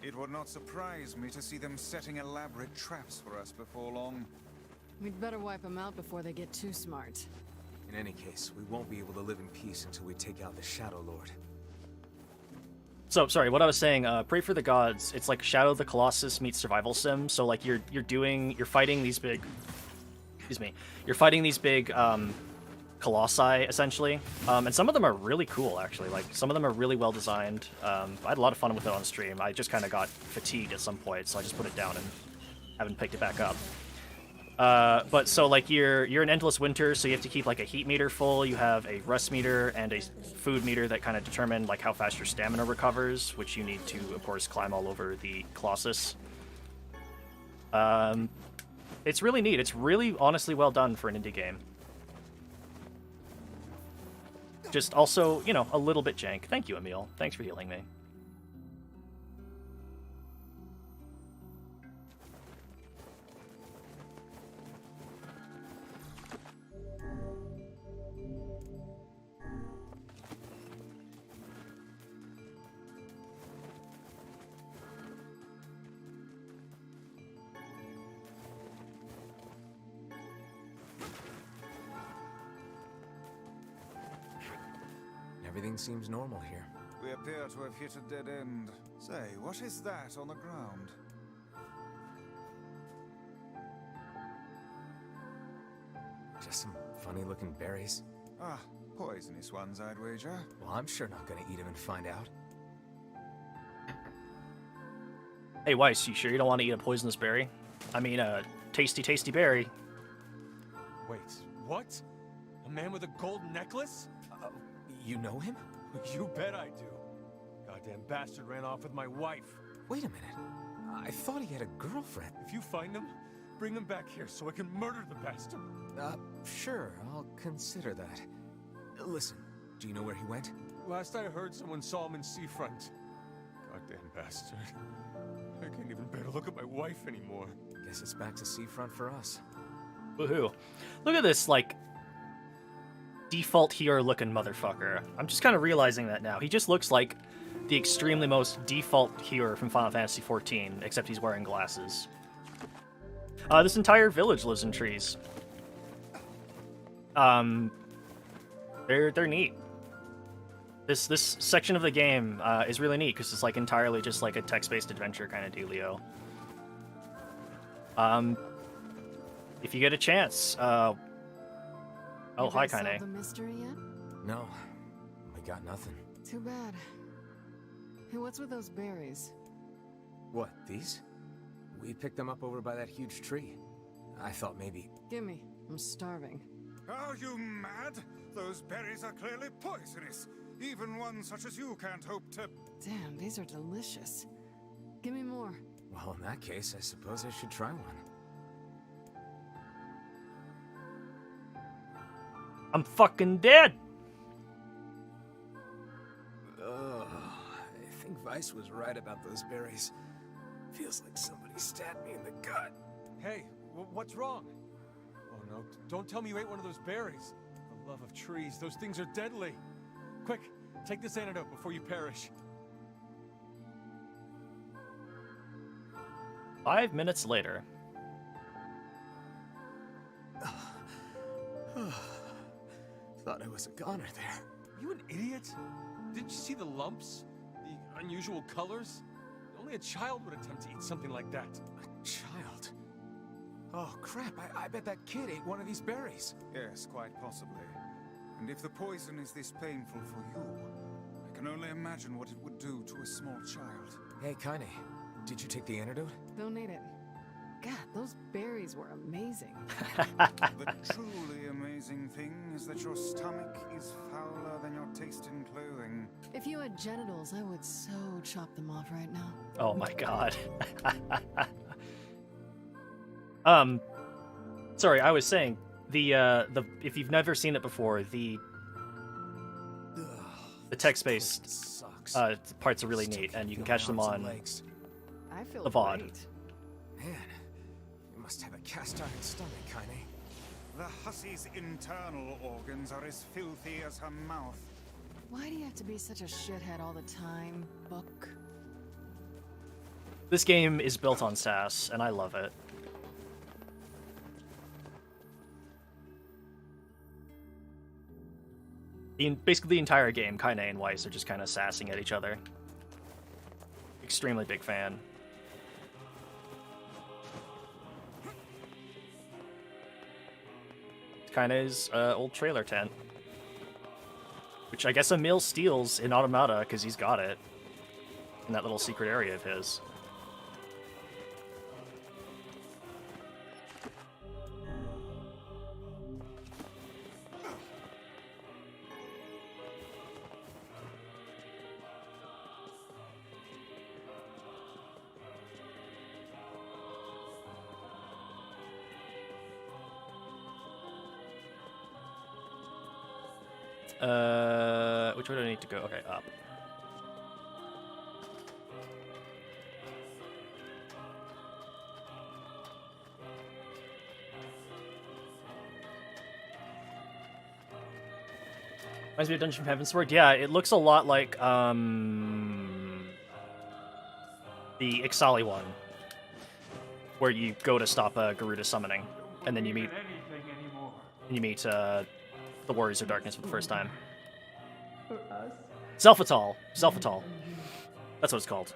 It would not surprise me to see them setting elaborate traps for us before long. We'd better wipe them out before they get too smart. In any case, we won't be able to live in peace until we take out the Shadow Lord. So, sorry, what I was saying, Pray for the Gods, it's like Shadow of the Colossus meets survival sim, so like you're fighting these big, you're fighting these big, colossi, essentially, and some of them are really cool, actually, like, some of them are really well designed. I had a lot of fun with it on stream. I just kind of got fatigued at some point, so I just put it down and haven't picked it back up. But so like you're in endless winter, so you have to keep like a heat meter full. You have a rest meter and a food meter that kind of determine like how fast your stamina recovers, which you need to, of course, climb all over the Colossus. It's really neat. It's really honestly well done for an indie game. Just also, you know, a little bit jank. Thank you, Emil. Thanks for healing me. Everything seems normal here. We appear to have hit a dead end. Say, what is that on the ground? Just some funny-looking berries. Ah, poisonous ones, I'd wager. Well, I'm sure not gonna eat them and find out. Hey, Weiss, you sure you don't want to eat a poisonous berry? I mean, a tasty, tasty berry. Wait, what? A man with a gold necklace? You know him? You bet I do. Goddamn bastard ran off with my wife. Wait a minute. I thought he had a girlfriend. If you find him, bring him back here so I can murder the bastard. Sure, I'll consider that. Listen, do you know where he went? Last I heard, someone saw him in Seafront. Goddamn bastard. I can't even bear to look at my wife anymore. Guess it's back to Seafront for us. Woohoo. Look at this, like, default hero looking motherfucker. I'm just kind of realizing that now. He just looks like the extremely most default hero from Final Fantasy XIV, except he's wearing glasses. This entire village lives in trees. They're neat. This section of the game is really neat because it's like entirely just like a text-based adventure kind of dealio. If you get a chance, oh hi, Kaine. The mystery yet? No, we got nothing. Too bad. Hey, what's with those berries? What, these? We picked them up over by that huge tree. I thought maybe... Gimme. I'm starving. Are you mad? Those berries are clearly poisonous. Even one such as you can't hope to... Damn, these are delicious. Give me more. Well, in that case, I suppose I should try one. I'm fucking dead! Ugh, I think Vice was right about those berries. Feels like somebody stabbed me in the gut. Hey, what's wrong? Oh no, don't tell me you ate one of those berries. For the love of trees, those things are deadly. Quick, take this antidote before you perish. 5 minutes later. Thought I was a goner there. You an idiot? Didn't you see the lumps? The unusual colors? Only a child would attempt to eat something like that. A child? Oh crap, I bet that kid ate one of these berries. Yes, quite possibly. And if the poison is this painful for you, I can only imagine what it would do to a small child. Hey, Kaine, did you take the antidote? Don't need it. God, those berries were amazing. The truly amazing thing is that your stomach is fouler than your taste in clothing. If you had genitals, I would so chop them off right now. Oh my god. Sorry, I was saying the if you've never seen it before, the text-based parts are really neat, and you can catch them on I feel the VOD. great. Man, you must have a cast-iron stomach, Kaine. The hussy's internal organs are as filthy as her mouth. Why do you have to be such a shithead all the time, Book? This game is built on sass, and I love it. Basically the entire game, Kaine and Weiss are just kind of sassing at each other. Extremely big fan. Kaine's old trailer tent. Which I guess Emil steals in Automata, because he's got it. In that little secret area of his. Which way do I need to go? Okay, up. Reminds me of Dungeon from Heavensward. Yeah, it looks a lot like the Ixali one, where you go to stop Garuda summoning, and then you meet the Warriors of Darkness for the first time. Zelphatal. Zelphatal. That's what it's called.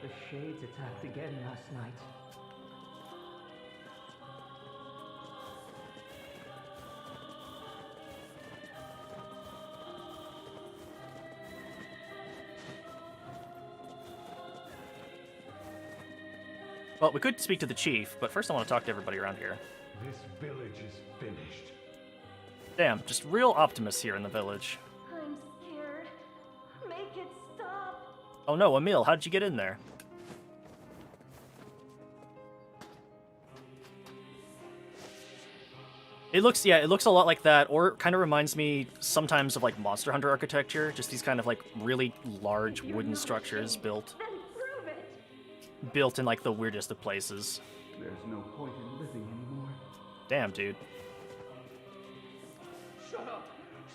The Shades attacked again last night. Well, we could speak to the chief, but first I want to talk to everybody around here. This village is finished. Damn, just real optimists here in the village. I'm scared. Make it stop. Oh no, Emil, how'd you get in there? It looks a lot like that, or it kind of reminds me sometimes of like Monster Hunter architecture, just these kind of like really large wooden structures built in like the weirdest of places. There's no point in living anymore. Damn, dude. Shut up!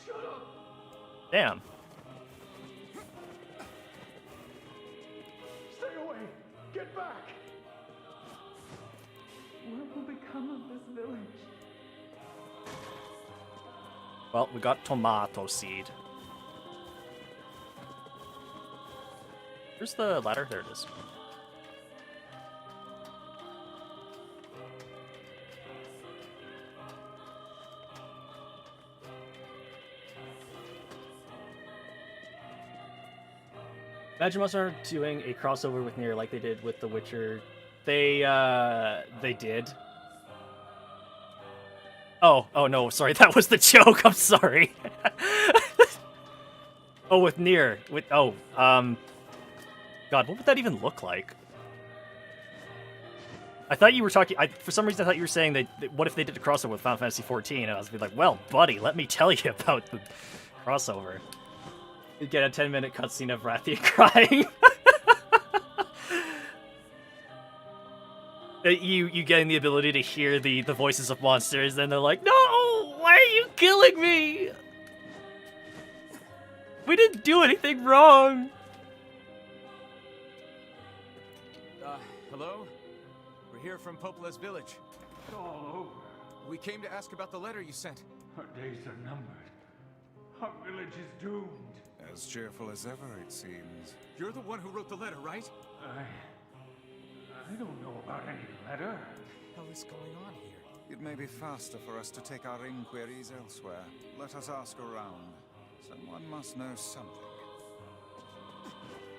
Shut up! Damn. Stay away! Get back! What will become of this village? Well, we got tomato seed. Where's the ladder? There it is. Imagine Monster Hunter doing a crossover with Nier like they did with The Witcher. They did. Oh no, sorry, that was the joke. I'm sorry. Oh, with Nier, God, what would that even look like? I thought you were talking. For some reason, I thought you were saying that. What if they did a crossover with Final Fantasy XIV? And I was like, well, buddy, let me tell you about the crossover. You get a 10-minute cutscene of Rathia crying. You getting the ability to hear the voices of monsters, and they're like, no, why are you killing me? We didn't do anything wrong. Hello? We're here from Popola's village. It's all over. We came to ask about the letter you sent. Our days are numbered. Our village is doomed. As cheerful as ever, it seems. You're the one who wrote the letter, right? I don't know about any letter. What the hell is going on here? It may be faster for us to take our inquiries elsewhere. Let us ask around. Someone must know something.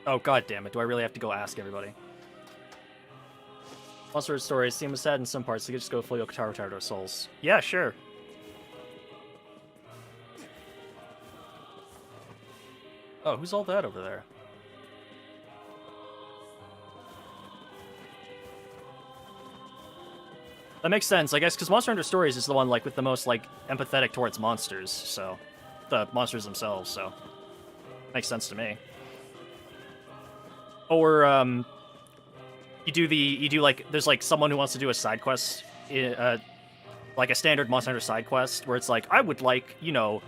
Oh, god damn it. Do I really have to go ask everybody? Monster stories seem sad in some parts, so you could just go fully Kotaro Souls. Yeah, sure. Oh, who's all that over there? That makes sense, I guess, because Monster Hunter Stories is the one, like, with the most, like, empathetic towards monsters, so... The monsters themselves, so... Makes sense to me. Or, you do, like, there's, like, someone who wants to do a side quest, like a standard Monster Hunter side quest, where it's like, I would like, you know,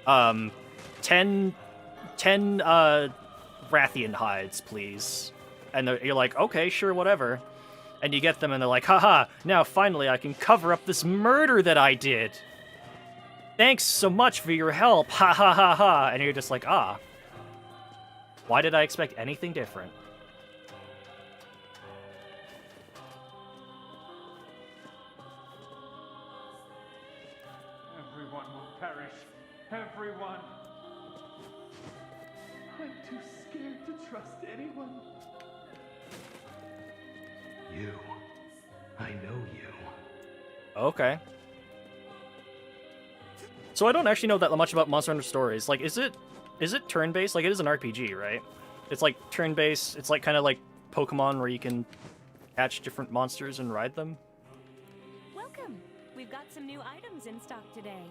10 Rathian hides, please. And you're like, okay, sure, whatever. And you get them, and they're like, haha, now finally I can cover up this murder that I did. Thanks so much for your help, ha ha ha ha. And you're just like, ah. Why did I expect anything different? Everyone will perish. Everyone. I'm too scared to trust anyone. You. I know you. Okay. So I don't actually know that much about Monster Hunter Stories. Like, is it turn-based? Like, it is an RPG, right? It's like turn-based. It's like kind of like Pokemon, where you can catch different monsters and ride them. Welcome. We've got some new items in stock today.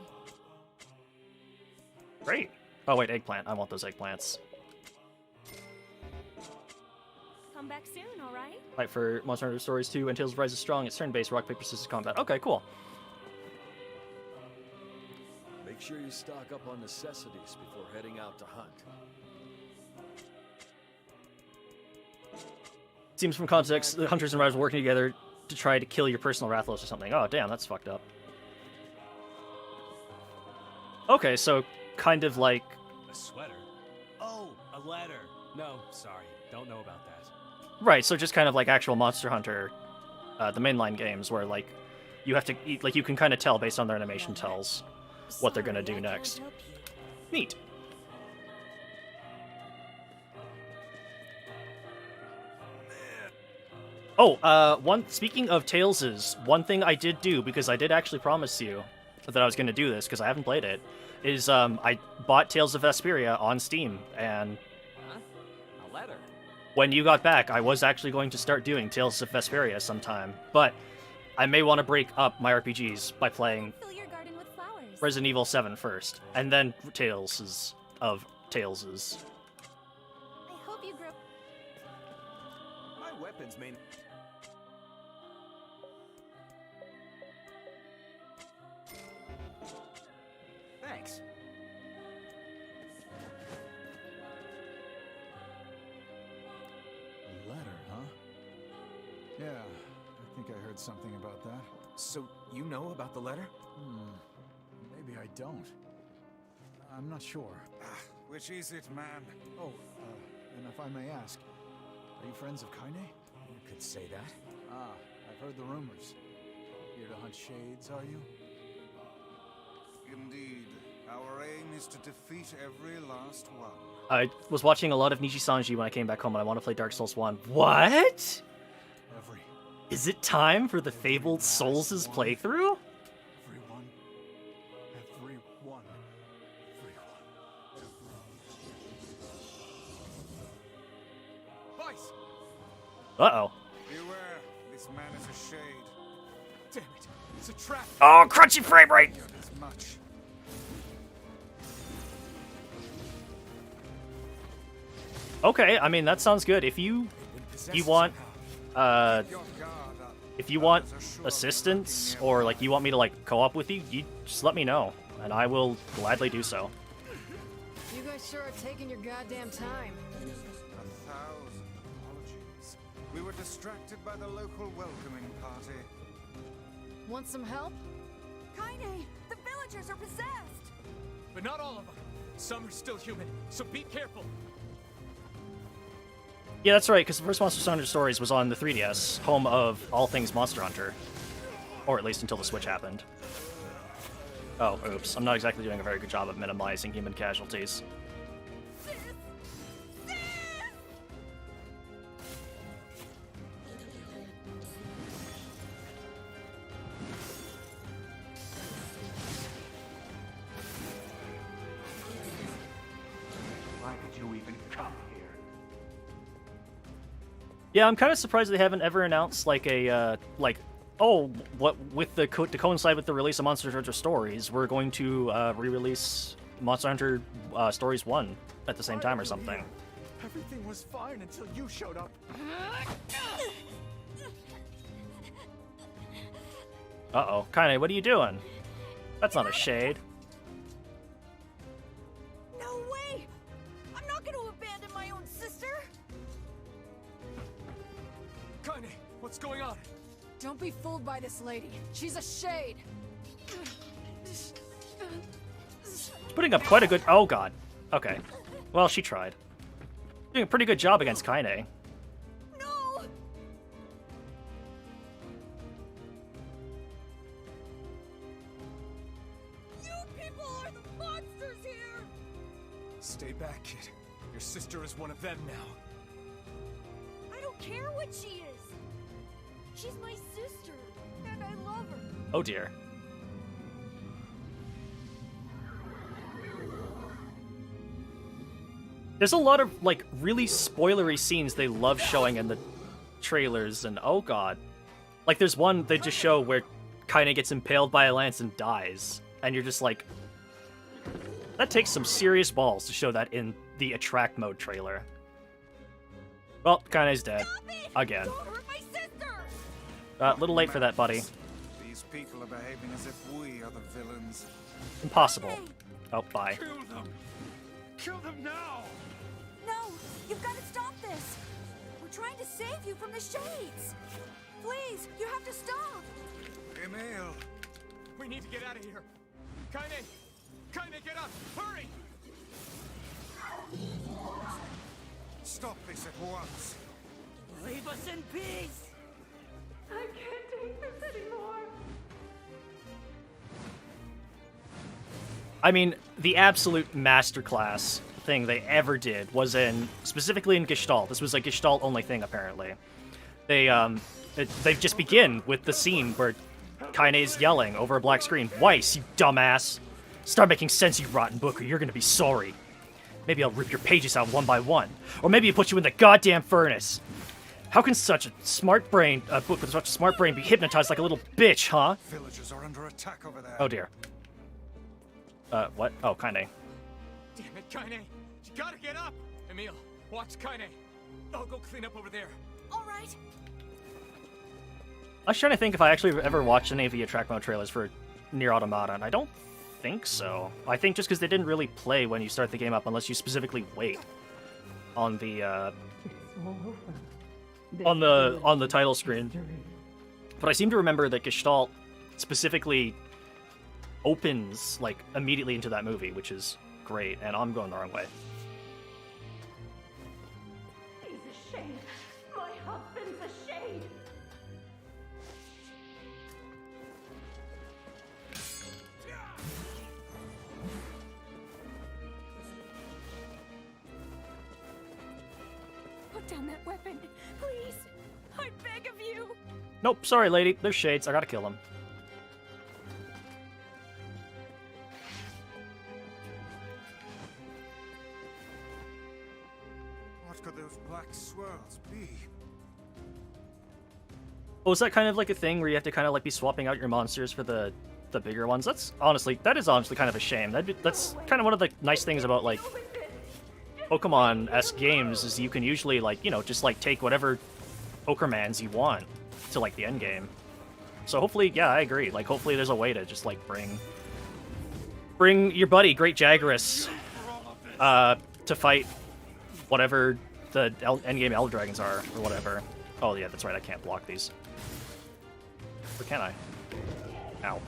Great. Oh wait, eggplant. I want those eggplants. Come back soon, all right? Right, for Monster Hunter Stories 2 and Tales of Rise is strong. It's turn-based rock paper scissors combat. Okay, cool. Make sure you stock up on necessities before heading out to hunt. Seems from context, the hunters and riders working together to try to kill your personal Rathalos or something. Oh, damn, that's fucked up. Okay, so kind of like... A sweater? Oh, a letter. No, sorry. Don't know about that. Right, so just kind of like actual Monster Hunter, the mainline games, where, like, you have to... Like, you can kind of tell based on their animation tells what they're gonna do next. Neat. Oh, speaking of Tales's, one thing I did do, because I did actually promise you that I was gonna do this, because I haven't played it, is, I bought Tales of Vesperia on Steam, and... Huh? A letter? When you got back, I was actually going to start doing Tales of Vesperia sometime, but I may want to break up my RPGs by playing Resident Evil 7 first, and then Tales of Taleses. I hope you grow. My weapons may. Thanks. Yeah, I think I heard something about that. So, you know about the letter? Maybe I don't. I'm not sure. Which is it, man? Oh, and if I may ask, are you friends of Kaine? You could say that. Ah, I've heard the rumors. Here to hunt shades, are you? Indeed. Our aim is to defeat every last one. I was watching a lot of Nishi Sanji when I came back home, and I want to play Dark Souls 1. What? Is it time for the Fabled Souls' playthrough? Everyone. Vice! Uh-oh. Beware, this man is a shade. Damn it! It's a trap! Oh, crunchy frame rate! As much. Okay, I mean, that sounds good. If you want, if you want assistance, or, like, you want me to, like, co-op with you, you just let me know, and I will gladly do so. You guys sure are taking your goddamn time. 1,000 apologies. We were distracted by the local welcoming party. Want some help? Kaine, the villagers are possessed! But not all of them. Some are still human, so be careful. Yeah, that's right, because the first Monster Hunter Stories was on the 3DS, home of all things Monster Hunter. Or at least until the Switch happened. Oh, oops. I'm not exactly doing a very good job of minimizing human casualties. Why did you even come here? Yeah, I'm kind of surprised they haven't ever announced, like, a, oh, what, with the, to coincide with the release of Monster Hunter Stories, we're going to, re-release Monster Hunter, Stories 1 at the same time or something. Everything was fine until you showed up. Uh-oh. Kaine, what are you doing? That's not a shade. No way! I'm not gonna abandon my own sister! Kaine, what's going on? Don't be fooled by this lady. She's a shade. Putting up quite a good... Oh, God. Okay. Well, she tried. Doing a pretty good job against Kaine. No! You people are the monsters here! Stay back, kid. Your sister is one of them now. I don't care what she is! She's my sister, and I love her. Oh, dear. There's a lot of, like, really spoilery scenes they love showing in the trailers, and oh god. Like, there's one they just show where Kaine gets impaled by a lance and dies, and you're just like... That takes some serious balls to show that in the Attract Mode trailer. Well, Kaine's dead. Again. A little late for that, buddy. These people are behaving as if we are the villains. Impossible. Oh, bye. Kill them! Kill them now! No! You've got to stop this! We're trying to save you from the shades! Please, you have to stop! Emil! We need to get out of here. Kaine! Kaine, get up! Hurry! Stop this at once! Leave us in peace! I can't take this anymore! I mean, the absolute masterclass thing they ever did was specifically in Gestalt. This was a Gestalt-only thing, apparently. They just begin with the scene where Kaine's yelling over a black screen, "Weiss, you dumbass! Start making sense, you rotten book, or you're gonna be sorry. Maybe I'll rip your pages out one by one. Or maybe I'll put you in the goddamn furnace. How can such a smart brain, a book with such a smart brain, be hypnotized like a little bitch, huh?" Villagers are under attack over there. Oh dear. What? Oh, Kaine. Damn it, Kaine! You gotta get up! Emil, watch Kaine. I'll go clean up over there. Alright. I was trying to think if I actually ever watched any of the Attract Mode trailers for Nier Automata, and I don't think so. I think just because they didn't really play when you start the game up unless you specifically wait on the, on the title screen. But I seem to remember that Gestalt specifically opens like immediately into that movie, which is great, and I'm going the wrong way. He's a shade. My husband's a shade. Put down that weapon, please. I beg of you. Nope, sorry, lady. There's shades. I gotta kill them. What could those black swirls be? Oh, is that kind of like a thing where you have to kind of like be swapping out your monsters for the bigger ones? That is honestly kind of a shame. That's kind of one of the nice things about like Pokemon-esque games is you can usually like, you know, just like take whatever Pokémons you want to like the end game. So hopefully, yeah, I agree. Like hopefully there's a way to just like bring your buddy Great Jagras to fight whatever the endgame Elder Dragons are or whatever. Oh yeah, that's right. I can't block these. Or can I? Ow.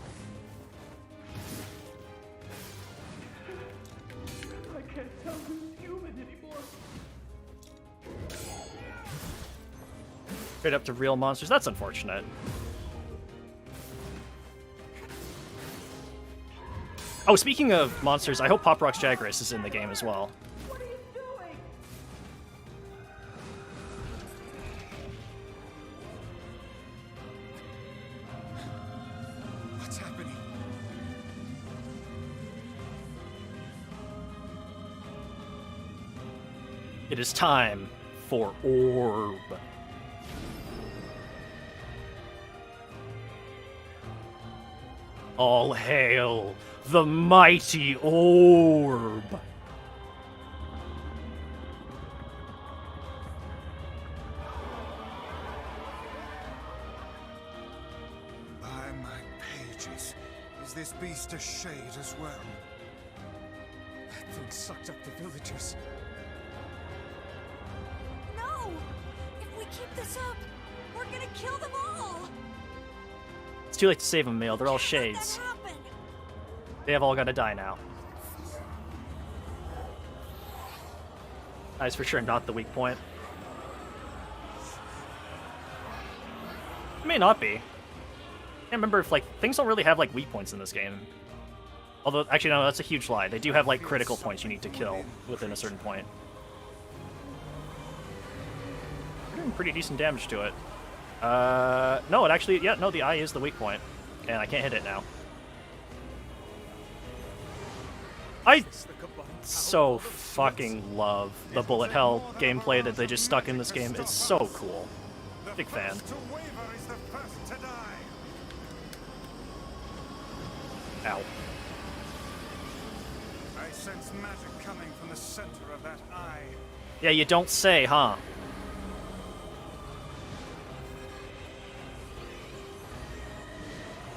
I can't tell who's human anymore. Straight up to real monsters. That's unfortunate. Oh, speaking of monsters, I hope Pop Rock's Jagras is in the game as well. What are you doing? What's happening? It is time for Orb. All hail the mighty Orb! By my pages, is this beast a shade as well? That thing sucked up the villagers. No! If we keep this up, we're gonna kill them all! It's too late to save them, Mail. They're all shades. They have all got to die now. That is for sure not the weak point. It may not be. I can't remember if, like, things don't really have, like, weak points in this game. Although, actually, no, that's a huge lie. They do have, like, critical points you need to kill within a certain point. We're doing pretty decent damage to it. No, it actually, yeah, no, the eye is the weak point. And I can't hit it now. I so fucking love the bullet hell gameplay that they just stuck in this game. It's so cool. Big fan. Ow. I sense magic coming from the center of that eye. Yeah, you don't say, huh?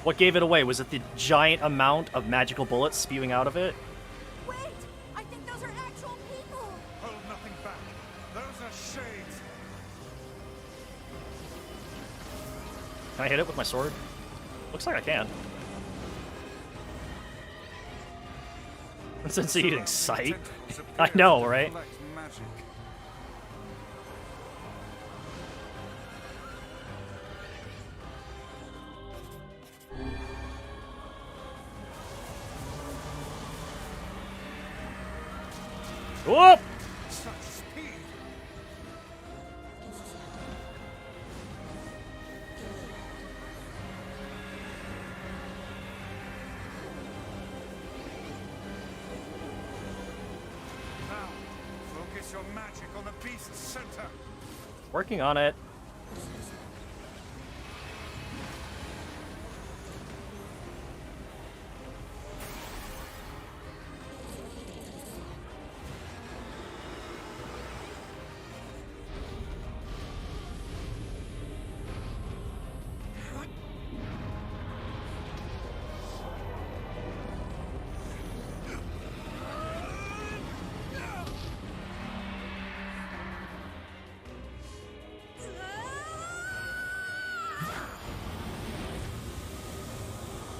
What gave it away? Was it the giant amount of magical bullets spewing out of it? Wait! I think those are actual people! Hold nothing back. Those are shades. Can I hit it with my sword? Looks like I can. Since using sight. I know, right? Magic. Whoop! Such speed. Now, focus your magic on the beast's center. Working on it.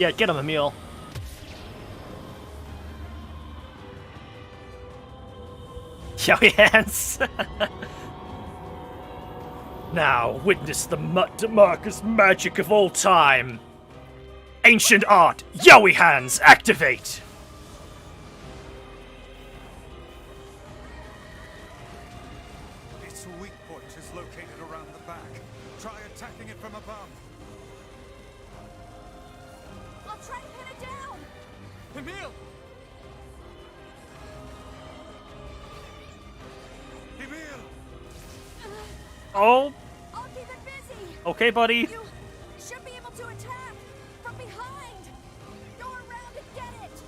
Yeah, get him, Emil. Yowie hands. Now, witness the darkest magic of all time. Ancient art, Yowie hands, activate! Its weak point is located around the back. Try attacking it from above. I'll try to pin it down! Emil! Emil! Oh! I'll keep it busy! Okay, buddy. You should be able to attack! From behind! Go around and get it!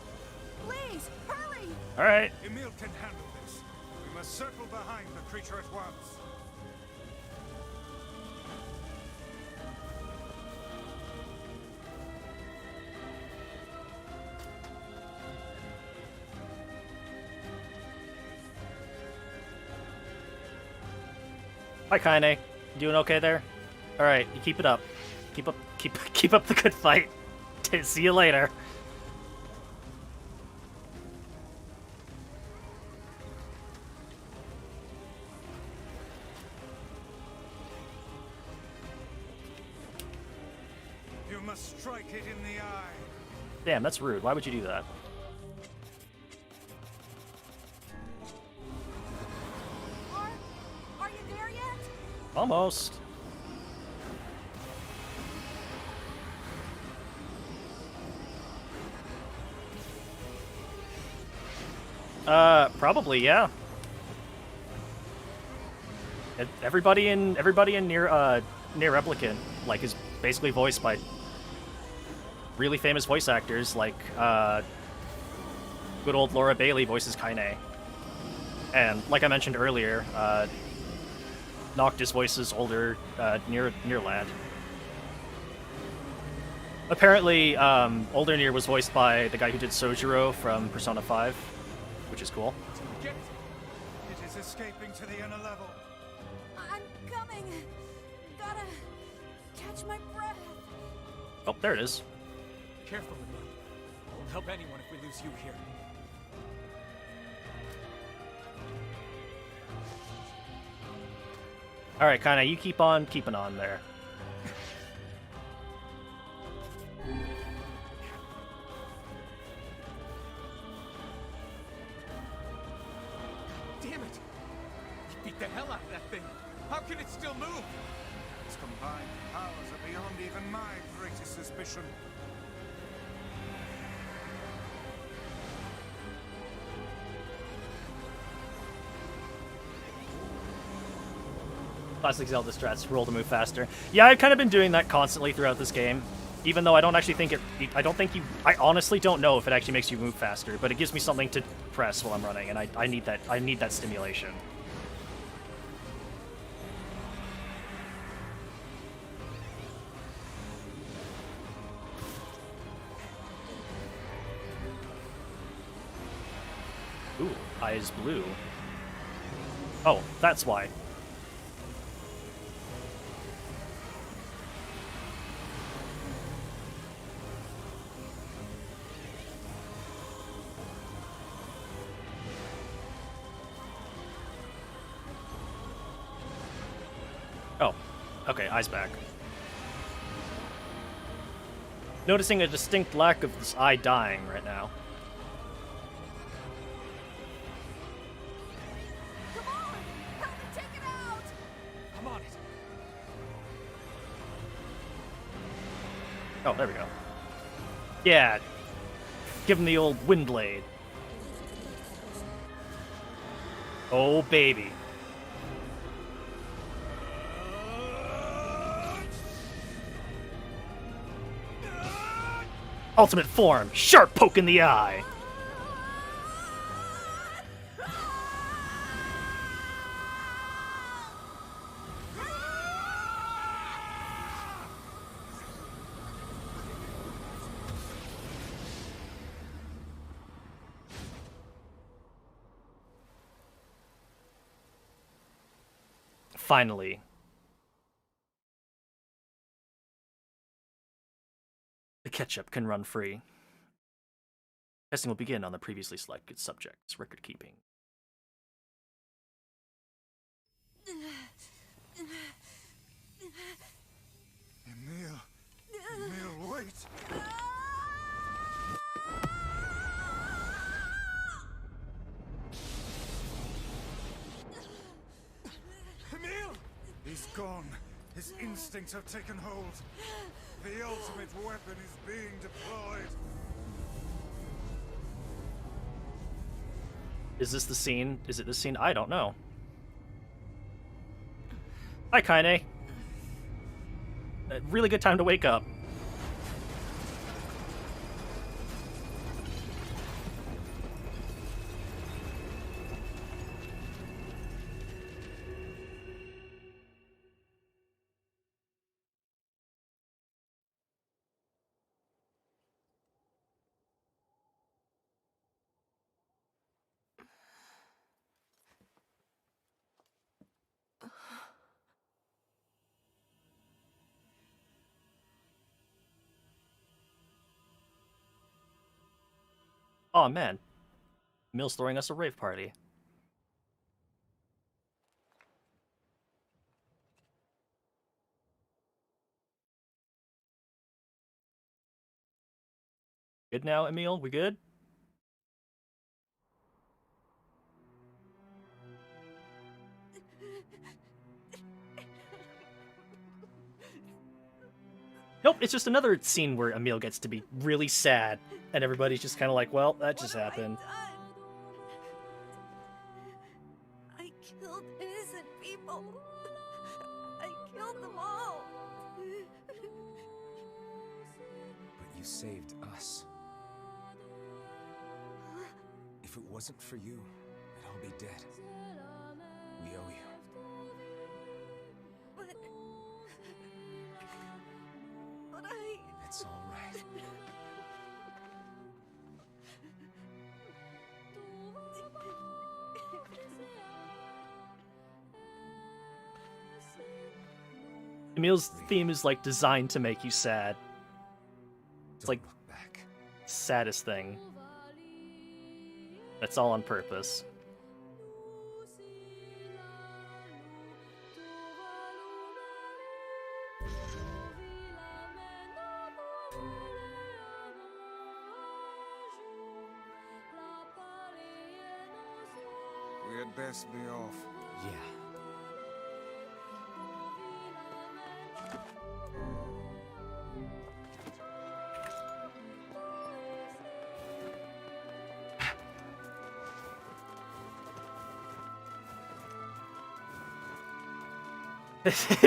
Please, hurry! Alright. Emil can handle this. We must circle behind the creature at once. Hi, Kaine. Doing okay there? Alright, you keep it up. Keep up the good fight. See you later. You must strike it in the eye. Damn, that's rude. Why would you do that? Are you there yet? Almost. Probably, yeah. Everybody in Nier Replicant, like, is basically voiced by really famous voice actors, like, good old Laura Bailey voices Kaine. And, like I mentioned earlier, Noctis voices older, Nier lad. Apparently, older Nier was voiced by the guy who did Sojiro from Persona 5, which is cool. Get it! It is escaping to the inner level. I'm coming! Gotta catch my breath. Oh, there it is. Careful, Emil. It won't help anyone if we lose you here. Alright, Kaine, you keep on keeping on there. Damn it! You beat the hell out of that thing. How can it still move? Its combined powers are beyond even my greatest suspicion. Classic Zelda strats, roll to move faster. Yeah, I've kind of been doing that constantly throughout this game. Even though I don't actually think it... I honestly don't know if it actually makes you move faster, but it gives me something to press while I'm running, and I need that stimulation. Ooh, eyes blue. Oh, that's why. Oh, okay, eyes back. Noticing a distinct lack of this eye dying right now. Come on! Help me take it out! I'm on it. Oh, there we go. Yeah. Give him the old wind blade. Oh, baby. Ultimate form, sharp poke in the eye. Finally. ketchup can run free. Testing will begin on the previously selected subject's record keeping. Emil, wait! Emil! He's gone. His instincts have taken hold. The ultimate weapon is being deployed. Is this the scene? Is it this scene? I don't know. Hi, Kaine. A really good time to wake up. Oh man, Emil's throwing us a rave party. Good now, Emil? We good? Nope, it's just another scene where Emil gets to be really sad, and everybody's just kind of like, well, that just happened. I killed innocent people. I killed them all. But you saved us. If it wasn't for you, we'd all be dead. We owe you. But It's all right. Emil's theme is like designed to make you sad. It's like saddest thing. That's all on purpose. We had best be off. Yeah.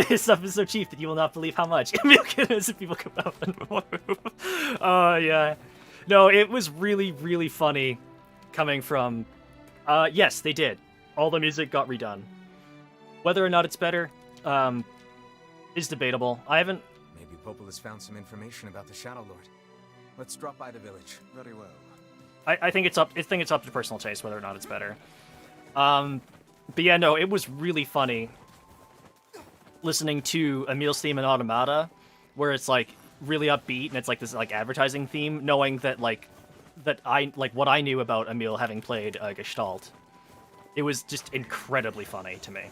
This stuff is so cheap that you will not believe how much. Emil kills people come up and move. Oh yeah. No, it was really, really funny coming from yes, they did. All the music got redone. Whether or not it's better, is debatable. I haven't. Maybe Popol has found some information about the Shadow Lord. Let's drop by the village. Very well. I think it's up. I think it's up to personal taste whether or not it's better. But yeah, no, it was really funny listening to Emil's theme in Automata, where it's like really upbeat and it's like this like advertising theme, knowing that like what I knew about Emil having played Gestalt. It was just incredibly funny to me.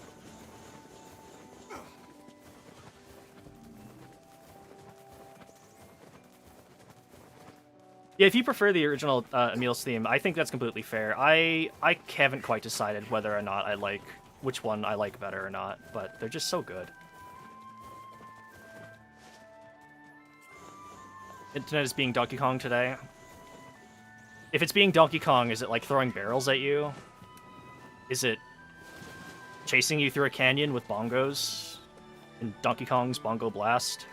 Yeah, if you prefer the original Emil's theme, I think that's completely fair. I haven't quite decided whether or not I like which one I like better or not, but they're just so good. Internet is being Donkey Kong today. If it's being Donkey Kong, is it like throwing barrels at you? Is it chasing you through a canyon with bongos in Donkey Kong's Bongo Blast?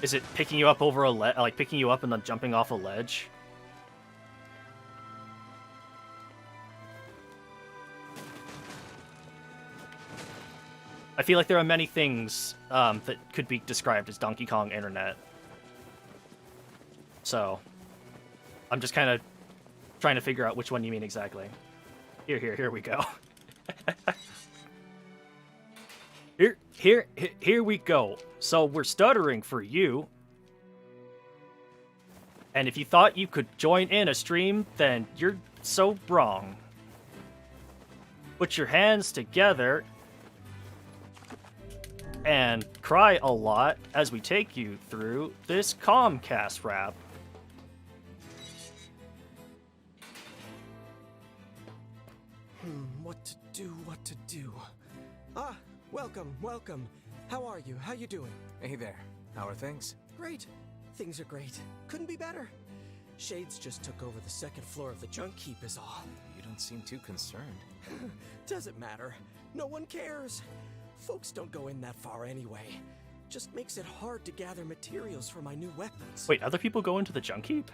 Is it picking you up over a like picking you up and then jumping off a ledge? I feel like there are many things that could be described as Donkey Kong Internet. So, I'm just kind of trying to figure out which one you mean exactly. Here we go. Here. here we go. So we're stuttering for you. And if you thought you could join in a stream, then you're so wrong. Put your hands together and cry a lot as we take you through this Comcast rap. What to do? Ah, welcome. How are you? How you doing? Hey there. How are things? Great. Things are great. Couldn't be better. Shades just took over the second floor of the junk heap is all. You don't seem too concerned. Doesn't matter. No one cares. Folks don't go in that far anyway. Just makes it hard to gather materials for my new weapons. Wait, other people go into the junk heap?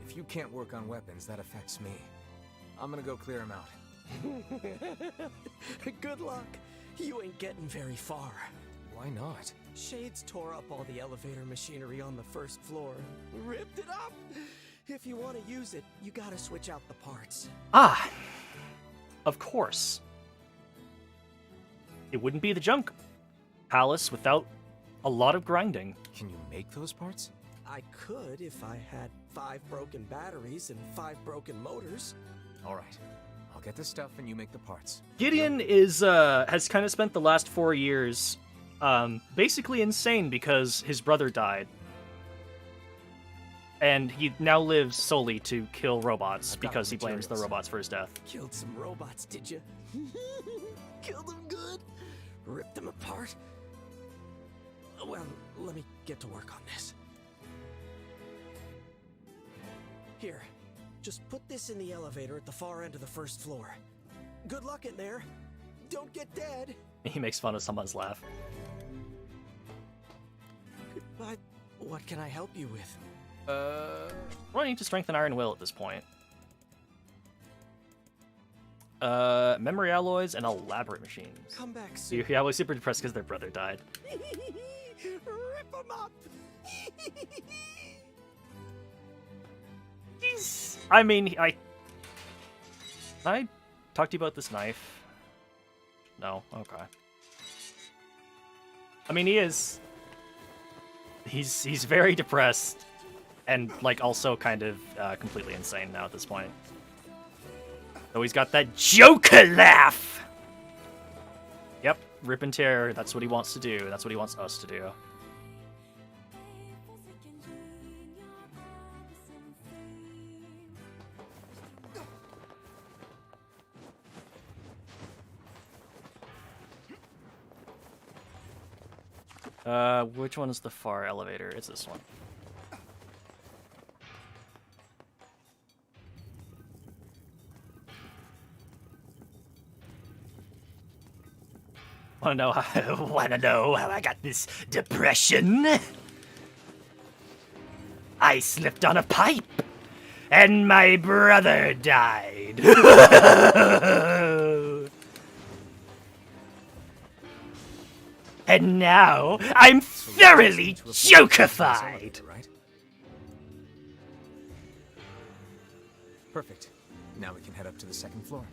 If you can't work on weapons, that affects me. I'm gonna go clear them out. Good luck. You ain't getting very far. Why not? Shades tore up all the elevator machinery on the first floor. Ripped it up! If you want to use it, you gotta switch out the parts. Ah! Of course. It wouldn't be the junk palace without a lot of grinding. Can you make those parts? I could if I had 5 broken batteries and 5 broken motors. Alright. I'll get the stuff and you make the parts. Gideon has kind of spent the last 4 years basically insane because his brother died. And he now lives solely to kill robots because he blames the robots for his death. Killed some robots, did you? Killed them good? Ripped them apart? Well, let me get to work on this. Here, just put this in the elevator at the far end of the first floor. Good luck in there. Don't get dead. He makes fun of someone's laugh. But what can I help you with? What do I need to strengthen Iron Will at this point? Memory alloys and elaborate machines. Come back soon. Yeah, I was super depressed because their brother died. Rip them up. I mean, I talked to you about this knife. No, okay. I mean, he's very depressed, and like also kind of completely insane now at this point. So he's got that Joker laugh. Yep, rip and tear. That's what he wants to do. That's what he wants us to do. Which one is the far elevator? It's this one. Wanna know how I got this depression? I slipped on a pipe, and my brother died. And now I'm thoroughly jokified. Right? Perfect. Now we can head up to the second floor.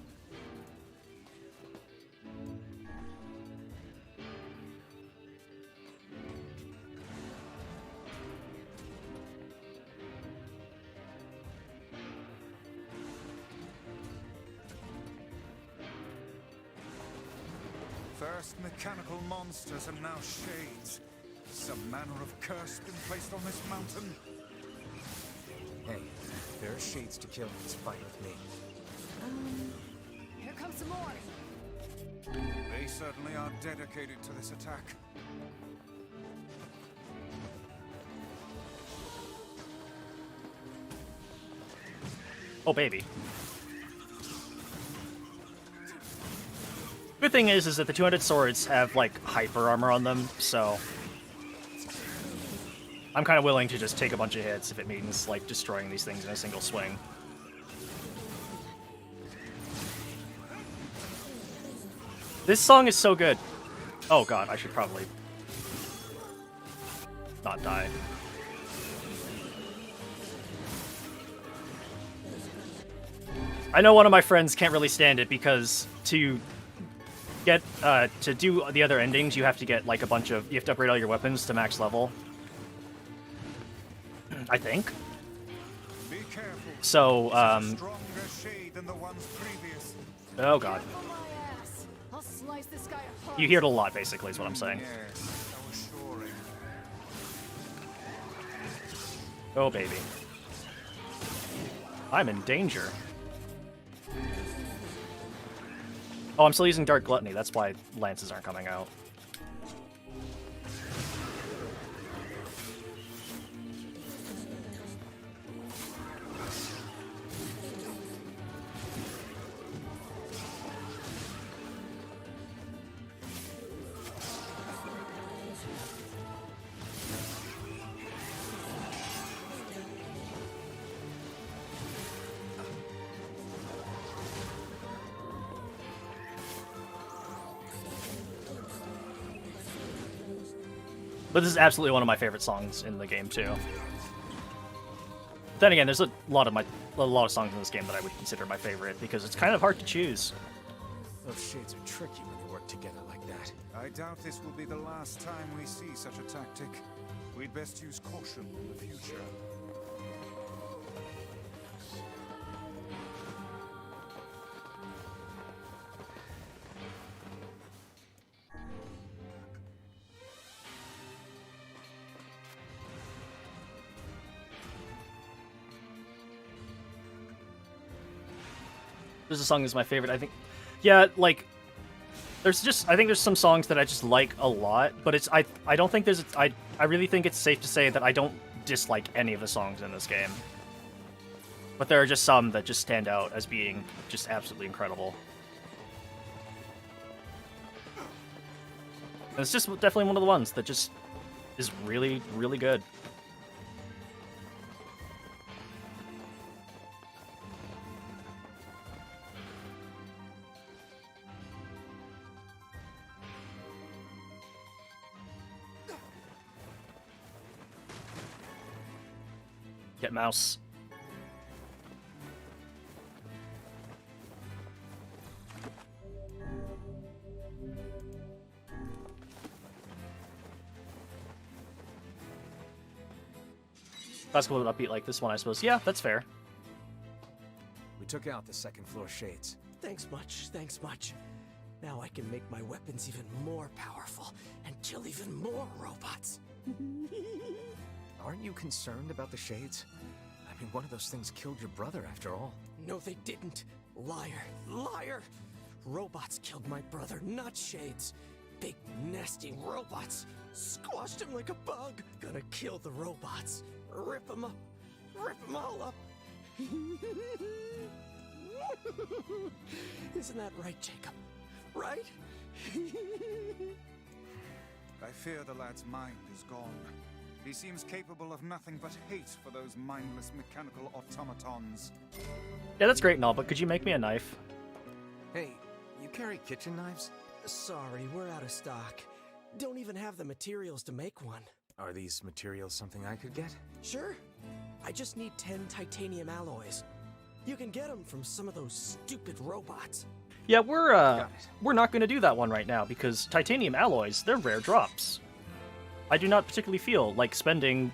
First mechanical monsters and now shades. Some manner of curse been placed on this mountain. Hey, if there are shades to kill, it's fine with me. Here comes some more. They certainly are dedicated to this attack. Oh, baby. Good thing is that the 200 swords have, like, hyper armor on them, so I'm kind of willing to just take a bunch of hits if it means, like, destroying these things in a single swing. This song is so good. Oh god, I should probably not die. I know one of my friends can't really stand it because to get to do the other endings, you have to get like a bunch of, you have to upgrade all your weapons to max level. I think. Be careful. So, Stronger shade than the ones previous. oh god. I'll slice this guy apart. You hear it a lot, basically, is what I'm saying. Yes, how assuring. Oh, baby. I'm in danger. Oh, I'm still using Dark Gluttony. That's why lances aren't coming out. But this is absolutely one of my favorite songs in the game too. Then again, there's a lot of songs in this game that I would consider my favorite because it's kind of hard to choose. Those shades are tricky when they work together like that. I doubt this will be the last time we see such a tactic. We'd best use caution in the future. This song is my favorite. I think, yeah, like there's just, I think there's some songs that I just like a lot, but it's I don't think there's I really think it's safe to say that I don't dislike any of the songs in this game. But there are just some that just stand out as being just absolutely incredible. And it's just definitely one of the ones that just is really, really good. Get mouse. Classical with an upbeat like this one, I suppose. Yeah, that's fair. We took out the second floor shades. Thanks much, thanks much. Now I can make my weapons even more powerful and kill even more robots. Aren't you concerned about the shades? I mean, one of those things killed your brother after all. No, they didn't. Liar, liar! Robots killed my brother, not shades. Big, nasty robots. Squashed him like a bug. Gonna kill the robots. Rip them up. Rip them all up. Isn't that right, Jacob? Right? I fear the lad's mind is gone. He seems capable of nothing but hate for those mindless mechanical automatons. Yeah, that's great and all, but could you make me a knife? Hey, you carry kitchen knives? Sorry, we're out of stock. Don't even have the materials to make one. Are these materials something I could get? Sure. I just need 10 titanium alloys. You can get them from some of those stupid robots. Yeah, we're not going to do that one right now because titanium alloys, they're rare drops. I do not particularly feel like spending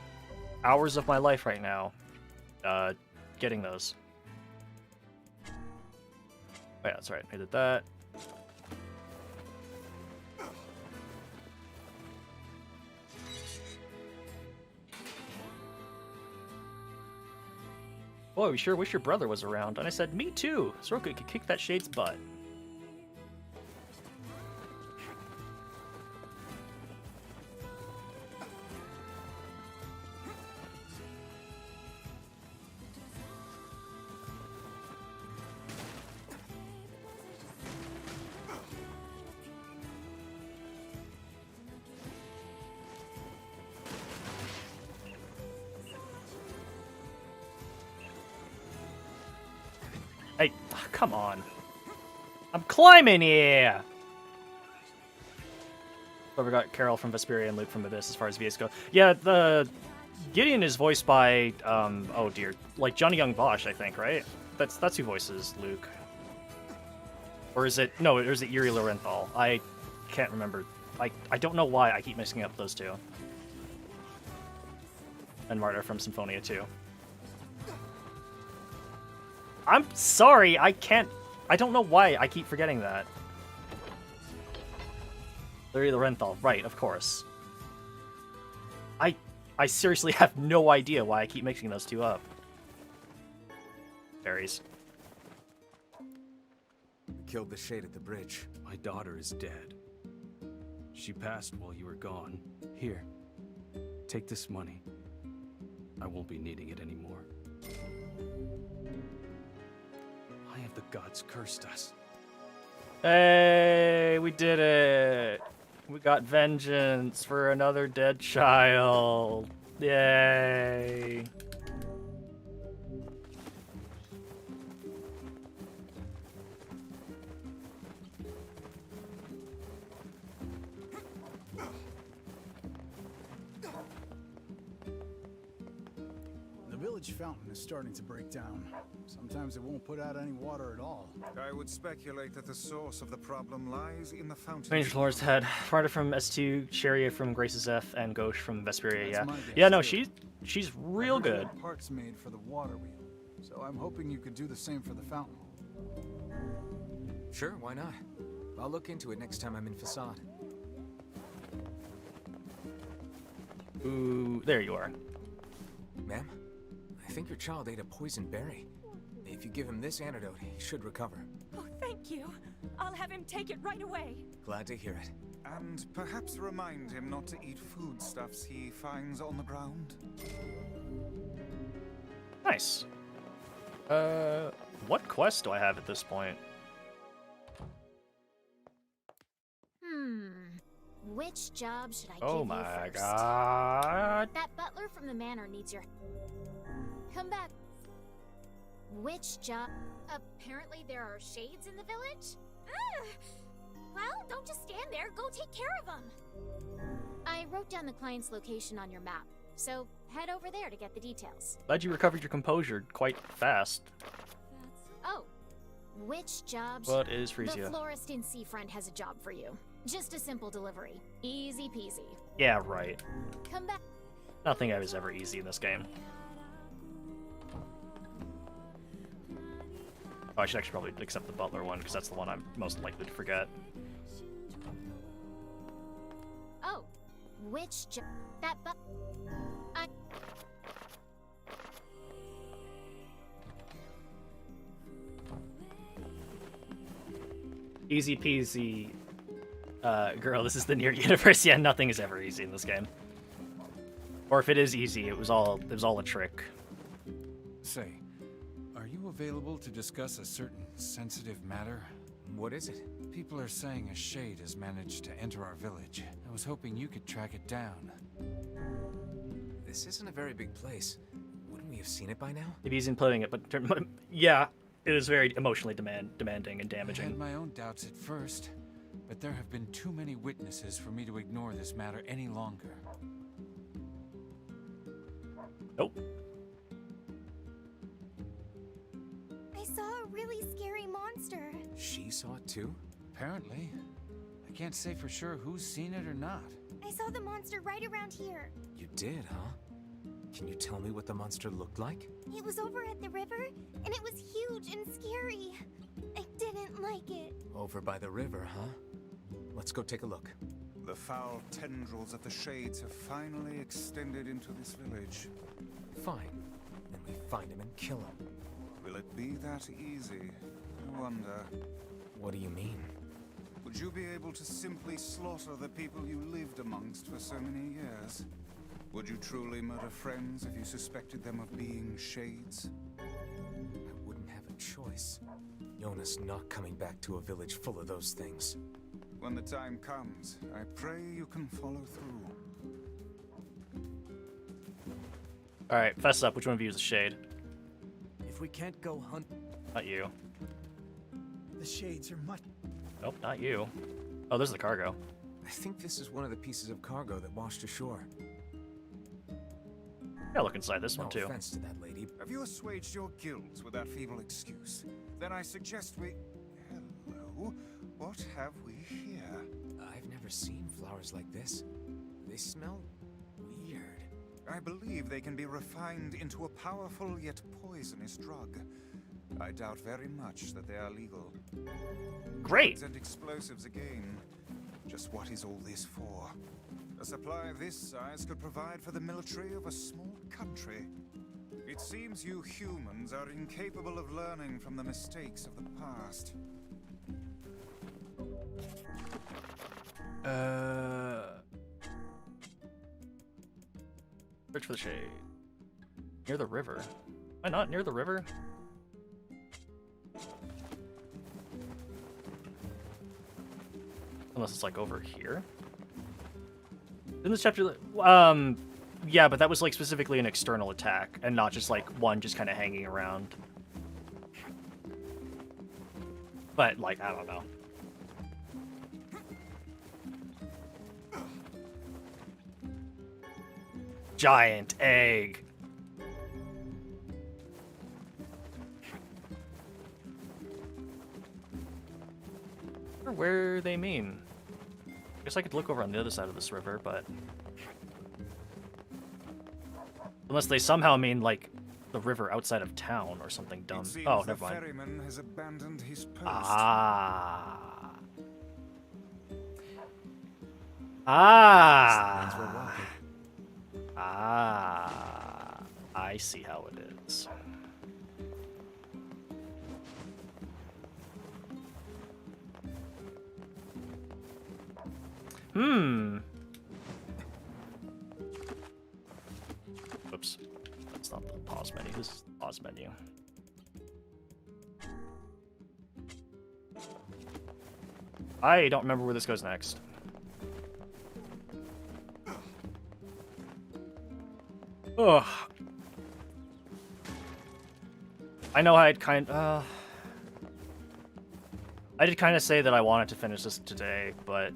hours of my life right now getting those. Oh, yeah, that's right. I did that. Boy, we sure wish your brother was around. And I said, me too. Soroka could kick that shade's butt. Hey, come on. I'm climbing here! But we got Carol from Vesperia and Luke from Abyss as far as VS go. Yeah, the Gideon is voiced by, oh dear, like Johnny Young Bosch, I think, right? That's who voices Luke. Or is it... No, or is it Yuri Lorenthal? I can't remember. I don't know why I keep mixing up those two. And Marta from Symphonia 2. I'm sorry, I can't... I don't know why I keep forgetting that. Yuri Lorenthal, right, of course. I seriously have no idea why I keep mixing those two up. Berries. We killed the Shade at the bridge. My daughter is dead. She passed while you were gone. Here, take this money. I won't be needing it anymore. Why have the gods cursed us? Hey, we did it! We got vengeance for another dead child. Yay! The village fountain is starting to break down. Sometimes it won't put out any water at all. I would speculate that the source of the problem lies in the fountain. Ranger Lord's head. Marta from S2, Sharia from Grace's F, and Ghosh from Vesperia, yeah. That's my guess, Yeah, no, too. she's I real heard there good. were parts made for the water wheel, so I'm hoping you could do the same for the fountain. Sure, why not? I'll look into it next time I'm in Facade. Ooh, there you are. Ma'am, I think your child ate a poison berry. If you give him this antidote, he should recover. Oh, thank you. I'll have him take it right away. Glad to hear it. And perhaps remind him not to eat foodstuffs he finds on the ground. Nice. What quest do I have at this point? Which job should I Oh give you my first? god. That butler from the manor needs your... Come back. Which job... Apparently there are shades in the village? Well, don't just stand there. Go take care of them. I wrote down the client's location on your map, so head over there to get the details. Glad you recovered your composure quite fast. Oh, which job... What is Frisia? The florist in Seafront has a job for you. Just a simple delivery. Easy peasy. Yeah, right. Come back. Nothing was ever easy in this game. Oh, I should actually probably accept the butler one, because that's the one I'm most likely to forget. Oh, which job... That I... Easy peasy. Girl, this is the Nier universe. Yeah, nothing is ever easy in this game. Or if it is easy, it was all a trick. Say, are you available to discuss a certain sensitive matter? What is it? People are saying a shade has managed to enter our village. I was hoping you could track it down. This isn't a very big place. Wouldn't we have seen it by now? Maybe he's imploding it, but yeah, it is very emotionally demanding and damaging. I had my own doubts at first, but there have been too many witnesses for me to ignore this matter any longer. Nope. I saw a really scary monster. She saw it too? Apparently. I can't say for sure who's seen it or not. I saw the monster right around here. You did, huh? Can you tell me what the monster looked like? It was over at the river, and it was huge and scary. I didn't like it. Over by the river, huh? Let's go take a look. The foul tendrils of the Shades have finally extended into this village. Fine. Then we find him and kill him. Will it be that easy? I wonder. What do you mean? Would you be able to simply slaughter the people you lived amongst for so many years? Would you truly murder friends if you suspected them of being Shades? I wouldn't have a choice. Jonas not coming back to a village full of those things. When the time comes, I pray you can follow through. Alright, fess up. Which one of you is the Shade? If we can't go hunt... Not you. The Shades are much... Nope, not you. Oh, there's the cargo. I think this is one of the pieces of cargo that washed ashore. Yeah, look inside this one No too. offense to that lady. Have you assuaged your guilt with that feeble excuse? Then I suggest we... Hello? what have we here? I've never seen flowers like this. They smell weird. I believe they can be refined into a powerful yet poisonous drug. I doubt very much that they are legal. Great. Drugs and explosives again. Just what is all this for? A supply of this size could provide for the military of a small country. It seems you humans are incapable of learning from the mistakes of the past. Search for the shade. Near the river. Why not near the river? Unless it's like over here. In this chapter, yeah, but that was like specifically an external attack and not just like one just kind of hanging around. But like, I don't know. Giant egg. I wonder where they mean. I guess I could look over on the other side of this river, but unless they somehow mean like the river outside of town or something dumb. Oh, never mind. Ferryman has abandoned his post. Ah. Ah. Ah. I see how it is. Oops. That's not the pause menu. This is the pause menu. I don't remember where this goes next. Ugh. I know I did kind of say that I wanted to finish this today, but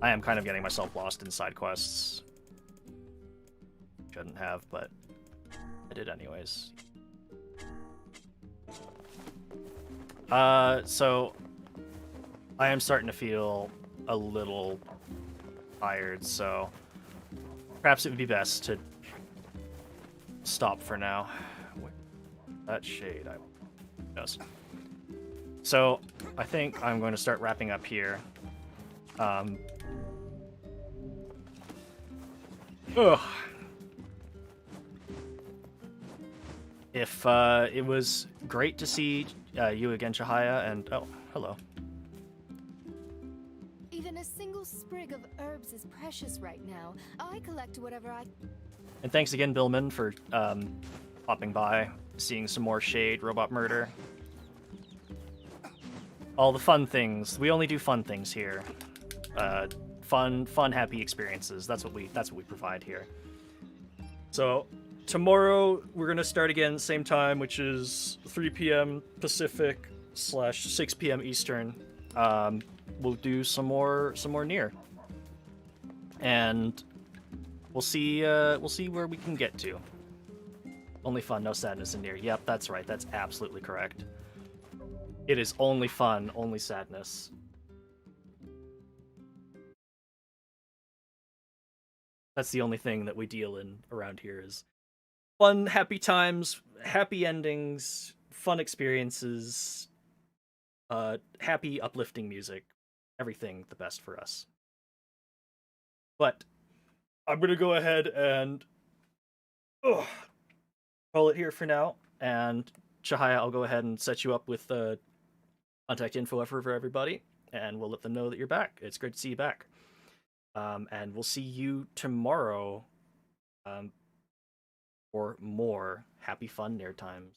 I am kind of getting myself lost in side quests. Shouldn't have, but I did anyways. So I am starting to feel a little tired, so perhaps it would be best to stop for now. That shade, yes. So I think I'm going to start wrapping up here. Ugh. If it was great to see you again, Chihaya, and oh, hello. Even a single sprig of herbs is precious right now. I collect whatever I... And thanks again, Billman, for popping by, seeing some more Shade, Robot Murder. All the fun things. We only do fun things here. Fun, happy experiences. That's what we provide here. So tomorrow we're gonna start again same time, which is 3 p.m. Pacific / 6 p.m. Eastern. We'll do some more Nier, and we'll see where we can get to. Only fun, no sadness in Nier. Yep, that's right. That's absolutely correct. It is only fun, only sadness. That's the only thing that we deal in around here is fun, happy times, happy endings, fun experiences, happy, uplifting music. Everything the best for us. But I'm going to go ahead and call it here for now. And Chihaya, I'll go ahead and set you up with contact info for everybody, and we'll let them know that you're back. It's great to see you back. And we'll see you tomorrow for more happy fun Nier times.